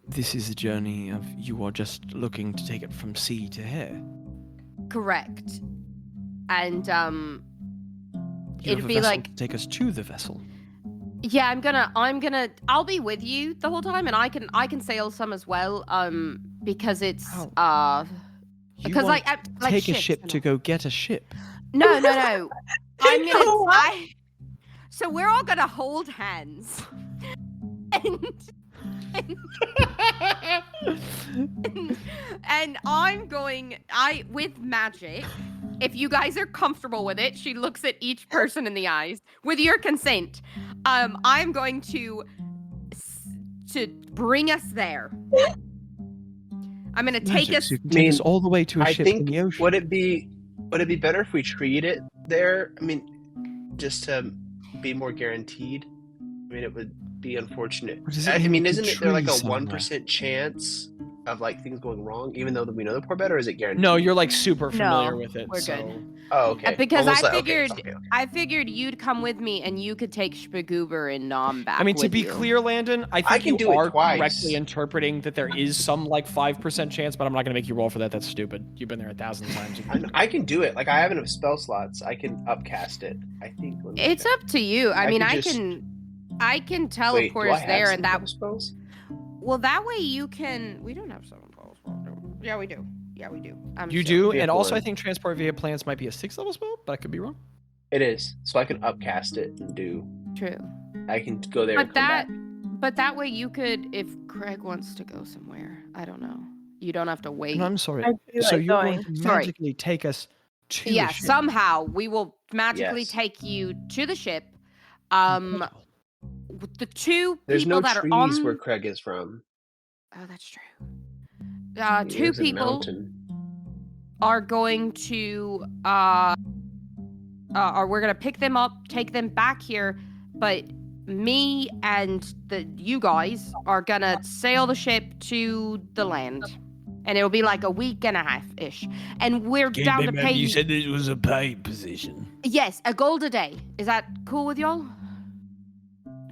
Speaker 1: This is a journey of you are just looking to take it from sea to here.
Speaker 3: Correct. And
Speaker 1: You have
Speaker 3: it'd
Speaker 1: a
Speaker 3: be
Speaker 1: vessel
Speaker 3: like,
Speaker 1: to take us to the vessel.
Speaker 3: yeah, I'll be with you the whole time, and I can sail some as well. Because it's
Speaker 1: You
Speaker 3: because
Speaker 1: want
Speaker 3: like
Speaker 1: to take a
Speaker 3: ships
Speaker 1: ship
Speaker 3: and
Speaker 1: to
Speaker 3: all.
Speaker 1: go get a ship.
Speaker 3: No. I'm gonna.
Speaker 2: What?
Speaker 3: So we're all gonna hold hands, and I'm going. With magic. If you guys are comfortable with it, she looks at each person in the eyes. With your consent, I'm going to bring us there. I'm gonna take us.
Speaker 1: You can take us all the way to a
Speaker 5: I
Speaker 1: ship in
Speaker 5: think
Speaker 1: the ocean.
Speaker 5: would it be better if we treat it there? I mean, just to be more guaranteed. I mean, it would be unfortunate.
Speaker 1: What does it
Speaker 5: I
Speaker 1: mean
Speaker 5: mean,
Speaker 1: we
Speaker 5: isn't
Speaker 1: can
Speaker 5: it there like
Speaker 1: tree
Speaker 5: a
Speaker 1: somewhere?
Speaker 5: 1% chance of like things going wrong, even though we know the poor bet, or is it guaranteed?
Speaker 1: No, you're like super familiar
Speaker 3: No,
Speaker 1: with it.
Speaker 3: we're
Speaker 1: so.
Speaker 3: good.
Speaker 5: Oh, okay.
Speaker 3: Because
Speaker 5: Almost
Speaker 3: I
Speaker 5: like-
Speaker 3: figured,
Speaker 5: okay.
Speaker 3: I figured you'd come with me and you could take Spagoober and Nom back.
Speaker 1: I mean, to
Speaker 3: with
Speaker 1: be
Speaker 3: you.
Speaker 1: clear, Landon, I think
Speaker 5: can
Speaker 1: you
Speaker 5: do it
Speaker 1: are
Speaker 5: twice.
Speaker 1: correctly interpreting that there is some like 5% chance, but I'm not going to make you roll for that. That's stupid. You've been there 1,000 times.
Speaker 5: I can do it. Like I have enough spell slots. I can upcast it. I think. Let me
Speaker 3: It's
Speaker 5: check.
Speaker 3: up to you. I mean,
Speaker 5: could
Speaker 3: I
Speaker 5: just-
Speaker 3: can
Speaker 5: Wait,
Speaker 3: teleport
Speaker 5: do I
Speaker 3: us
Speaker 5: have
Speaker 3: there,
Speaker 5: some
Speaker 3: and that.
Speaker 5: spells?
Speaker 3: Well, that way you can. We don't have 7 spells. Yeah, we do. Yeah, we do.
Speaker 1: You do,
Speaker 5: We have
Speaker 1: and also I
Speaker 5: one.
Speaker 1: think transport via plants might be a 6th level spell, but I could be wrong.
Speaker 5: It is. So I can upcast it and do.
Speaker 3: True.
Speaker 5: I can go there.
Speaker 3: But
Speaker 5: and come back.
Speaker 3: but that way you could, if Craig wants to go somewhere, I don't know. You don't have to wait.
Speaker 1: And I'm sorry.
Speaker 2: I do
Speaker 1: So
Speaker 2: like
Speaker 1: you're
Speaker 2: going.
Speaker 1: going to
Speaker 3: Sorry.
Speaker 1: magically take us to
Speaker 3: Yeah,
Speaker 1: the ship.
Speaker 3: somehow we will magically
Speaker 5: Yes.
Speaker 3: take you to the ship. With the two
Speaker 5: There's
Speaker 3: people
Speaker 5: no
Speaker 3: that
Speaker 5: trees
Speaker 3: are on.
Speaker 5: where Craig is from.
Speaker 3: Oh, that's true.
Speaker 5: He
Speaker 3: Two
Speaker 5: lives in a
Speaker 3: people
Speaker 5: mountain.
Speaker 3: are going to or we're gonna pick them up, take them back here, but me and you guys are gonna sail the ship to the land. And it'll be like a week and a half ish. And we're down to pay
Speaker 6: You said it was a paid position.
Speaker 3: Yes, a gold a day. Is that cool with y'all?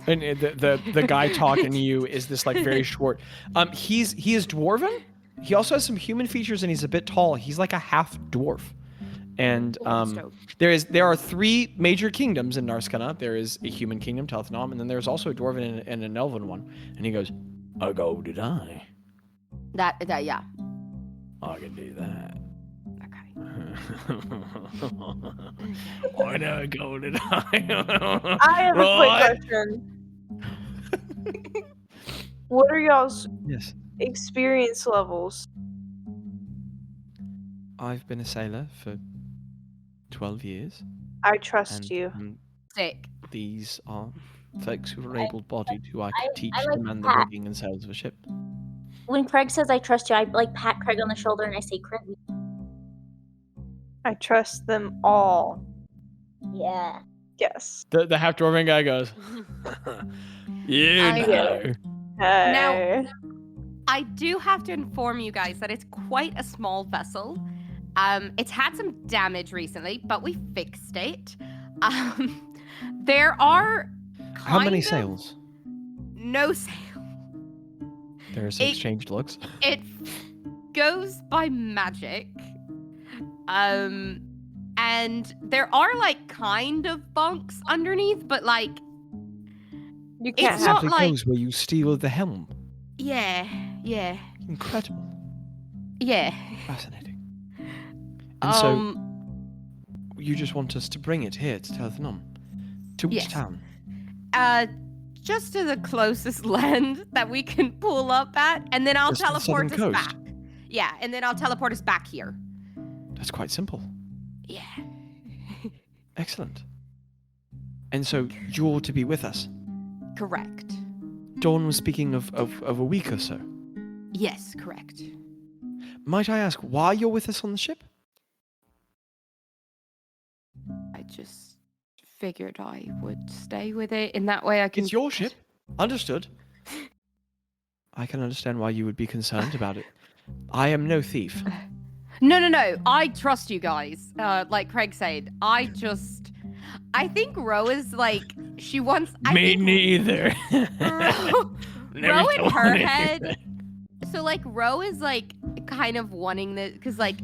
Speaker 1: And the guy talking to you is this like very short. He is dwarven. He also has some human features, and he's a bit tall. He's like a half dwarf. And there are 3 major kingdoms in Narskana. There is a human kingdom, Telethnom, and then there's also a dwarven and an elven one. And he goes,
Speaker 6: A golded eye.
Speaker 3: That yeah.
Speaker 6: I can do that.
Speaker 3: Okay.
Speaker 6: I know a golden eye.
Speaker 2: I have
Speaker 6: Right.
Speaker 2: a quick question. What are y'all's
Speaker 1: yes,
Speaker 2: experience levels?
Speaker 1: I've been a sailor for 12 years.
Speaker 2: I trust
Speaker 1: And
Speaker 2: you.
Speaker 3: Sick.
Speaker 1: these are folks who are able-bodied who I
Speaker 4: I-
Speaker 1: could teach
Speaker 4: I
Speaker 1: to
Speaker 4: like
Speaker 1: man the
Speaker 4: that.
Speaker 1: rigging and sails of a ship.
Speaker 4: When Craig says I trust you, I like pat Craig on the shoulder and I say, Craig,
Speaker 2: I trust them all.
Speaker 4: yeah.
Speaker 2: Yes.
Speaker 1: The half dwarven guy goes,
Speaker 6: You
Speaker 3: I
Speaker 6: know.
Speaker 2: Hey.
Speaker 3: I do have to inform you guys that it's quite a small vessel. It's had some damage recently, but we fixed it. There are
Speaker 1: how many
Speaker 3: kind of
Speaker 1: sails?
Speaker 3: No sail.
Speaker 1: There's
Speaker 3: It-
Speaker 1: exchanged looks.
Speaker 3: It goes by magic. And there are like kind of bunks underneath, but like
Speaker 2: You
Speaker 3: It's
Speaker 2: can't
Speaker 3: not
Speaker 2: have
Speaker 1: Simply
Speaker 3: like-
Speaker 1: goes where you steal the helm.
Speaker 3: yeah.
Speaker 1: Incredible.
Speaker 3: Um
Speaker 1: Fascinating. And so you just want us to bring it here to Telethnom? To which
Speaker 3: Yes.
Speaker 1: town?
Speaker 3: just to the closest land that we can pull up at, and then I'll
Speaker 1: Just to the
Speaker 3: teleport us
Speaker 1: southern
Speaker 3: back.
Speaker 1: coast?
Speaker 3: Yeah, and then I'll teleport us back here.
Speaker 1: That's quite simple.
Speaker 3: Yeah.
Speaker 1: Excellent. And so you're to be with us.
Speaker 3: Correct.
Speaker 1: Dawn was speaking of a week or so.
Speaker 3: Yes, correct.
Speaker 1: Might I ask why you're with us on the ship?
Speaker 3: I just figured I would stay with it. In that way I can
Speaker 1: It's your ship. Understood. I can understand why you would be concerned about it. I am no thief.
Speaker 3: No. I trust you guys. Like Craig said, I think Ro is like she wants.
Speaker 6: Me neither.
Speaker 3: Ro
Speaker 6: Never
Speaker 3: in
Speaker 6: told
Speaker 3: her
Speaker 6: anything.
Speaker 3: head. So like Ro is like kind of wanting this because like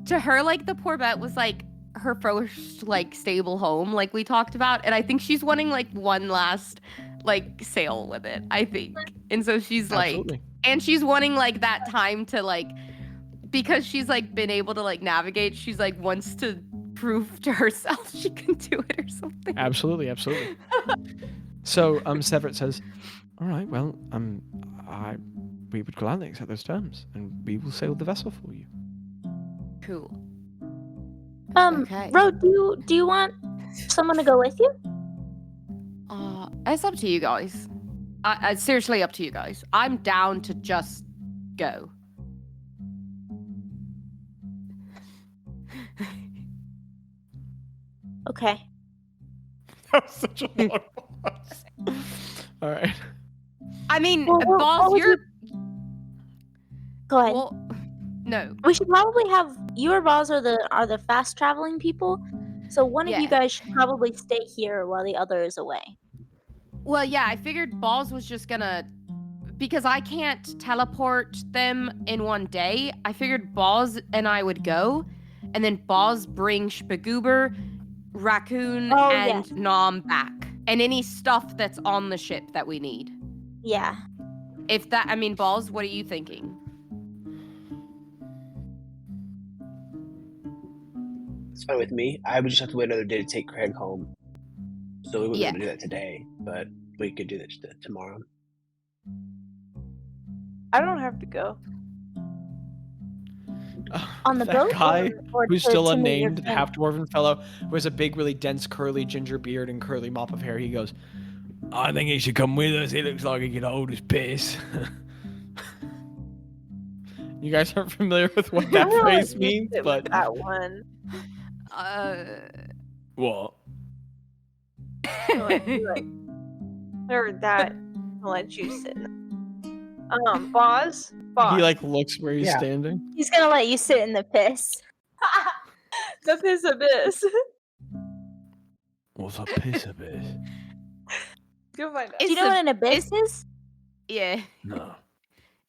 Speaker 3: to her like the poor bet was like her first like stable home like we talked about, and I think she's wanting like one last like sail with it. I think, and so she's like.
Speaker 1: Absolutely.
Speaker 3: And she's wanting like that time to like because she's like been able to like navigate, she's like wants to prove to herself she can do it or something.
Speaker 1: Absolutely. So Severett says, all right, well, we would gladly accept those terms, and we will sail the vessel for you.
Speaker 3: Cool. Okay.
Speaker 4: Ro, do you want someone to go with you?
Speaker 3: It's up to you guys. Seriously up to you guys. I'm down to just go.
Speaker 4: Okay.
Speaker 1: That was such a long pause. All right.
Speaker 3: I mean,
Speaker 4: Well,
Speaker 3: Bazz,
Speaker 4: what would
Speaker 3: you're
Speaker 7: Go ahead.
Speaker 3: Well, no.
Speaker 7: We should probably have you or Bazz are the fast traveling people. So one of you
Speaker 3: Yeah.
Speaker 7: guys should probably stay here while the other is away.
Speaker 3: Well, yeah, I figured Bazz was just gonna, because I can't teleport them in one day. I figured Bazz and I would go, and then Bazz bring Spagoober, Raccoon, and
Speaker 7: yes.
Speaker 3: Nom back, and any stuff that's on the ship that we need.
Speaker 7: Yeah.
Speaker 3: If that, I mean, Bazz, what are you thinking?
Speaker 5: It's fine with me. I would just have to wait another day to take Craig home. So we wouldn't
Speaker 3: Yeah.
Speaker 5: be able to do that today, but we could do that tomorrow.
Speaker 2: I don't have to go.
Speaker 7: On the
Speaker 1: that
Speaker 7: boat?
Speaker 1: guy
Speaker 7: Or
Speaker 1: who's
Speaker 7: to-
Speaker 1: still
Speaker 7: to meet your
Speaker 1: unnamed, the
Speaker 7: friend?
Speaker 1: half-dwarven fellow, who has a big, really dense, curly ginger beard and curly mop of hair. He goes,
Speaker 6: I think he should come with us. He looks like he can hold his piss.
Speaker 1: you guys aren't familiar with what
Speaker 2: I
Speaker 1: that
Speaker 2: don't
Speaker 1: phrase
Speaker 2: like
Speaker 1: means,
Speaker 2: it with
Speaker 1: but
Speaker 2: that one.
Speaker 6: What?
Speaker 2: Or that. I'll let you sit. Bazz.
Speaker 1: he like looks where he's
Speaker 5: Yeah.
Speaker 1: standing.
Speaker 7: He's gonna let you sit in the piss.
Speaker 2: The piss abyss.
Speaker 6: What's a piss of it?
Speaker 2: Go find out.
Speaker 7: Do you know what an abyss is?
Speaker 3: Yeah.
Speaker 6: No.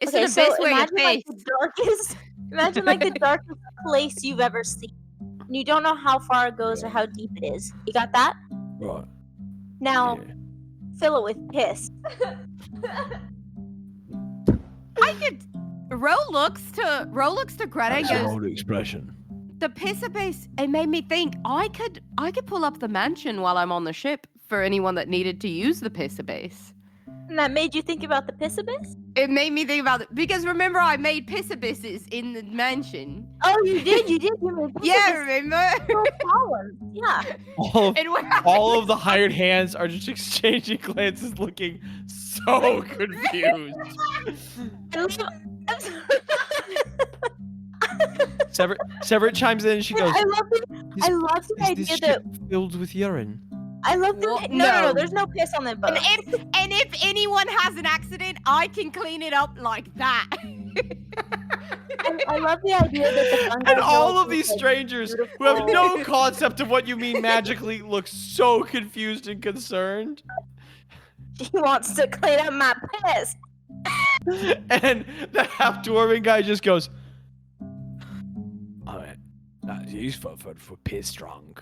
Speaker 3: It's
Speaker 7: Okay,
Speaker 3: an
Speaker 7: so
Speaker 3: abyss where you
Speaker 7: imagine like
Speaker 3: face.
Speaker 7: the darkest. Imagine like the darkest place you've ever seen. And you don't know how far it goes or how deep it is. You got that?
Speaker 6: Right.
Speaker 7: Now
Speaker 6: Yeah.
Speaker 7: fill it with piss.
Speaker 3: I could. Ro looks to Greta and
Speaker 6: That's an
Speaker 3: goes,
Speaker 6: old expression.
Speaker 3: the piss abyss. It made me think I could pull up the mansion while I'm on the ship for anyone that needed to use the piss abyss.
Speaker 7: And that made you think about the piss abyss?
Speaker 3: It made me think about it because remember I made piss abysses in the mansion.
Speaker 7: Oh, you did. You made piss
Speaker 3: Yeah,
Speaker 7: abyss
Speaker 3: remember?
Speaker 7: columns. Yeah.
Speaker 3: And when
Speaker 1: All of the hired hands are just exchanging glances, looking so confused. Severett chimes in and she goes,
Speaker 7: I love the
Speaker 1: "Is
Speaker 7: idea
Speaker 1: this
Speaker 7: that
Speaker 1: ship filled with urine?"
Speaker 7: I love the
Speaker 3: Well,
Speaker 7: no,
Speaker 3: no.
Speaker 7: there's no piss on the boat.
Speaker 3: and if anyone has an accident, I can clean it up like that.
Speaker 7: I love the idea that the fun
Speaker 1: And
Speaker 7: guys
Speaker 1: all
Speaker 7: know
Speaker 1: of these
Speaker 7: like,
Speaker 1: strangers who have no concept of what you mean magically look so confused and concerned.
Speaker 7: He wants to clean up my piss.
Speaker 1: And the half-dwarven guy just goes,
Speaker 6: I mean, that's useful for piss drunk.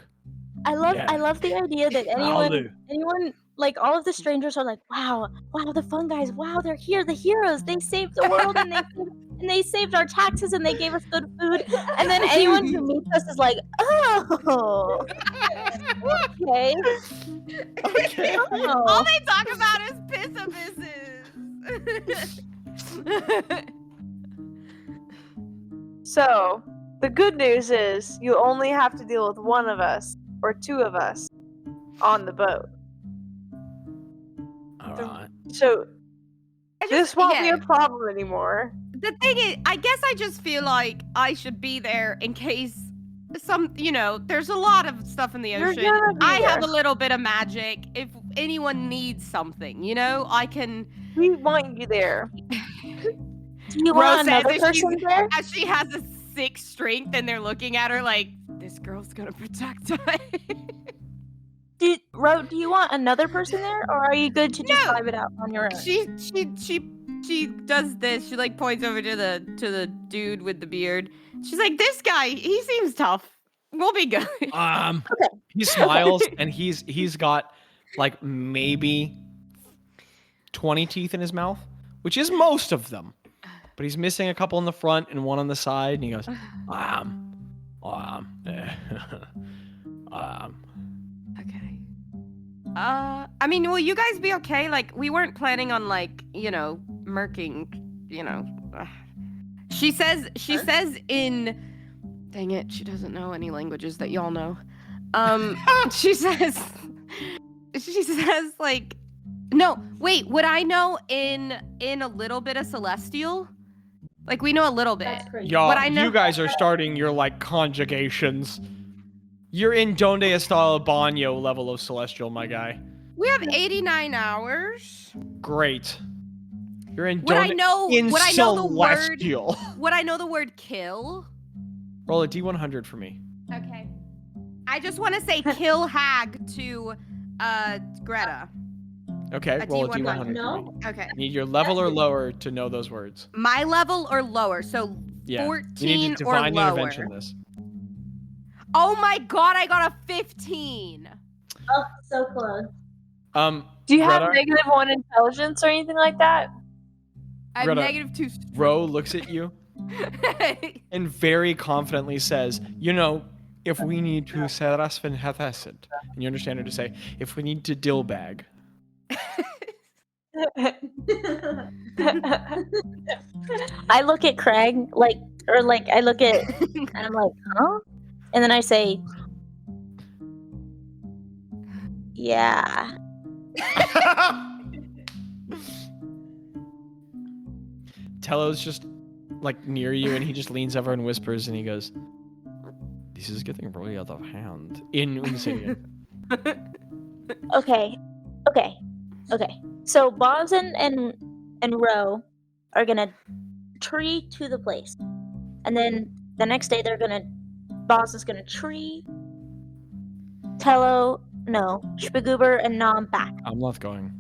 Speaker 7: I love the idea that
Speaker 6: I'll do.
Speaker 7: anyone like all of the strangers are like, wow, the fun guys, wow, they're here, the heroes, they saved the world and they saved our taxes and they gave us good food. And then anyone who meets us is like, oh, okay.
Speaker 1: okay.
Speaker 7: Oh.
Speaker 3: All they talk about is piss abysses.
Speaker 2: So, the good news is you only have to deal with one of us or two of us on the boat.
Speaker 6: All right.
Speaker 2: So, this won't be
Speaker 3: yeah.
Speaker 2: a problem anymore.
Speaker 3: The thing is, I guess I just feel like I should be there in case there's a lot of stuff in the
Speaker 2: You're
Speaker 3: ocean.
Speaker 2: gonna be
Speaker 3: I have a
Speaker 2: there.
Speaker 3: little bit of magic. If anyone needs something, I can.
Speaker 2: We want you there.
Speaker 7: Do you
Speaker 3: Rose
Speaker 7: want
Speaker 3: says
Speaker 7: another
Speaker 3: that
Speaker 7: person there?
Speaker 3: As she has a 6 strength, and they're looking at her like, this girl's gonna protect us.
Speaker 7: Do you want another person there, or are you good to just vibe it out on your own?
Speaker 3: She does this. She like points over to the dude with the beard. She's like, this guy, he seems tough. We'll be good.
Speaker 1: He smiles and he's got like maybe 20 teeth in his mouth, which is most of them. But he's missing a couple in the front and one on the side, and he goes,
Speaker 3: Okay. I mean, will you guys be okay? Like, we weren't planning on murking, She says in, dang it, she doesn't know any languages that y'all know. She says like, no, wait, would I know in a little bit of Celestial? Like, we know a little bit.
Speaker 1: y'all,
Speaker 3: What I know-
Speaker 1: you guys are starting your like conjugations. You're in Donde está el baño level of Celestial, my guy.
Speaker 3: We have 89 hours.
Speaker 1: Great. You're in
Speaker 3: Would I know
Speaker 1: celestial.
Speaker 3: Would I know the word kill?
Speaker 1: Roll a D100 for me.
Speaker 3: Okay. I just want to say kill hag to Greta.
Speaker 1: Okay, roll a D100 for me.
Speaker 4: No.
Speaker 3: Okay.
Speaker 1: You need your level or lower to know those words.
Speaker 3: My level or lower, so
Speaker 1: Yeah.
Speaker 3: 14
Speaker 1: you need to
Speaker 3: or
Speaker 1: divine
Speaker 3: lower.
Speaker 1: intervention this.
Speaker 3: Oh my god, I got a 15.
Speaker 4: Oh, so close.
Speaker 2: Do you have
Speaker 1: Greta?
Speaker 2: -1 intelligence or anything like that?
Speaker 3: I have
Speaker 1: Greta,
Speaker 3: -2.
Speaker 1: Ro looks at you and very confidently says, you know, if we need to Sarasvin Hathassid, and you understand her to say, if we need to dillbag.
Speaker 7: I look at Craig I look at and I'm like, huh? And then I say, yeah.
Speaker 1: Tello's just like near you and he just leans over and whispers and he goes, this is getting really out of hand. In Unsidian.
Speaker 7: Okay. So Bazz and Ro are gonna tree to the place. And then the next day Bazz is gonna tree Spagoober and Nom back.
Speaker 1: I'm not going.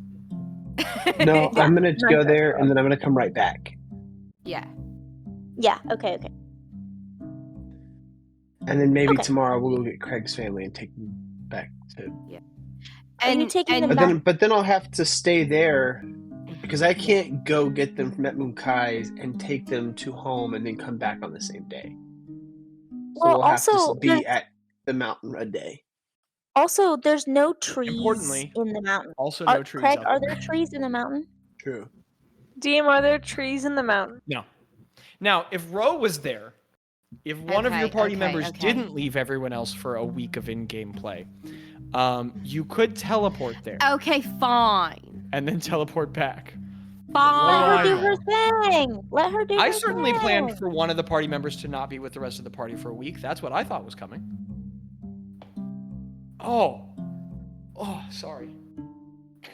Speaker 5: No, I'm gonna go there and then I'm gonna come right back.
Speaker 3: Yeah.
Speaker 7: Yeah, okay.
Speaker 5: And then maybe
Speaker 7: Okay.
Speaker 5: tomorrow we'll go get Craig's family and take them back to.
Speaker 7: Are you taking them
Speaker 5: But
Speaker 7: back?
Speaker 5: then I'll have to stay there because I can't go get them from Etmunkai's and take them to home and then come back on the same day. So
Speaker 7: Well,
Speaker 5: we'll have
Speaker 7: also,
Speaker 5: to be at the mountain a day.
Speaker 7: Also, there's no trees
Speaker 1: Importantly,
Speaker 7: in the mountain.
Speaker 1: Also no trees
Speaker 7: Craig,
Speaker 1: out
Speaker 7: are
Speaker 1: there.
Speaker 7: there trees in the mountain?
Speaker 5: True.
Speaker 2: DM, are there trees in the mountain?
Speaker 1: No. Now, if Ro was there, if one of your party members
Speaker 3: okay.
Speaker 1: didn't leave everyone else for a week of in-game play, you could teleport there
Speaker 3: Okay, fine.
Speaker 1: and then teleport back.
Speaker 3: Fine.
Speaker 7: Let her do
Speaker 1: I
Speaker 7: her thing. Let her do her
Speaker 1: I certainly
Speaker 7: thing.
Speaker 1: planned for one of the party members to not be with the rest of the party for a week. That's what I thought was coming. Oh, sorry.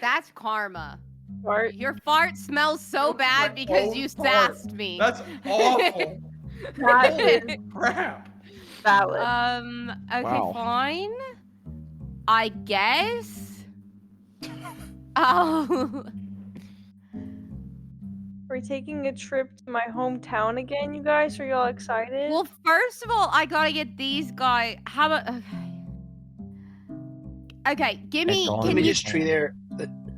Speaker 3: That's karma.
Speaker 2: Fart.
Speaker 3: Your fart smells so bad because you sassed me.
Speaker 1: That's awful.
Speaker 2: That is
Speaker 1: Crap.
Speaker 2: valid.
Speaker 3: Okay,
Speaker 1: Wow.
Speaker 3: fine. I guess. Oh.
Speaker 2: We're taking a trip to my hometown again, you guys. Are y'all excited?
Speaker 3: Well, first of all, I gotta get these guys. How about? Okay, give me.
Speaker 1: Let
Speaker 5: Let
Speaker 3: Can
Speaker 5: me
Speaker 3: you?
Speaker 5: just tree there.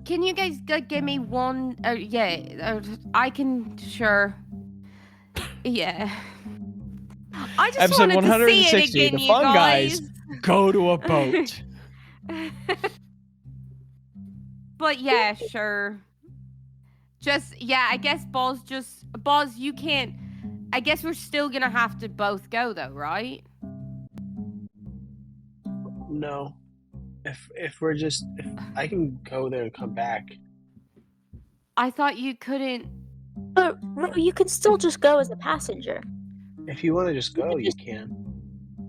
Speaker 3: Can you guys give me one? I can. Sure. Yeah. I just
Speaker 1: Episode
Speaker 3: wanted to see it
Speaker 1: 160,
Speaker 3: again,
Speaker 1: the
Speaker 3: you
Speaker 1: fun
Speaker 3: guys.
Speaker 1: Go to a boat.
Speaker 3: But yeah, sure. Just I guess Bazz, you can't. I guess we're still gonna have to both go though, right?
Speaker 5: No. If I can go there and come back.
Speaker 3: I thought you couldn't.
Speaker 7: But Ro, you can still just go as a passenger.
Speaker 5: If you want to just go, you can.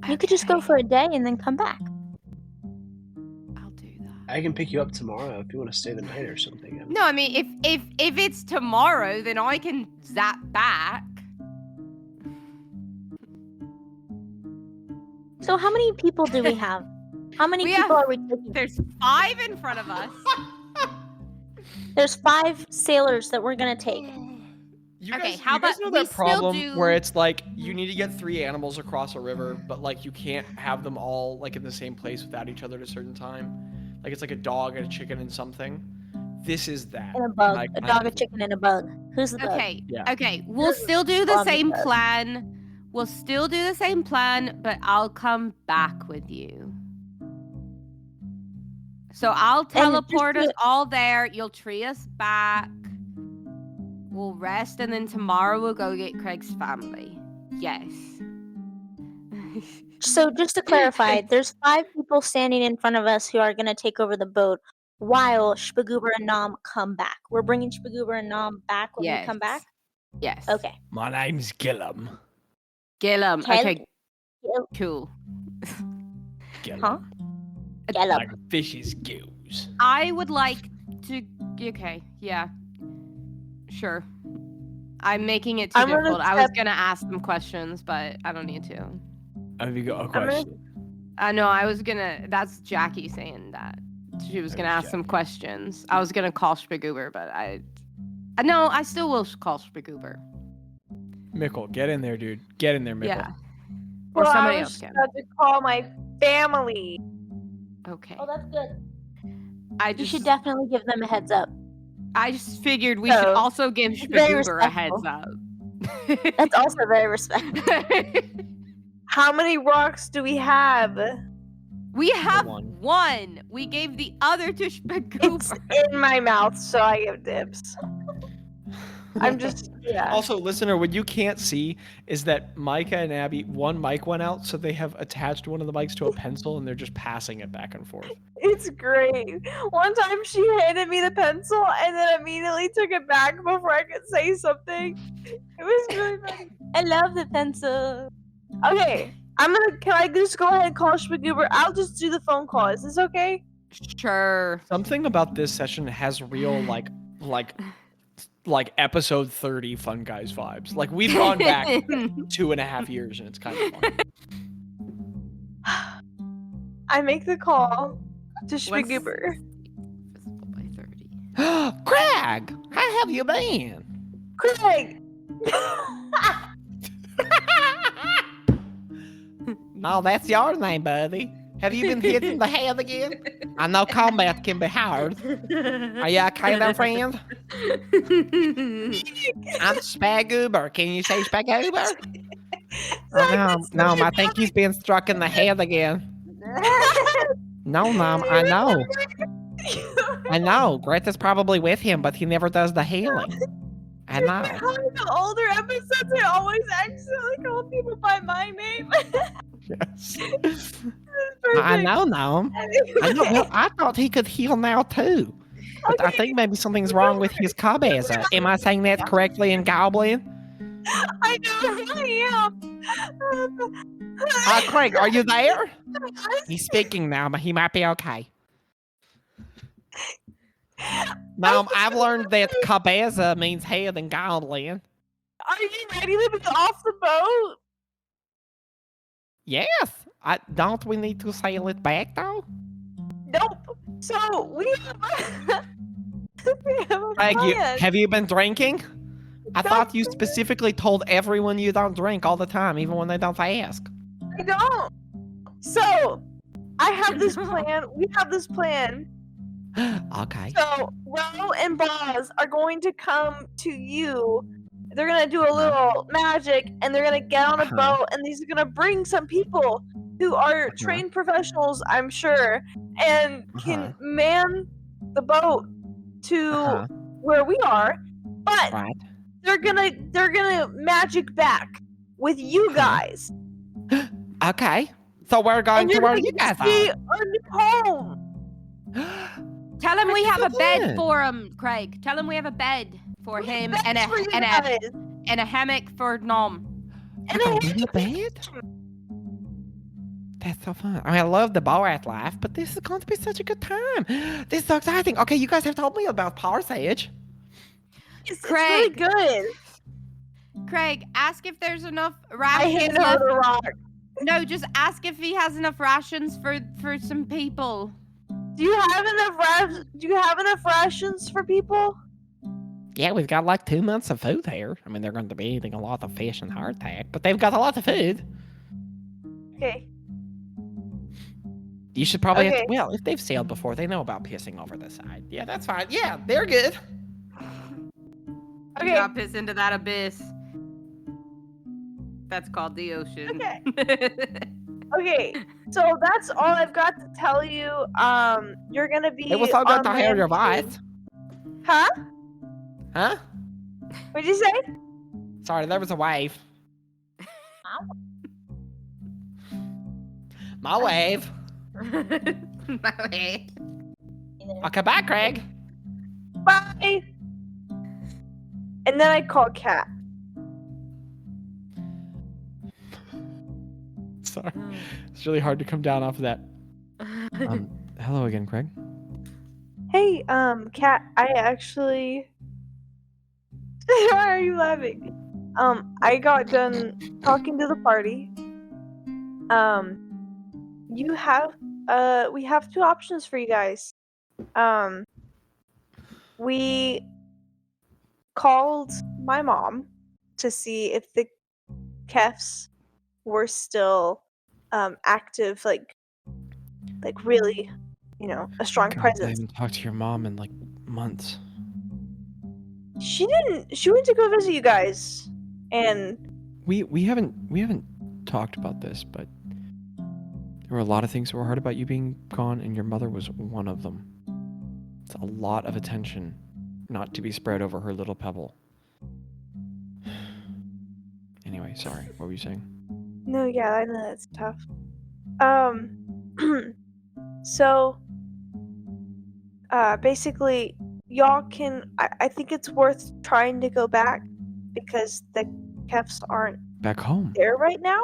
Speaker 7: You could just go
Speaker 3: Okay,
Speaker 7: for a day and then come back.
Speaker 3: I'll do that.
Speaker 5: I can pick you up tomorrow if you want to stay the night or something.
Speaker 3: No, I mean if it's tomorrow, then I can zap back.
Speaker 7: So how many people do we have? How many
Speaker 3: We
Speaker 7: people
Speaker 3: have-
Speaker 7: are we taking?
Speaker 3: There's 5 in front of us.
Speaker 7: There's 5 sailors that we're gonna take.
Speaker 1: You
Speaker 3: Okay,
Speaker 1: guys,
Speaker 3: how
Speaker 1: you guys
Speaker 3: about
Speaker 1: know
Speaker 3: we
Speaker 1: that
Speaker 3: still
Speaker 1: problem
Speaker 3: do-
Speaker 1: where it's like you need to get 3 animals across a river, but like you can't have them all like in the same place without each other at a certain time. Like it's like a dog and a chicken and something. This is that.
Speaker 7: And a bug.
Speaker 1: I
Speaker 7: A
Speaker 1: kind
Speaker 7: dog, a
Speaker 1: of-
Speaker 7: chicken, and a bug. Who's the bug?
Speaker 3: Okay.
Speaker 1: Yeah.
Speaker 3: Okay. We'll still do the
Speaker 7: Zombie
Speaker 3: same
Speaker 7: bug.
Speaker 3: plan. We'll still do the same plan, but I'll come back with you. So I'll teleport us all there. You'll tree us back. We'll rest, and then tomorrow we'll go get Craig's family. Yes.
Speaker 7: So just to clarify, there's 5 people standing in front of us who are gonna take over the boat while Spagoober and Nom come back. We're bringing Spagoober and Nom back when we come back.
Speaker 3: Yes.
Speaker 7: Okay.
Speaker 6: My name's Gillum.
Speaker 3: Gillum.
Speaker 7: Kel-
Speaker 3: Okay.
Speaker 7: Gil-
Speaker 3: Cool.
Speaker 6: Gillum.
Speaker 7: Huh? Gillum.
Speaker 6: Like fish's gills.
Speaker 3: I would like to. Okay. Yeah. Sure. I'm making it too
Speaker 2: I'm gonna
Speaker 3: difficult. I was
Speaker 2: step-
Speaker 3: gonna ask them questions, but I don't need to.
Speaker 6: Have you got a
Speaker 2: gonna-
Speaker 6: question?
Speaker 3: No, I was gonna. That's Jackie saying that. She was
Speaker 6: That
Speaker 3: gonna
Speaker 6: was
Speaker 3: ask some questions. I was gonna call Spagoober, but no, I still will call Spagoober.
Speaker 1: Mickle, get in there, dude. Get in there, Mickle.
Speaker 3: Yeah. Or
Speaker 2: Well,
Speaker 3: somebody
Speaker 2: I
Speaker 3: else
Speaker 2: was
Speaker 3: can.
Speaker 2: about to call my family.
Speaker 3: Okay.
Speaker 7: Oh, that's good.
Speaker 3: I
Speaker 7: You
Speaker 3: just
Speaker 7: should definitely give them a heads up.
Speaker 3: I just figured we should
Speaker 2: So,
Speaker 3: also give
Speaker 7: it's very
Speaker 3: Spagoober a heads up.
Speaker 7: That's also very respectful.
Speaker 2: How many rocks do we have?
Speaker 3: We have
Speaker 1: One.
Speaker 3: one. We gave the other to
Speaker 2: It's
Speaker 3: Spagoober.
Speaker 2: in my mouth, so I give dibs. I'm just, yeah.
Speaker 1: Also, listener, what you can't see is that Micah and Abby, one mic went out, so they have attached one of the mics to a pencil, and they're just passing it back and forth.
Speaker 2: It's great. One time she handed me the pencil and then immediately took it back before I could say something. It was really funny.
Speaker 7: I love the pencil.
Speaker 2: Okay, can I just go ahead and call Spagoober? I'll just do the phone call. Is this okay?
Speaker 3: Sure.
Speaker 1: Something about this session has real like episode 30 Fun Guys vibes. Like we've gone back 2.5 years, and it's kind of fun.
Speaker 2: I make the call to
Speaker 3: What's-
Speaker 2: Spagoober.
Speaker 3: By 30.
Speaker 1: Craig, how have you been?
Speaker 2: Craig!
Speaker 1: No, that's your name, buddy. Have you been hit in the head again? I know combat can be hard. Are you okay there, friend? I'm Spagoober. Can you say Spagoober? No, I think he's been struck in the head again. No, Mom, I know. I know. Gretta's probably with him, but he never does the healing. I know.
Speaker 2: In the older episodes, I always accidentally call people by my name.
Speaker 1: Yes.
Speaker 2: Perfect.
Speaker 1: I know, Nom. I know. Well, I thought he could heal now too. But I think maybe something's wrong with his cabeza. Am I saying that correctly in Goblin?
Speaker 2: I know I am.
Speaker 1: Craig, are you there? He's speaking now, but he might be okay. Nom, I've learned that cabeza means head in Goblin.
Speaker 2: Are you ready to be off the boat?
Speaker 1: Yes. Don't we need to sail it back though?
Speaker 2: Nope. So we have a
Speaker 1: Craig,
Speaker 2: plan.
Speaker 1: have you been drinking? I thought you specifically told everyone you don't drink all the time, even when they don't ask.
Speaker 2: I don't. So I have this plan. We have this plan.
Speaker 1: Okay.
Speaker 2: So Ro and Bazz are going to come to you. They're gonna do a little magic, and they're gonna get on a boat, and these are gonna bring some people who are trained professionals, I'm sure, and can man the boat to where we are. But
Speaker 1: Right.
Speaker 2: they're gonna magic back with you guys.
Speaker 1: Okay. So we're going
Speaker 2: And
Speaker 1: to
Speaker 2: you're
Speaker 1: where
Speaker 2: gonna
Speaker 1: you guys
Speaker 2: see
Speaker 1: are.
Speaker 2: our new home.
Speaker 3: Tell him we have a bed
Speaker 1: Excellent.
Speaker 3: for him, Craig. Tell him we have a bed for him
Speaker 2: That's
Speaker 3: and
Speaker 2: for you
Speaker 3: a
Speaker 2: guys.
Speaker 3: and a hammock for Nom.
Speaker 2: And
Speaker 1: You're
Speaker 2: a
Speaker 1: going to bed? That's so fun. I mean, I love the Borat life, but this is going to be such a good time. This is so exciting. Okay, you guys have told me about Parsage.
Speaker 2: It's really
Speaker 3: Craig.
Speaker 2: good.
Speaker 3: Craig, ask if there's enough
Speaker 2: I
Speaker 3: rations
Speaker 2: hand her
Speaker 3: left.
Speaker 2: the rock.
Speaker 3: No, just ask if he has enough rations for some people.
Speaker 2: Do you have enough rations for people?
Speaker 1: Yeah, we've got like 2 months of food here. I mean, they're going to be eating a lot of fish and hardtack, but they've got a lot of food.
Speaker 2: Okay.
Speaker 1: You should probably
Speaker 2: Okay.
Speaker 1: well, if they've sailed before, they know about pissing over the side. Yeah, that's fine. Yeah, they're good.
Speaker 3: You
Speaker 2: Okay.
Speaker 3: got piss into that abyss. That's called the ocean.
Speaker 2: Okay. So that's all I've got to tell you. You're gonna be.
Speaker 1: It was so good
Speaker 2: on
Speaker 1: to hear your
Speaker 2: land
Speaker 1: voice.
Speaker 2: soon. Huh?
Speaker 1: Huh?
Speaker 2: What'd you say?
Speaker 1: Sorry, there was a wave. My wave.
Speaker 3: Okay.
Speaker 1: Okay, bye, Craig.
Speaker 2: Bye. And then I call Kat.
Speaker 1: Sorry. It's really hard to come down off of that. Hello again, Craig.
Speaker 2: Hey, Kat. I actually Why are you laughing? I got done talking to the party. You have we have two options for you guys. We called my mom to see if the Kefs were still active, like really, a strong
Speaker 1: God, I
Speaker 2: presence.
Speaker 1: haven't talked to your mom in like months.
Speaker 2: She didn't. She went to go visit you guys, and
Speaker 1: We haven't talked about this, but there were a lot of things that were hard about you being gone, and your mother was one of them. It's a lot of attention not to be spread over her little pebble. Anyway, sorry. What were you saying?
Speaker 2: no, yeah, I know that's tough. So, basically, y'all can. I think it's worth trying to go back because the Kefs aren't
Speaker 1: Back home.
Speaker 2: there right now.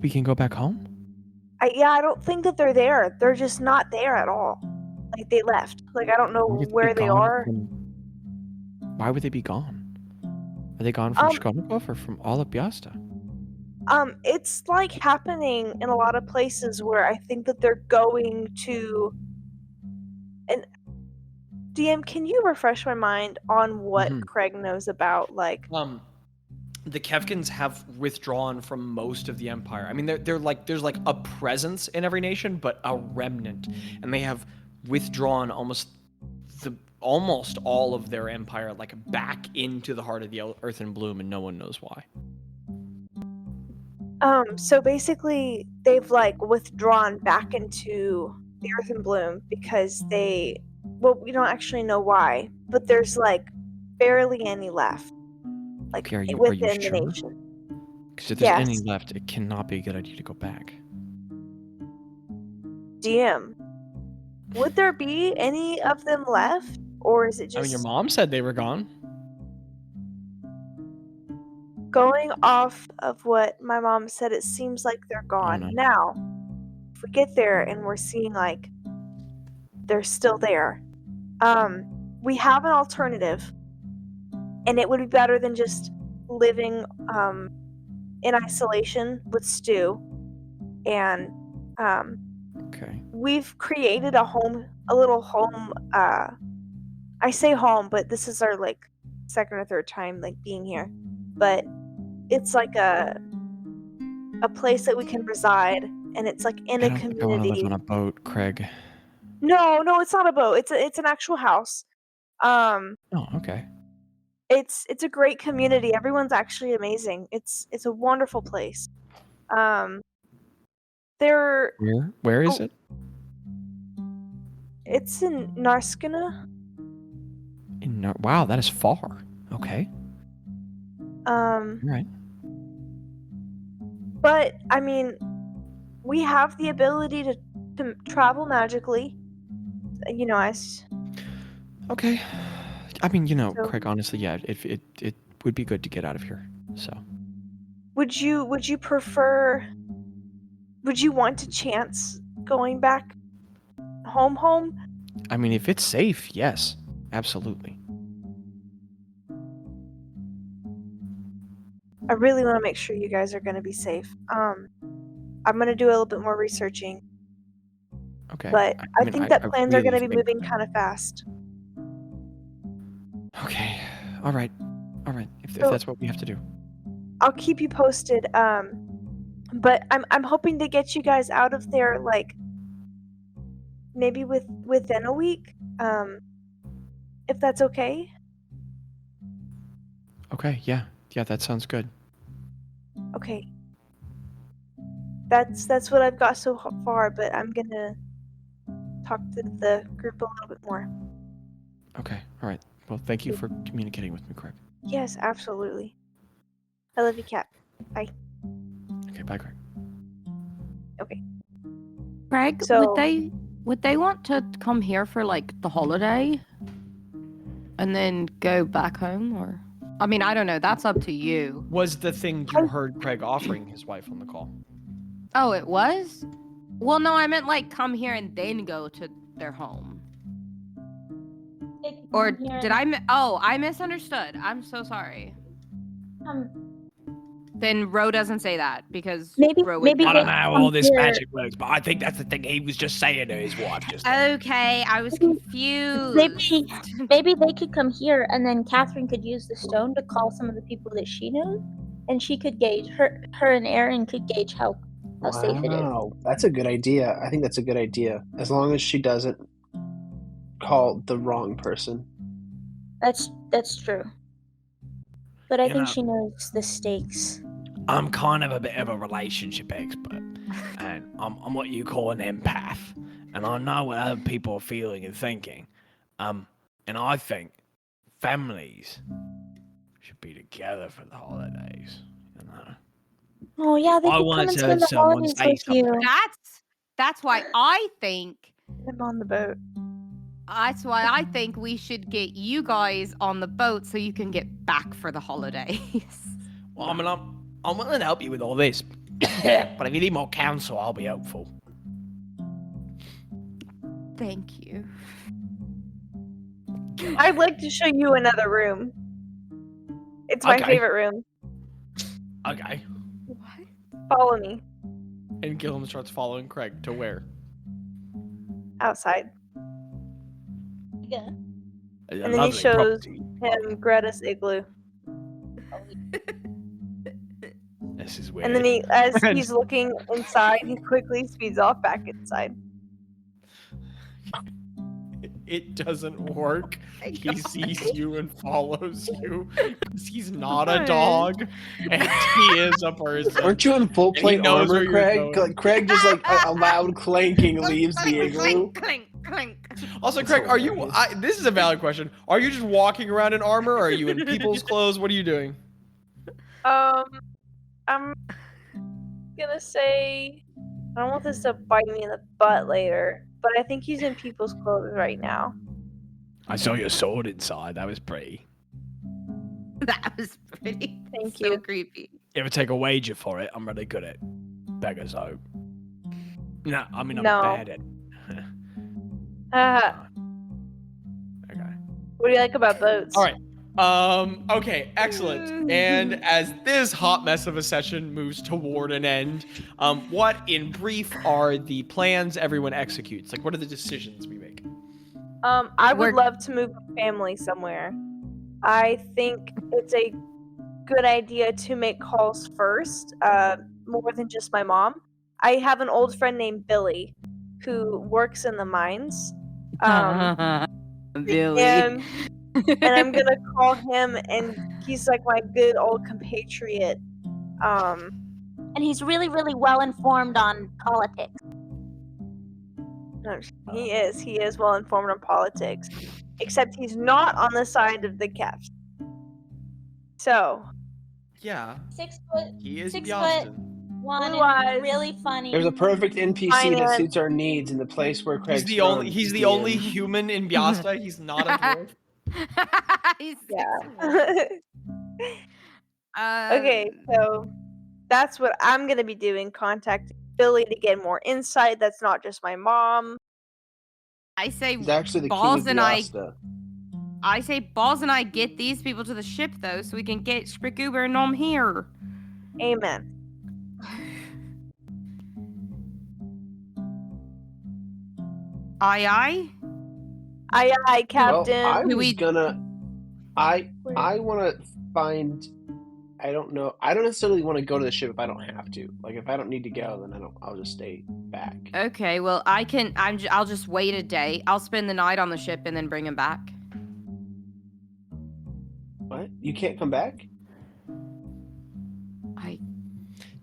Speaker 1: We can go back home?
Speaker 2: I don't think that they're there. They're just not there at all. Like they left. Like I don't know
Speaker 1: Why would
Speaker 2: where
Speaker 1: be
Speaker 2: they
Speaker 1: gone
Speaker 2: are.
Speaker 1: Why would they be gone? Are they gone from Shkonokov or from all of Piasta?
Speaker 2: It's like happening in a lot of places where I think that they're going to. And DM, can you refresh my mind on what Craig knows about like?
Speaker 1: The Kevkins have withdrawn from most of the empire. I mean, they're like there's like a presence in every nation, but a remnant, and they have withdrawn almost all of their empire like back into the heart of the Earth in Bloom, and no one knows why.
Speaker 2: So basically, they've like withdrawn back into the Earth in Bloom because we don't actually know why, but there's like barely any left. Like
Speaker 1: Okay, are you
Speaker 2: within
Speaker 1: sure?
Speaker 2: the nation.
Speaker 1: Because if there's any
Speaker 2: Yes.
Speaker 1: left, it cannot be a good idea to go back.
Speaker 2: DM, would there be any of them left, or is it just
Speaker 1: I mean, your mom said they were gone.
Speaker 2: going off of what my mom said? It seems like they're gone.
Speaker 1: no.
Speaker 2: Now, if we get there and we're seeing like they're still there, we have an alternative, and it would be better than just living in isolation with Stu. And
Speaker 1: Okay.
Speaker 2: we've created a little home. I say home, but this is our like second or third time like being here. But it's like a place that we can reside, and it's like in
Speaker 1: I
Speaker 2: a
Speaker 1: don't think I want to
Speaker 2: community.
Speaker 1: live on a boat, Craig.
Speaker 2: No, it's not a boat. It's an actual house.
Speaker 1: Oh, okay.
Speaker 2: It's a great community. Everyone's actually amazing. It's a wonderful place. There.
Speaker 1: Where is it?
Speaker 2: It's in Narskina.
Speaker 1: Wow, that is far. Okay. All right.
Speaker 2: But I mean, we have the ability to travel magically.
Speaker 1: Okay. I mean,
Speaker 2: So-
Speaker 1: Craig, honestly, yeah, it would be good to get out of here. So.
Speaker 2: Would you prefer? Would you want to chance going back home?
Speaker 1: I mean, if it's safe, yes, absolutely.
Speaker 2: I really want to make sure you guys are going to be safe. I'm going to do a little bit more researching,
Speaker 1: Okay.
Speaker 2: but I think that plans are
Speaker 1: really
Speaker 2: going to be
Speaker 1: think-
Speaker 2: moving kind of fast.
Speaker 1: Okay. All right. If
Speaker 2: So-
Speaker 1: that's what we have to do.
Speaker 2: I'll keep you posted. But I'm hoping to get you guys out of there like maybe within a week. If that's okay.
Speaker 1: Okay. Yeah. That sounds good.
Speaker 2: Okay. That's what I've got so far, but I'm gonna talk to the group a little bit more.
Speaker 1: Okay. All right. Well, thank you for communicating with me, Craig.
Speaker 2: Yes, absolutely. I love you, Cat.
Speaker 1: Okay. Bye, Craig.
Speaker 3: Craig,
Speaker 2: So-
Speaker 3: would they want to come here for like the holiday and then go back home, or I mean, I don't know, that's up to you.
Speaker 1: Was the thing you heard Craig offering his wife on the call?
Speaker 3: Oh, it was? Well, no, I meant like come here and then go to their home. Or
Speaker 4: Here.
Speaker 3: did I misunderstood. I'm so sorry. Then Ro doesn't say that because
Speaker 7: Maybe
Speaker 3: Ro would
Speaker 7: maybe
Speaker 6: I
Speaker 3: know.
Speaker 6: don't know
Speaker 7: they
Speaker 6: how
Speaker 7: come
Speaker 6: all this
Speaker 7: here.
Speaker 6: magic works, but I think that's the thing he was just saying to his wife just then.
Speaker 3: Okay, I was confused.
Speaker 7: Maybe they could come here, and then Catherine could use the stone to call some of the people that she knows, and she could gauge her and Aaron could gauge how safe it is.
Speaker 5: Wow, that's a good idea. I think that's a good idea. As long as she doesn't call the wrong person.
Speaker 7: That's true. But I
Speaker 6: You
Speaker 7: think
Speaker 6: know-
Speaker 7: she knows the stakes.
Speaker 6: I'm kind of a bit of a relationship expert, and I'm what you call an empath, and I know what other people are feeling and thinking. And I think families should be together for the holidays. You know?
Speaker 7: Oh yeah, they
Speaker 6: I
Speaker 7: could
Speaker 6: wanted
Speaker 7: come and
Speaker 6: to
Speaker 7: spend
Speaker 6: have
Speaker 7: the
Speaker 6: someone
Speaker 7: holidays
Speaker 6: say
Speaker 7: with you.
Speaker 6: something.
Speaker 3: That's why I think
Speaker 2: I'm on the boat.
Speaker 3: we should get you guys on the boat so you can get back for the holidays.
Speaker 6: Well, I mean, I'm willing to help you with all this, but if you need more counsel, I'll be helpful.
Speaker 3: Thank you.
Speaker 2: I'd like to show you another room. It's my
Speaker 6: Okay.
Speaker 2: favorite room.
Speaker 6: Okay.
Speaker 3: What?
Speaker 2: Follow me
Speaker 1: And Gilliam starts following Craig to where?
Speaker 2: outside.
Speaker 7: Yeah.
Speaker 6: A
Speaker 2: And then he
Speaker 6: lovely
Speaker 2: shows
Speaker 6: property.
Speaker 2: him Greta's igloo.
Speaker 6: This is weird.
Speaker 2: And then as he's looking inside, he quickly speeds off back inside.
Speaker 1: It doesn't work. He sees you and follows you because he's not a dog and he is a person.
Speaker 5: Aren't you in full
Speaker 1: And he
Speaker 5: plate
Speaker 1: knows where
Speaker 5: armor,
Speaker 1: you're
Speaker 5: Craig?
Speaker 1: going.
Speaker 5: Like, Craig just like a loud clanking leaves the igloo.
Speaker 3: Clink, clink.
Speaker 1: Also,
Speaker 5: That's
Speaker 1: Craig, are you?
Speaker 5: hilarious.
Speaker 1: This is a valid question. Are you just walking around in armor, or are you in people's clothes? What are you doing?
Speaker 2: I'm gonna say I don't want this to bite me in the butt later, but I think he's in people's clothes right now.
Speaker 6: I saw your sword inside. That was pretty.
Speaker 3: That was pretty.
Speaker 2: Thank
Speaker 3: so
Speaker 2: you.
Speaker 3: creepy.
Speaker 6: You ever take a wager for it? I'm really good at beggar's hope. No, I mean, I'm
Speaker 2: No.
Speaker 6: bad at. Okay.
Speaker 2: What do you like about boats?
Speaker 1: All right. Okay, excellent. And as this hot mess of a session moves toward an end, what in brief are the plans everyone executes? Like, what are the decisions we make?
Speaker 2: I would
Speaker 3: We're-
Speaker 2: love to move a family somewhere. I think it's a good idea to make calls first, more than just my mom. I have an old friend named Billy who works in the mines.
Speaker 3: Billy.
Speaker 2: And I'm gonna call him, and he's like my good old compatriot.
Speaker 7: And he's really, really well informed on politics.
Speaker 2: No, he is well informed on politics, except he's not on the side of the Caps. So
Speaker 1: Yeah,
Speaker 7: 6 foot,
Speaker 1: he is
Speaker 7: 6
Speaker 1: Boston.
Speaker 7: one,
Speaker 2: Blue eyes.
Speaker 7: and really funny.
Speaker 5: There's a perfect NPC
Speaker 2: Finance.
Speaker 5: that suits our needs in the place where Craig's
Speaker 1: He's the only human in Biasta. He's not a dwarf.
Speaker 3: He's
Speaker 2: yeah. Okay, so that's what I'm gonna be doing. Contacting Billy to get more insight. That's not just my mom.
Speaker 3: I say
Speaker 5: He's actually the
Speaker 3: Balls
Speaker 5: king
Speaker 3: and
Speaker 5: of
Speaker 3: I-
Speaker 5: Biasta.
Speaker 3: I say Balls and I get these people to the ship though, so we can get Sprickuber and Nom here.
Speaker 2: Amen.
Speaker 3: Aye aye.
Speaker 2: Aye, Captain.
Speaker 5: Well, I
Speaker 3: Do
Speaker 5: was
Speaker 3: we-
Speaker 5: gonna. I want to find. I don't know. I don't necessarily want to go to the ship if I don't have to. Like if I don't need to go, then I'll just stay back.
Speaker 3: Okay, well I can. I'll just wait a day. I'll spend the night on the ship and then bring him back.
Speaker 5: What? You can't come back?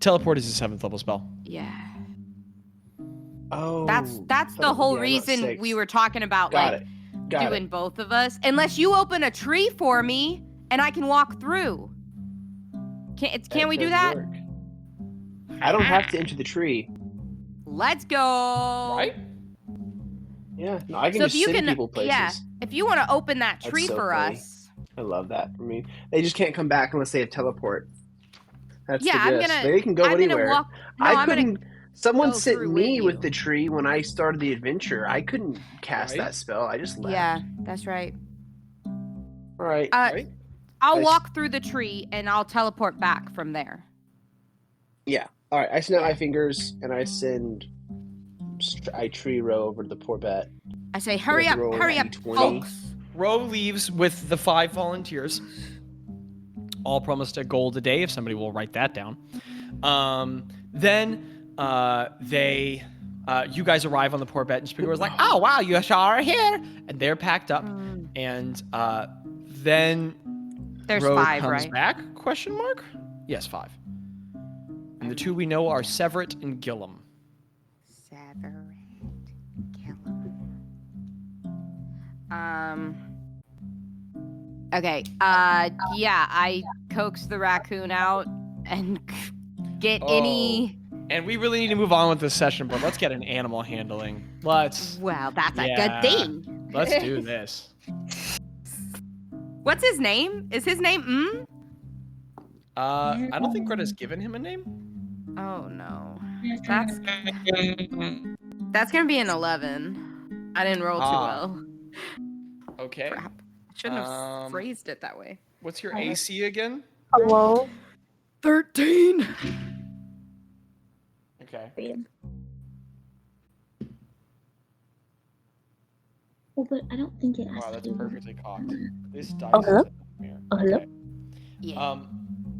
Speaker 1: Teleport is a 7th level spell.
Speaker 3: Yeah.
Speaker 5: Oh.
Speaker 3: That's the whole
Speaker 5: yeah, not
Speaker 3: reason
Speaker 5: 6.
Speaker 3: we were talking about
Speaker 5: Got
Speaker 3: like
Speaker 5: it. Got
Speaker 3: doing
Speaker 5: it.
Speaker 3: both of us. Unless you open a tree for me and I can walk through. Can we do that?
Speaker 5: does work. I don't have to enter the tree.
Speaker 3: Let's go.
Speaker 1: Right?
Speaker 5: Yeah. No, I can
Speaker 3: So
Speaker 5: just
Speaker 3: if you
Speaker 5: send
Speaker 3: can,
Speaker 5: people places.
Speaker 3: yeah, if you want to open that
Speaker 5: That's
Speaker 3: tree
Speaker 5: so
Speaker 3: for
Speaker 5: funny.
Speaker 3: us,
Speaker 5: I love that. I mean, they just can't come back unless they have teleport. That's
Speaker 3: yeah,
Speaker 5: the
Speaker 3: I'm
Speaker 5: gist.
Speaker 3: gonna.
Speaker 5: They can go
Speaker 3: I'm
Speaker 5: anywhere.
Speaker 3: gonna walk. No,
Speaker 5: I
Speaker 3: I'm
Speaker 5: couldn't.
Speaker 3: gonna.
Speaker 5: Someone
Speaker 3: go
Speaker 5: sent
Speaker 3: through
Speaker 5: me
Speaker 3: with
Speaker 5: with
Speaker 3: you.
Speaker 5: the tree when I started the adventure. I couldn't cast
Speaker 1: Right?
Speaker 5: that spell. I just left.
Speaker 3: Yeah, that's right.
Speaker 5: All right.
Speaker 1: Right?
Speaker 3: I'll
Speaker 5: Nice.
Speaker 3: walk through the tree and I'll teleport back from there.
Speaker 5: Yeah. All right. I snap my fingers and I tree row over to the Porbet.
Speaker 3: I say, hurry up,
Speaker 5: roll D20.
Speaker 3: folks.
Speaker 1: Ro leaves with the 5 volunteers. All promised a gold a day if somebody will write that down. Then you guys arrive on the Porbet and Spigor's like, oh wow, you are here, and they're packed up. And then
Speaker 3: There's
Speaker 1: Ro
Speaker 3: 5,
Speaker 1: comes
Speaker 3: right?
Speaker 1: back? Question mark? Yes, 5. And the 2 we know are Severett and Gillum.
Speaker 3: Okay. Yeah, I coax the raccoon out and get any.
Speaker 1: And we really need to move on with this session, but let's get an animal handling. Let's.
Speaker 3: Well, that's a
Speaker 1: Yeah.
Speaker 3: good thing.
Speaker 1: Let's do this.
Speaker 3: What's his name? Is his name
Speaker 1: I don't think Gretta's given him a name.
Speaker 3: Oh no. That's gonna be an 11. I didn't roll too well.
Speaker 1: Okay.
Speaker 3: Crap. I shouldn't have phrased it that way.
Speaker 1: What's your AC again?
Speaker 2: Hello?
Speaker 3: 13.
Speaker 1: Okay.
Speaker 7: Oh, but I don't think it has
Speaker 1: Wow,
Speaker 7: to
Speaker 1: that's
Speaker 7: do with
Speaker 1: perfectly cocked. This dice.
Speaker 7: Oh, hello?
Speaker 1: is a nightmare.
Speaker 7: Oh, hello?
Speaker 1: Okay.
Speaker 3: Yeah.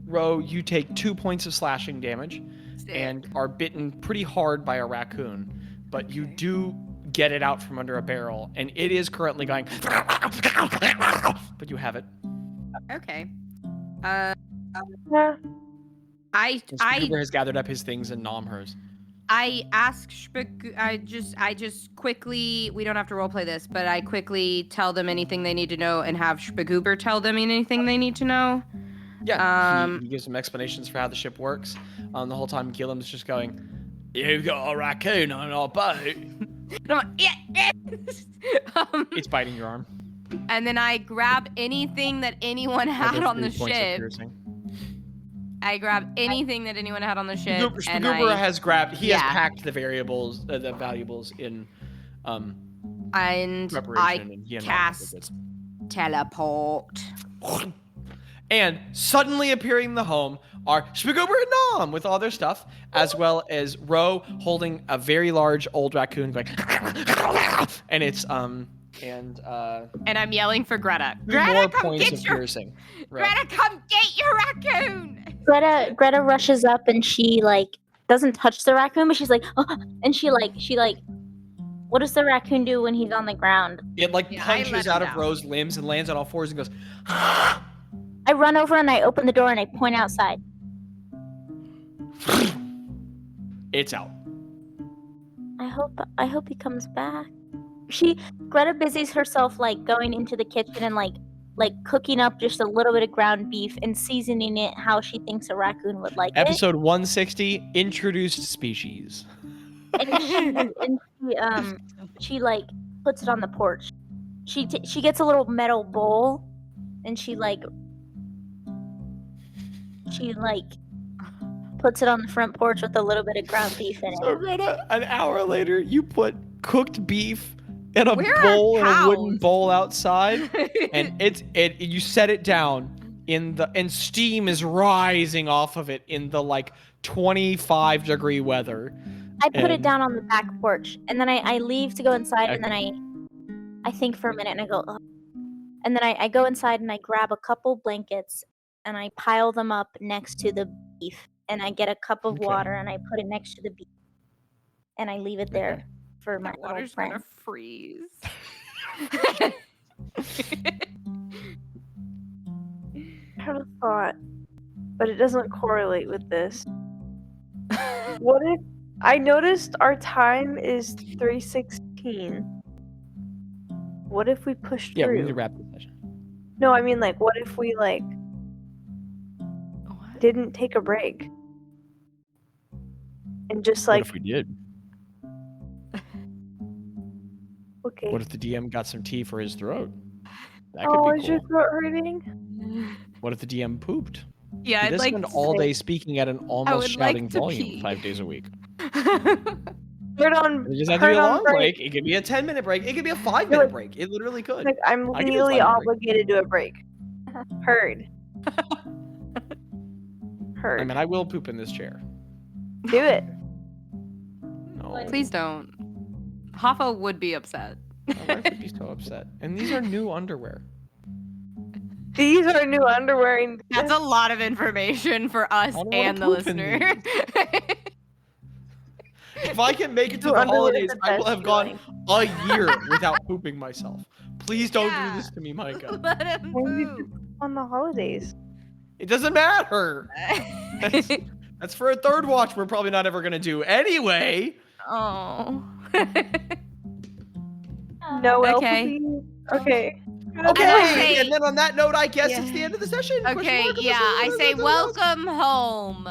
Speaker 1: Ro, you take 2 points of slashing damage and are bitten pretty hard by a raccoon, but you do get it out from under a barrel, and it is currently going. But you have it.
Speaker 3: Okay.
Speaker 2: Yeah.
Speaker 1: Cooper has gathered up his things and nom hers.
Speaker 3: I ask I just quickly, we don't have to roleplay this, but I quickly tell them anything they need to know and have Spagoober tell them anything they need to know.
Speaker 1: Yeah, he gives them explanations for how the ship works. The whole time Gillum's just going, "You've got a raccoon on our boat."
Speaker 3: And I'm like, yeah.
Speaker 1: It's biting your arm.
Speaker 3: And then I grab anything that anyone had on the ship. I grab anything that anyone had on the ship.
Speaker 1: Spagoober has grabbed. He has
Speaker 3: Yeah.
Speaker 1: packed the variables, the valuables in
Speaker 3: and
Speaker 1: preparation.
Speaker 3: I
Speaker 1: and he
Speaker 3: cast teleport.
Speaker 1: And suddenly appearing in the home are Spagoober and Nom with all their stuff, as well as Ro holding a very large old raccoon going, and it's and
Speaker 3: I'm yelling for Gretta.
Speaker 1: 3 more
Speaker 3: Gretta, come
Speaker 1: points
Speaker 3: get
Speaker 1: of
Speaker 3: your
Speaker 1: piercing. Ro.
Speaker 3: Gretta, come get your raccoon.
Speaker 7: Greta rushes up and she like doesn't touch the raccoon, but she's like, oh, and she like what does the raccoon do when he's on the ground?
Speaker 1: It like
Speaker 3: Yeah, I let
Speaker 1: punches
Speaker 3: him
Speaker 1: out of
Speaker 3: down.
Speaker 1: Ro's limbs and lands on all fours and goes.
Speaker 7: I run over and I open the door and I point outside.
Speaker 1: It's out.
Speaker 7: I hope he comes back. Greta busies herself like going into the kitchen and like cooking up just a little bit of ground beef and seasoning it how she thinks a raccoon would like
Speaker 1: Episode 160, Introduced Species.
Speaker 7: it. She like puts it on the porch. She gets a little metal bowl and she puts it on the front porch with a little bit of ground beef in it.
Speaker 1: So Greta, an hour later, you put cooked beef in a
Speaker 3: Where are
Speaker 1: bowl, in a wooden
Speaker 3: cows?
Speaker 1: bowl outside, and you set it down and steam is rising off of it in the like 25-degree weather.
Speaker 7: I put it
Speaker 1: And-
Speaker 7: down on the back porch, and then I leave to go inside, and then I think for a minute, and I go, ugh. And then I go inside and I grab a couple blankets, and I pile them up next to the beef, and I get a cup of
Speaker 1: Okay.
Speaker 7: water, and I put it next to the beef, and I leave it there
Speaker 1: Okay.
Speaker 7: for my
Speaker 3: My
Speaker 7: little
Speaker 3: water's
Speaker 7: friend.
Speaker 3: gonna freeze.
Speaker 2: I have a thought, but it doesn't correlate with this. What if I noticed our time is 3:16? What if we pushed
Speaker 1: Yeah, we
Speaker 2: through?
Speaker 1: need to wrap this session.
Speaker 2: No, I mean like what if we like didn't take a break? And just
Speaker 1: What
Speaker 2: like
Speaker 1: if we did?
Speaker 2: okay.
Speaker 1: What if the DM got some tea for his throat? That
Speaker 2: Oh,
Speaker 1: could
Speaker 2: is
Speaker 1: be
Speaker 2: your
Speaker 1: cool.
Speaker 2: throat hurting?
Speaker 1: What if the DM pooped?
Speaker 3: Yeah,
Speaker 1: He
Speaker 3: I'd
Speaker 1: does
Speaker 3: like
Speaker 1: spend
Speaker 3: to
Speaker 1: all
Speaker 2: say-
Speaker 1: day speaking at an almost
Speaker 3: would like
Speaker 1: shouting
Speaker 3: to
Speaker 1: volume
Speaker 3: pee.
Speaker 1: 5 days a week.
Speaker 2: Heard on
Speaker 1: It doesn't have to be
Speaker 2: heard
Speaker 1: a
Speaker 2: on
Speaker 1: long break. It could be a 10-minute break. It could be a 5-minute break. It literally could.
Speaker 2: Like I'm
Speaker 1: I could do a
Speaker 2: legally
Speaker 1: 5-minute break.
Speaker 2: obligated to a break. Heard.
Speaker 1: I mean, I will poop in this chair.
Speaker 2: Do it.
Speaker 1: No.
Speaker 3: Please don't. Hoffa would be upset.
Speaker 1: My wife would be so upset. And these are new underwear.
Speaker 2: These are new underwear. And
Speaker 3: That's a lot of information for us
Speaker 1: I don't wanna
Speaker 3: and the
Speaker 1: poop in
Speaker 3: listener.
Speaker 1: If I can make it to
Speaker 2: New
Speaker 1: the
Speaker 2: underwear is
Speaker 1: holidays,
Speaker 2: the
Speaker 1: I will
Speaker 2: best
Speaker 1: have gone
Speaker 2: feeling.
Speaker 1: a year without pooping myself. Please don't
Speaker 3: Yeah.
Speaker 1: do this to me, Micah.
Speaker 3: Let him
Speaker 2: When did you
Speaker 3: poop.
Speaker 2: poop on the holidays?
Speaker 1: It doesn't matter. That's for a third watch we're probably not ever going to do anyway.
Speaker 3: Oh.
Speaker 2: No
Speaker 3: Okay.
Speaker 2: LPP? Okay.
Speaker 1: Okay,
Speaker 3: say-
Speaker 1: and then on that note, I guess it's the end of the session. Question
Speaker 3: Okay,
Speaker 1: mark,
Speaker 3: yeah, I
Speaker 1: question
Speaker 3: say
Speaker 1: mark,
Speaker 3: welcome home.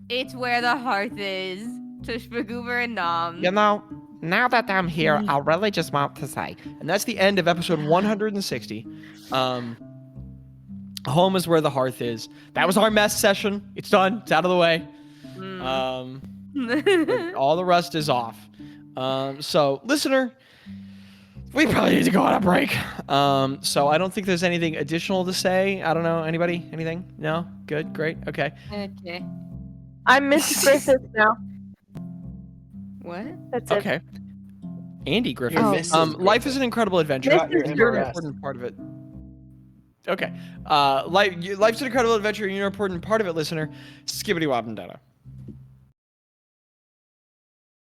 Speaker 3: It's where the hearth is. To Spagoober and Nom.
Speaker 6: You know, now that I'm here, I really just want to say,
Speaker 1: And that's the end of episode 160. Home is where the hearth is. That was our mess session. It's done. It's out of the way. All the rust is off. So, listener, we probably need to go on a break. So I don't think there's anything additional to say. I don't know. Anybody? Anything? No? Good. Great. Okay.
Speaker 3: Okay.
Speaker 2: I'm Miss Griffith now.
Speaker 3: What?
Speaker 2: That's it.
Speaker 1: Okay. Andy Griffin.
Speaker 5: You're Mrs.
Speaker 1: Life is an incredible adventure.
Speaker 2: Mrs.
Speaker 1: You're an
Speaker 2: Griffith.
Speaker 1: important part of it. Okay. Life's an incredible adventure. You're an important part of it, listener. Skibbity wobbin dada.